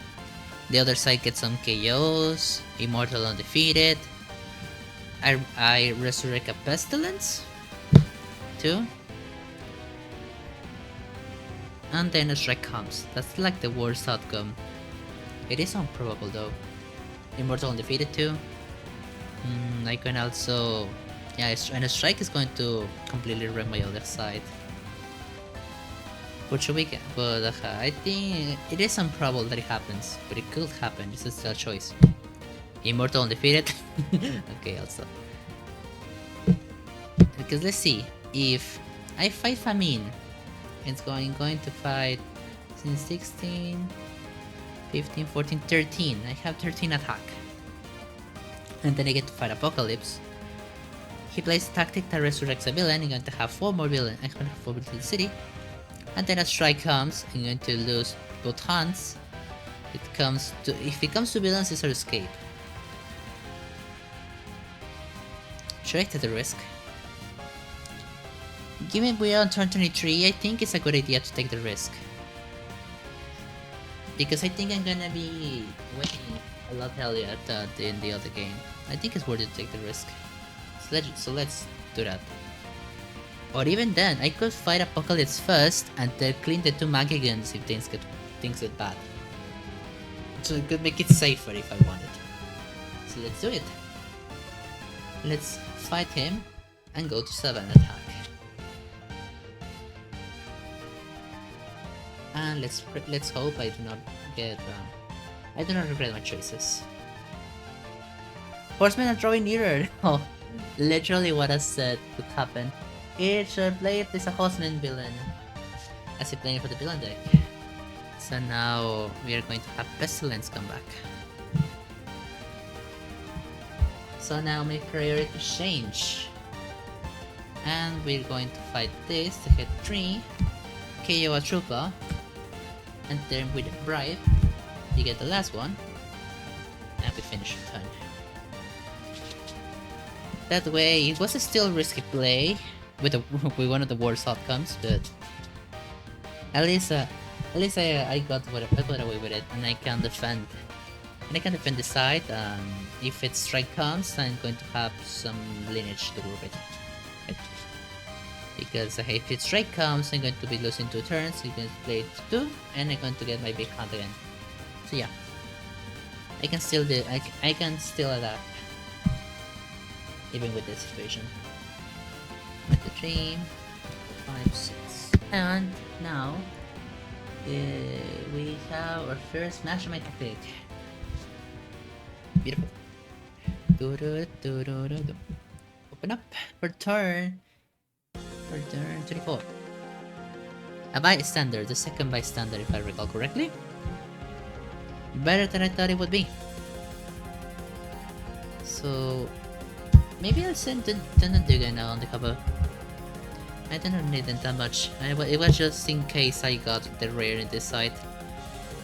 The other side gets some KOs, Immortal Undefeated. I resurrect a Pestilence. 2. And then a strike comes. That's like the worst outcome. It is improbable though. Immortal Undefeated 2. I can also... yeah, and a strike is going to completely wreck my other side. What should we get? But I think it is improbable that it happens, but it could happen. This is still a choice. Immortal Undefeated. Okay, I'll stop. Because let's see, if I fight Famine, it's going to fight since 16, 15, 14, 13. I have 13 attack. And then I get to fight Apocalypse. He plays Tactic that resurrects a villain. I'm going to have 4 more villains. I'm going to have 4 villains in the city. And then a strike comes. I'm going to lose both hands. If it comes to villains, it's our escape. Should I take the risk? Given we are on turn 23, I think it's a good idea to take the risk. Because I think I'm gonna be winning a lot earlier in the other game. I think it's worth it to take the risk. So let's do that. Or even then, I could fight Apocalypse first and then clean the 2 Magigans if things get bad. So it could make it safer if I wanted. So let's do it. Let's fight him and go to 7 attack. And let's hope I do not get I do not regret my choices. Horsemen are drawing nearer. Oh, literally what I said could happen. It should play if there's a horseman villain, as he playing for the villain deck. So now we are going to have Pestilence come back. So now my priorities change. And we're going to fight this to hit 3, KO a trooper, and then with a bribe, you get the last one, and we finish the turn. That way, it was a still risky play with one of the worst outcomes, but at least I got away with it, and I can defend. And I can defend the side. If its strike comes, I'm going to have some lineage to work with. Right? Because if its strike comes, I'm going to be losing 2 turns. I'm going to play 2, and I'm going to get my big hand again. So yeah, I can still adapt even with this situation. 1, 2, 3, 5, 6, and now we have our first mastermind pick. Beautiful. Open up for turn 24. A bystander, the second bystander if I recall correctly. Better than I thought it would be. So maybe I'll send Duga now on the cover. I don't need it that much. It was just in case I got the rare in this side.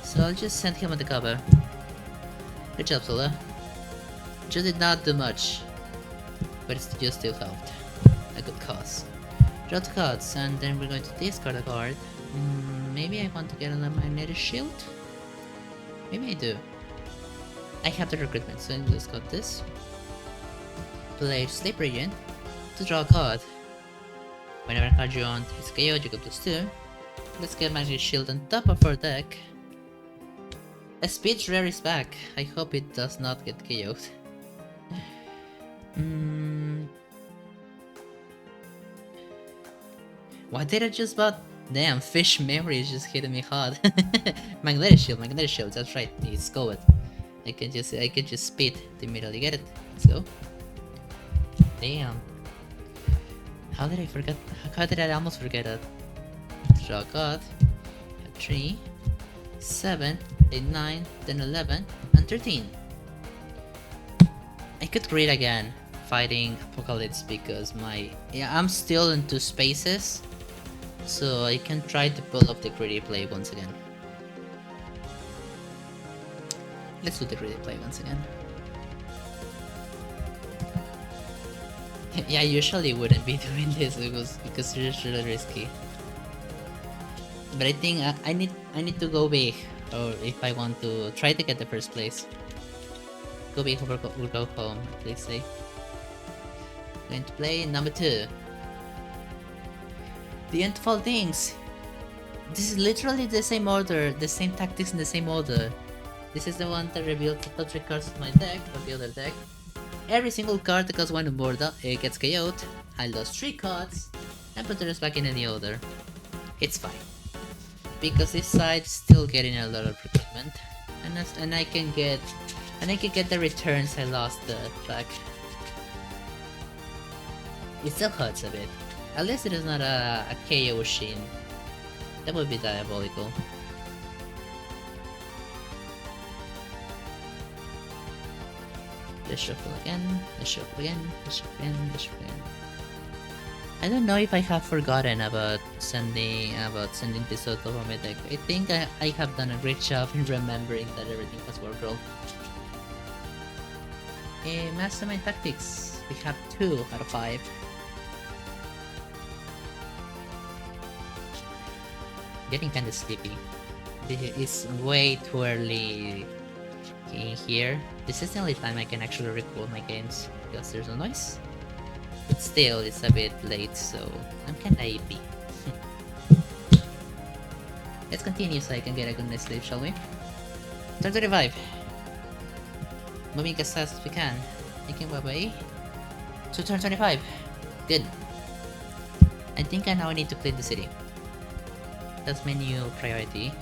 So I'll just send him on the cover. Good job, Sola. Just did not do much, but it just still helped. A good cause. Draw the cards, and then we're going to discard a card. Maybe I want to get an Eliminator Shield? Maybe I do. I have the recruitment, so I just got this. Play Sleep Region to draw a card. Whenever a card you want is KO'd, you go +2. Let's get Magic Shield on top of our deck. A Speech Rare is back. I hope it does not get KO'd. Why did I just bought? Damn, Fish Memory is just hitting me hard. Magnetic Shield, that's right, it's go it. I can just speed immediately get it. Let's go. Damn. How did I forget? How did I almost forget it? Draw a card. 3, 7, 8, 9, 10, 11, and 13. I could create again, fighting Apocalypse because I'm still in 2 spaces, so I can try to pull off the greedy play once again. Let's do the greedy play once again. Yeah, I usually wouldn't be doing this because it's really risky. But I think I need to go big, or if I want to try to get the first place. Go big or go home, please say. Going to play number 2. The End of All Things. This is literally the same order, the same tactics in the same order. This is the one that revealed the top 3 cards of my deck, of the other deck. Every single card that costs 1 or more gets KO'd. I lost 3 cards, and put the rest back in any order. It's fine. Because this side's still getting a lot of recruitment. And I can get the returns I lost back. It still hurts a bit. At least it is not a KO Shin. That would be diabolical. Let's shuffle again, let's shuffle again, let's shuffle again, let's shuffle again. I don't know if I have forgotten about sending this out of my deck. I think I have done a great job in remembering that everything has worked well. Mastermind Tactics. We have 2 out of 5. Getting kinda sleepy. It's way too early in here. This is the only time I can actually record my games because there's no noise. But still, it's a bit late, so I'm kinda iffy. Let's continue so I can get a good night's sleep, shall we? Turn 35. Moving as fast as we can. Making my way to turn 25. Good. I think I now need to clean the city. That's my new priority.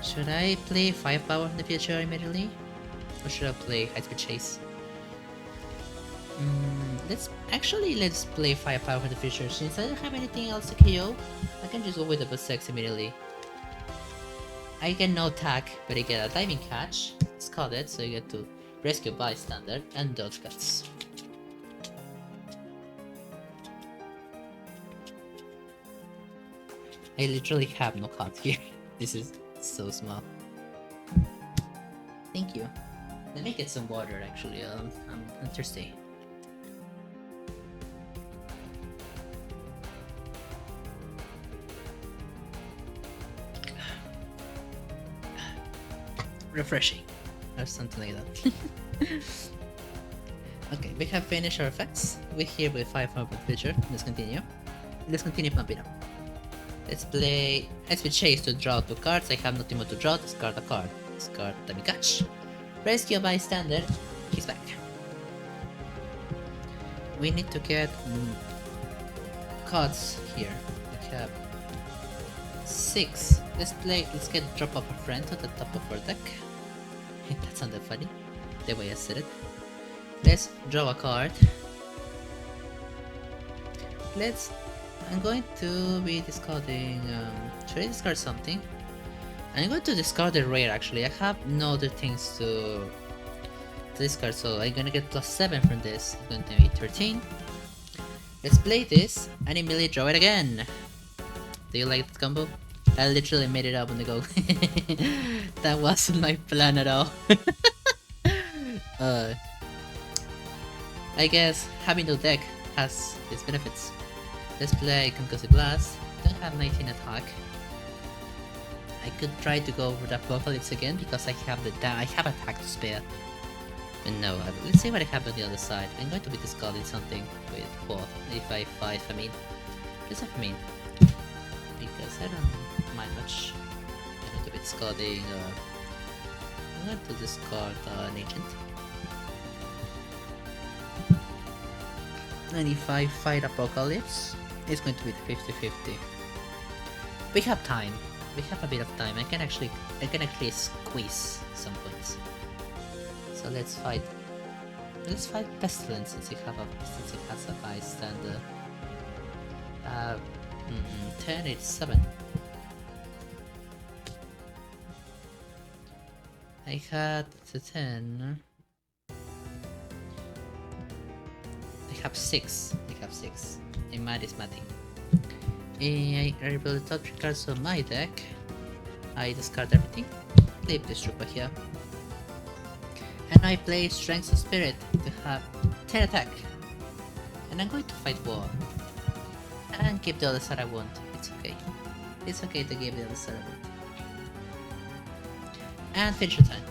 Should I play Firepower in the future immediately? Or should I play High Speed Chase? Let's play Firepower in the future. Since I don't have anything else to KO, I can just go with the Buzzsex immediately. I get no attack, but I get a diving catch. It's called it, so you get to rescue bystander and dodge cuts. I literally have no cards here. This is so small. Thank you. Let me get some water actually, I'm thirsty. Refreshing, or something like that. Okay, we have finished our effects. We're here with 5 for feature. Let's continue. Let's continue pumping up. Let's play SP Chase to draw 2 cards. I have nothing more to draw. Discard a card. Discard Dummy Catch. Rescue a bystander. He's back. We need to get cards here. We have 6. Let's get drop of a friend to the top of our deck. That sounded funny, the way I said it. Let's draw a card. Let's I'm going to be discarding. Should I discard something? I'm going to discard the rare actually. I have no other things to discard, so I'm gonna get +7 from this. It's going to be 13. Let's play this and immediately draw it again. Do you like that combo? I literally made it up on the go. That wasn't my plan at all. I guess having no deck has its benefits. Let's play Concussive Blast. Don't have 19 attack. I could try to go for the Apocalypse again because I have attack to spare. But no, let's see what I have on the other side. I'm going to be discarding something with 4, if I 5, I mean. Just I mean. Because I don't mind much. I'm going to be discarding, I'm going to discard an agent. 95 fight Apocalypse. It's going to be 50-50. We have time. We have a bit of time. I can actually squeeze some points. So let's fight. Let's fight Pestilence since it has a high standard. 10, it's 7. I had the 10. I have 6. And mad is matting. I reveal the top 3 cards of my deck. I discard everything. Play this Trooper here. And I play Strength of Spirit to have 10 attack. And I'm going to fight War. And give the other side I want. It's okay. It's okay to give the other side I want. And finish your turn.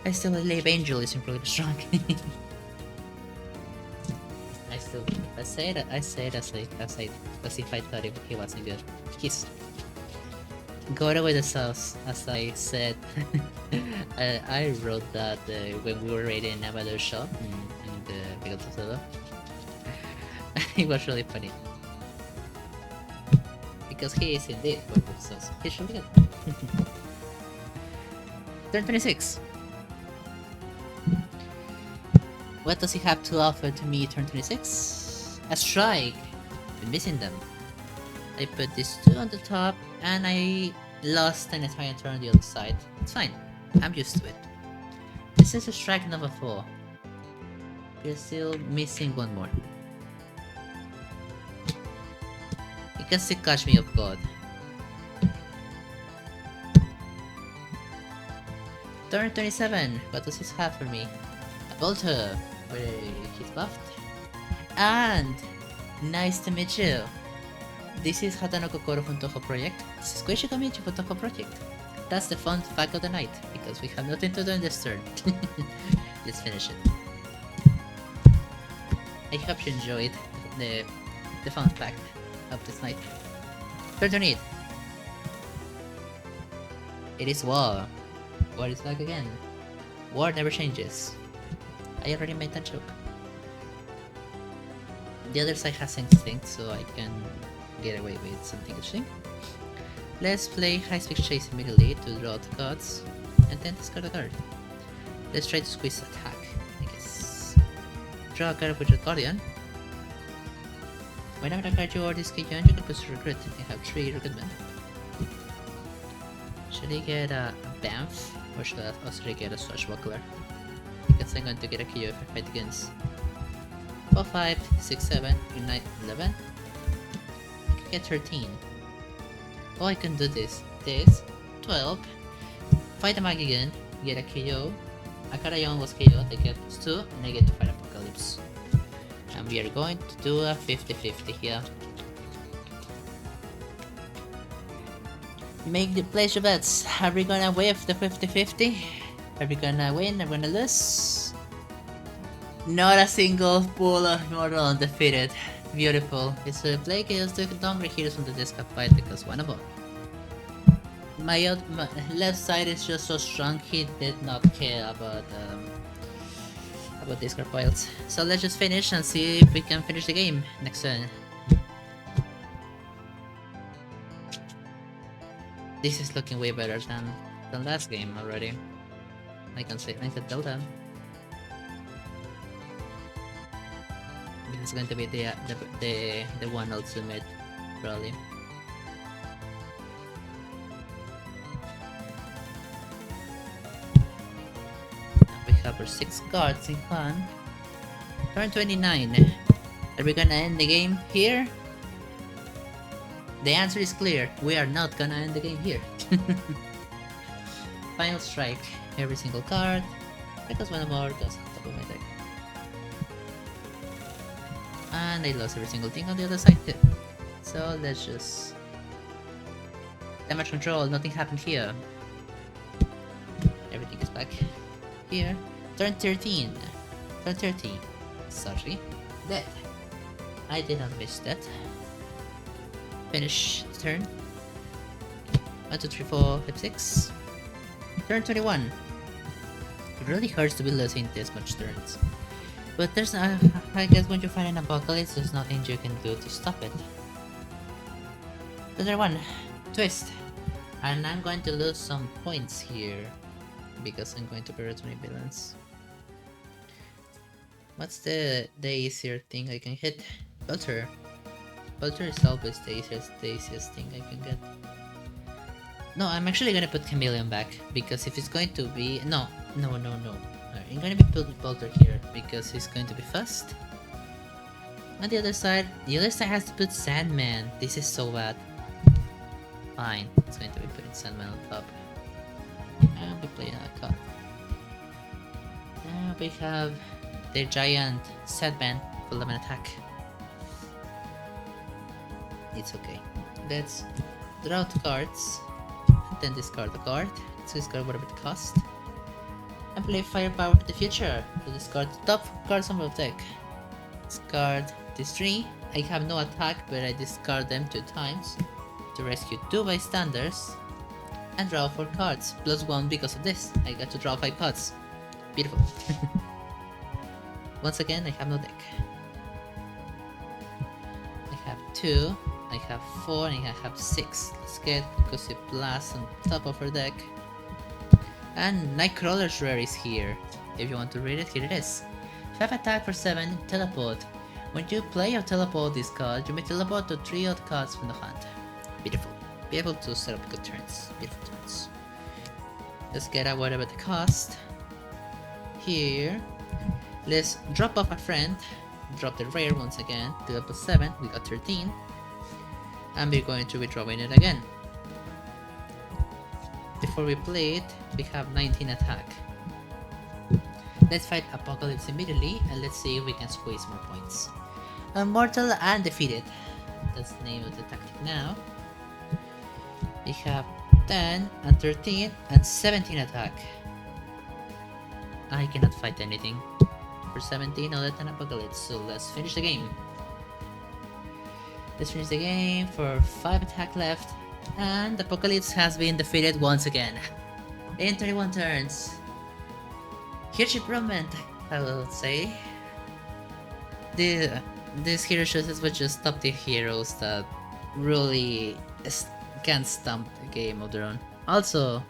I still believe Angel is incredibly strong. I say it as if I thought he wasn't good. He's got away the sauce, as I said. I wrote that when we were raiding Amador's shop in the Bageltop. It was really funny. Because he is indeed good with sauce. He's really good. Turn 26. What does he have to offer to me turn 26? A strike! Been missing them. I put these 2 on the top and I lost an entire turn on the other side. It's fine. I'm used to it. This is a strike number 4. We're still missing one more. You can still catch me off guard. Turn 27. What does this have for me? A Bolter. Where he's buffed. And nice to meet you. This is Hatano Kokoro from Toho Project. This is Koichi Komichi from Toho Project. That's the fun fact of the night, because we have nothing to do in this turn. Let's finish it. I hope you enjoyed the fun fact of this night. Turn 28. It is War. War is back again. War never changes. I already made that joke. The other side has instinct, so I can get away with something interesting. Let's play High Speed Chase immediately to draw 2 cards, and then discard a card. Let's try to squeeze attack, I guess. Draw a card with your Guardian. Whenever a card you already skip you can put Recruit. You have 3 recruitment. Should I get a Banff, or should I get a Swashbuckler? Because I'm going to get a KO if I fight against 4, 5, 6, 7, 9, 11. I can get 13. Oh, I can do this. 12. Fight a Mag again, get a KO. Akarayon was KO, I get +2, and I get to fight Apocalypse. And we are going to do a 50-50 here. Place your bets. Are we gonna wave the 50-50? Are we gonna win? Are we gonna lose? Not a single Polar Immortal undefeated. Beautiful. It's a play kills the Donkey Heroes on the discard fight because one of them. My left side is just so strong, he did not care about discard piles. So let's just finish and see if we can finish the game next turn. This is looking way better than last game already. I can say I can tell them. This is going to be the one ultimate, probably. We have our 6 cards in hand. Turn 29. Are we gonna end the game here? The answer is clear. We are not gonna end the game here. Final strike. Every single card. Because one more goes on top of my deck. And I lost every single thing on the other side too. So let's just... damage control, nothing happened here. Everything is back here. Turn 13. Turn 13. Sorry. Dead. I did not miss that. Finish the turn. 1, 2, 3, 4, 5, 6. Turn 21. It really hurts to be losing this much turns. But there's I guess when you find an apocalypse, there's nothing you can do to stop it. Turn 21. Twist. And I'm going to lose some points here. Because I'm going to be returning balance. What's the easier thing I can hit? Belter. Belter is always the easiest thing I can get. No, I'm actually gonna put Chameleon back, because if it's going to be... No. I'm gonna be putting Belter here, because he's going to be fast. On the other side has to put Sandman. This is so bad. Fine, it's going to be putting Sandman on top. And we play another card. Now we have the giant Sandman full of an attack. It's okay. Let's draw 2 cards, and then discard the card. So discard whatever it costs. And play Firepower to the future to discard the top cards on my deck. Discard these 3. I have no attack, but I discard them 2 times to rescue 2 bystanders and draw 4 cards. +1 because of this. I got to draw 5 cards. Beautiful. Once again, I have no deck. I have 2. I have 4 and I have 6. Let's get Gussie Blast on top of her deck. And Nightcrawler's Rare is here. If you want to read it, here it is. 5 attack for 7, teleport. When you play or teleport this card, you may teleport to 3 odd cards from the hand. Beautiful. Be able to set up good turns. Beautiful turns. Let's get out whatever the cost. Here. Let's drop off a friend. Drop the rare once again. To up to 7. We got 13. And we're going to be drawing it again. Before we play it, we have 19 attack. Let's fight Apocalypse immediately, and let's see if we can squeeze more points. Immortal and defeated. That's the name of the tactic now. We have 10 and 13 and 17 attack. I cannot fight anything for 17 other than Apocalypse, so let's finish the game. Let's finish the game for 5 attack left, and Apocalypse has been defeated once again. In 31 turns. Huge improvement, I will say. This hero shows us with just top tier heroes that really can't stomp a game of their own. Also,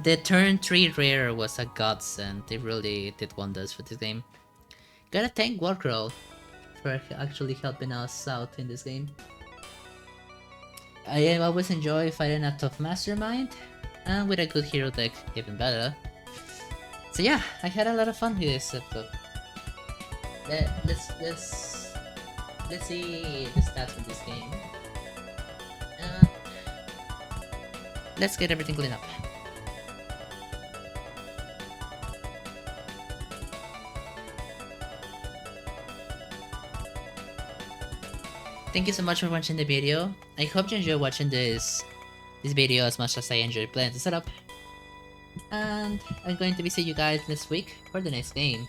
the turn 3 rare was a godsend. They really did wonders for this game. Gotta thank Warcrawl for actually helping us out in this game. I always enjoy fighting a tough mastermind, and with a good hero deck, even better. So yeah, I had a lot of fun with this setup. Let's see the stats of this game. Let's get everything cleaned up. Thank you so much for watching the video. I hope you enjoyed watching this video as much as I enjoyed playing the setup. And I'm going to be seeing you guys next week for the next game.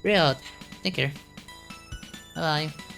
Real out. Take care. Bye bye.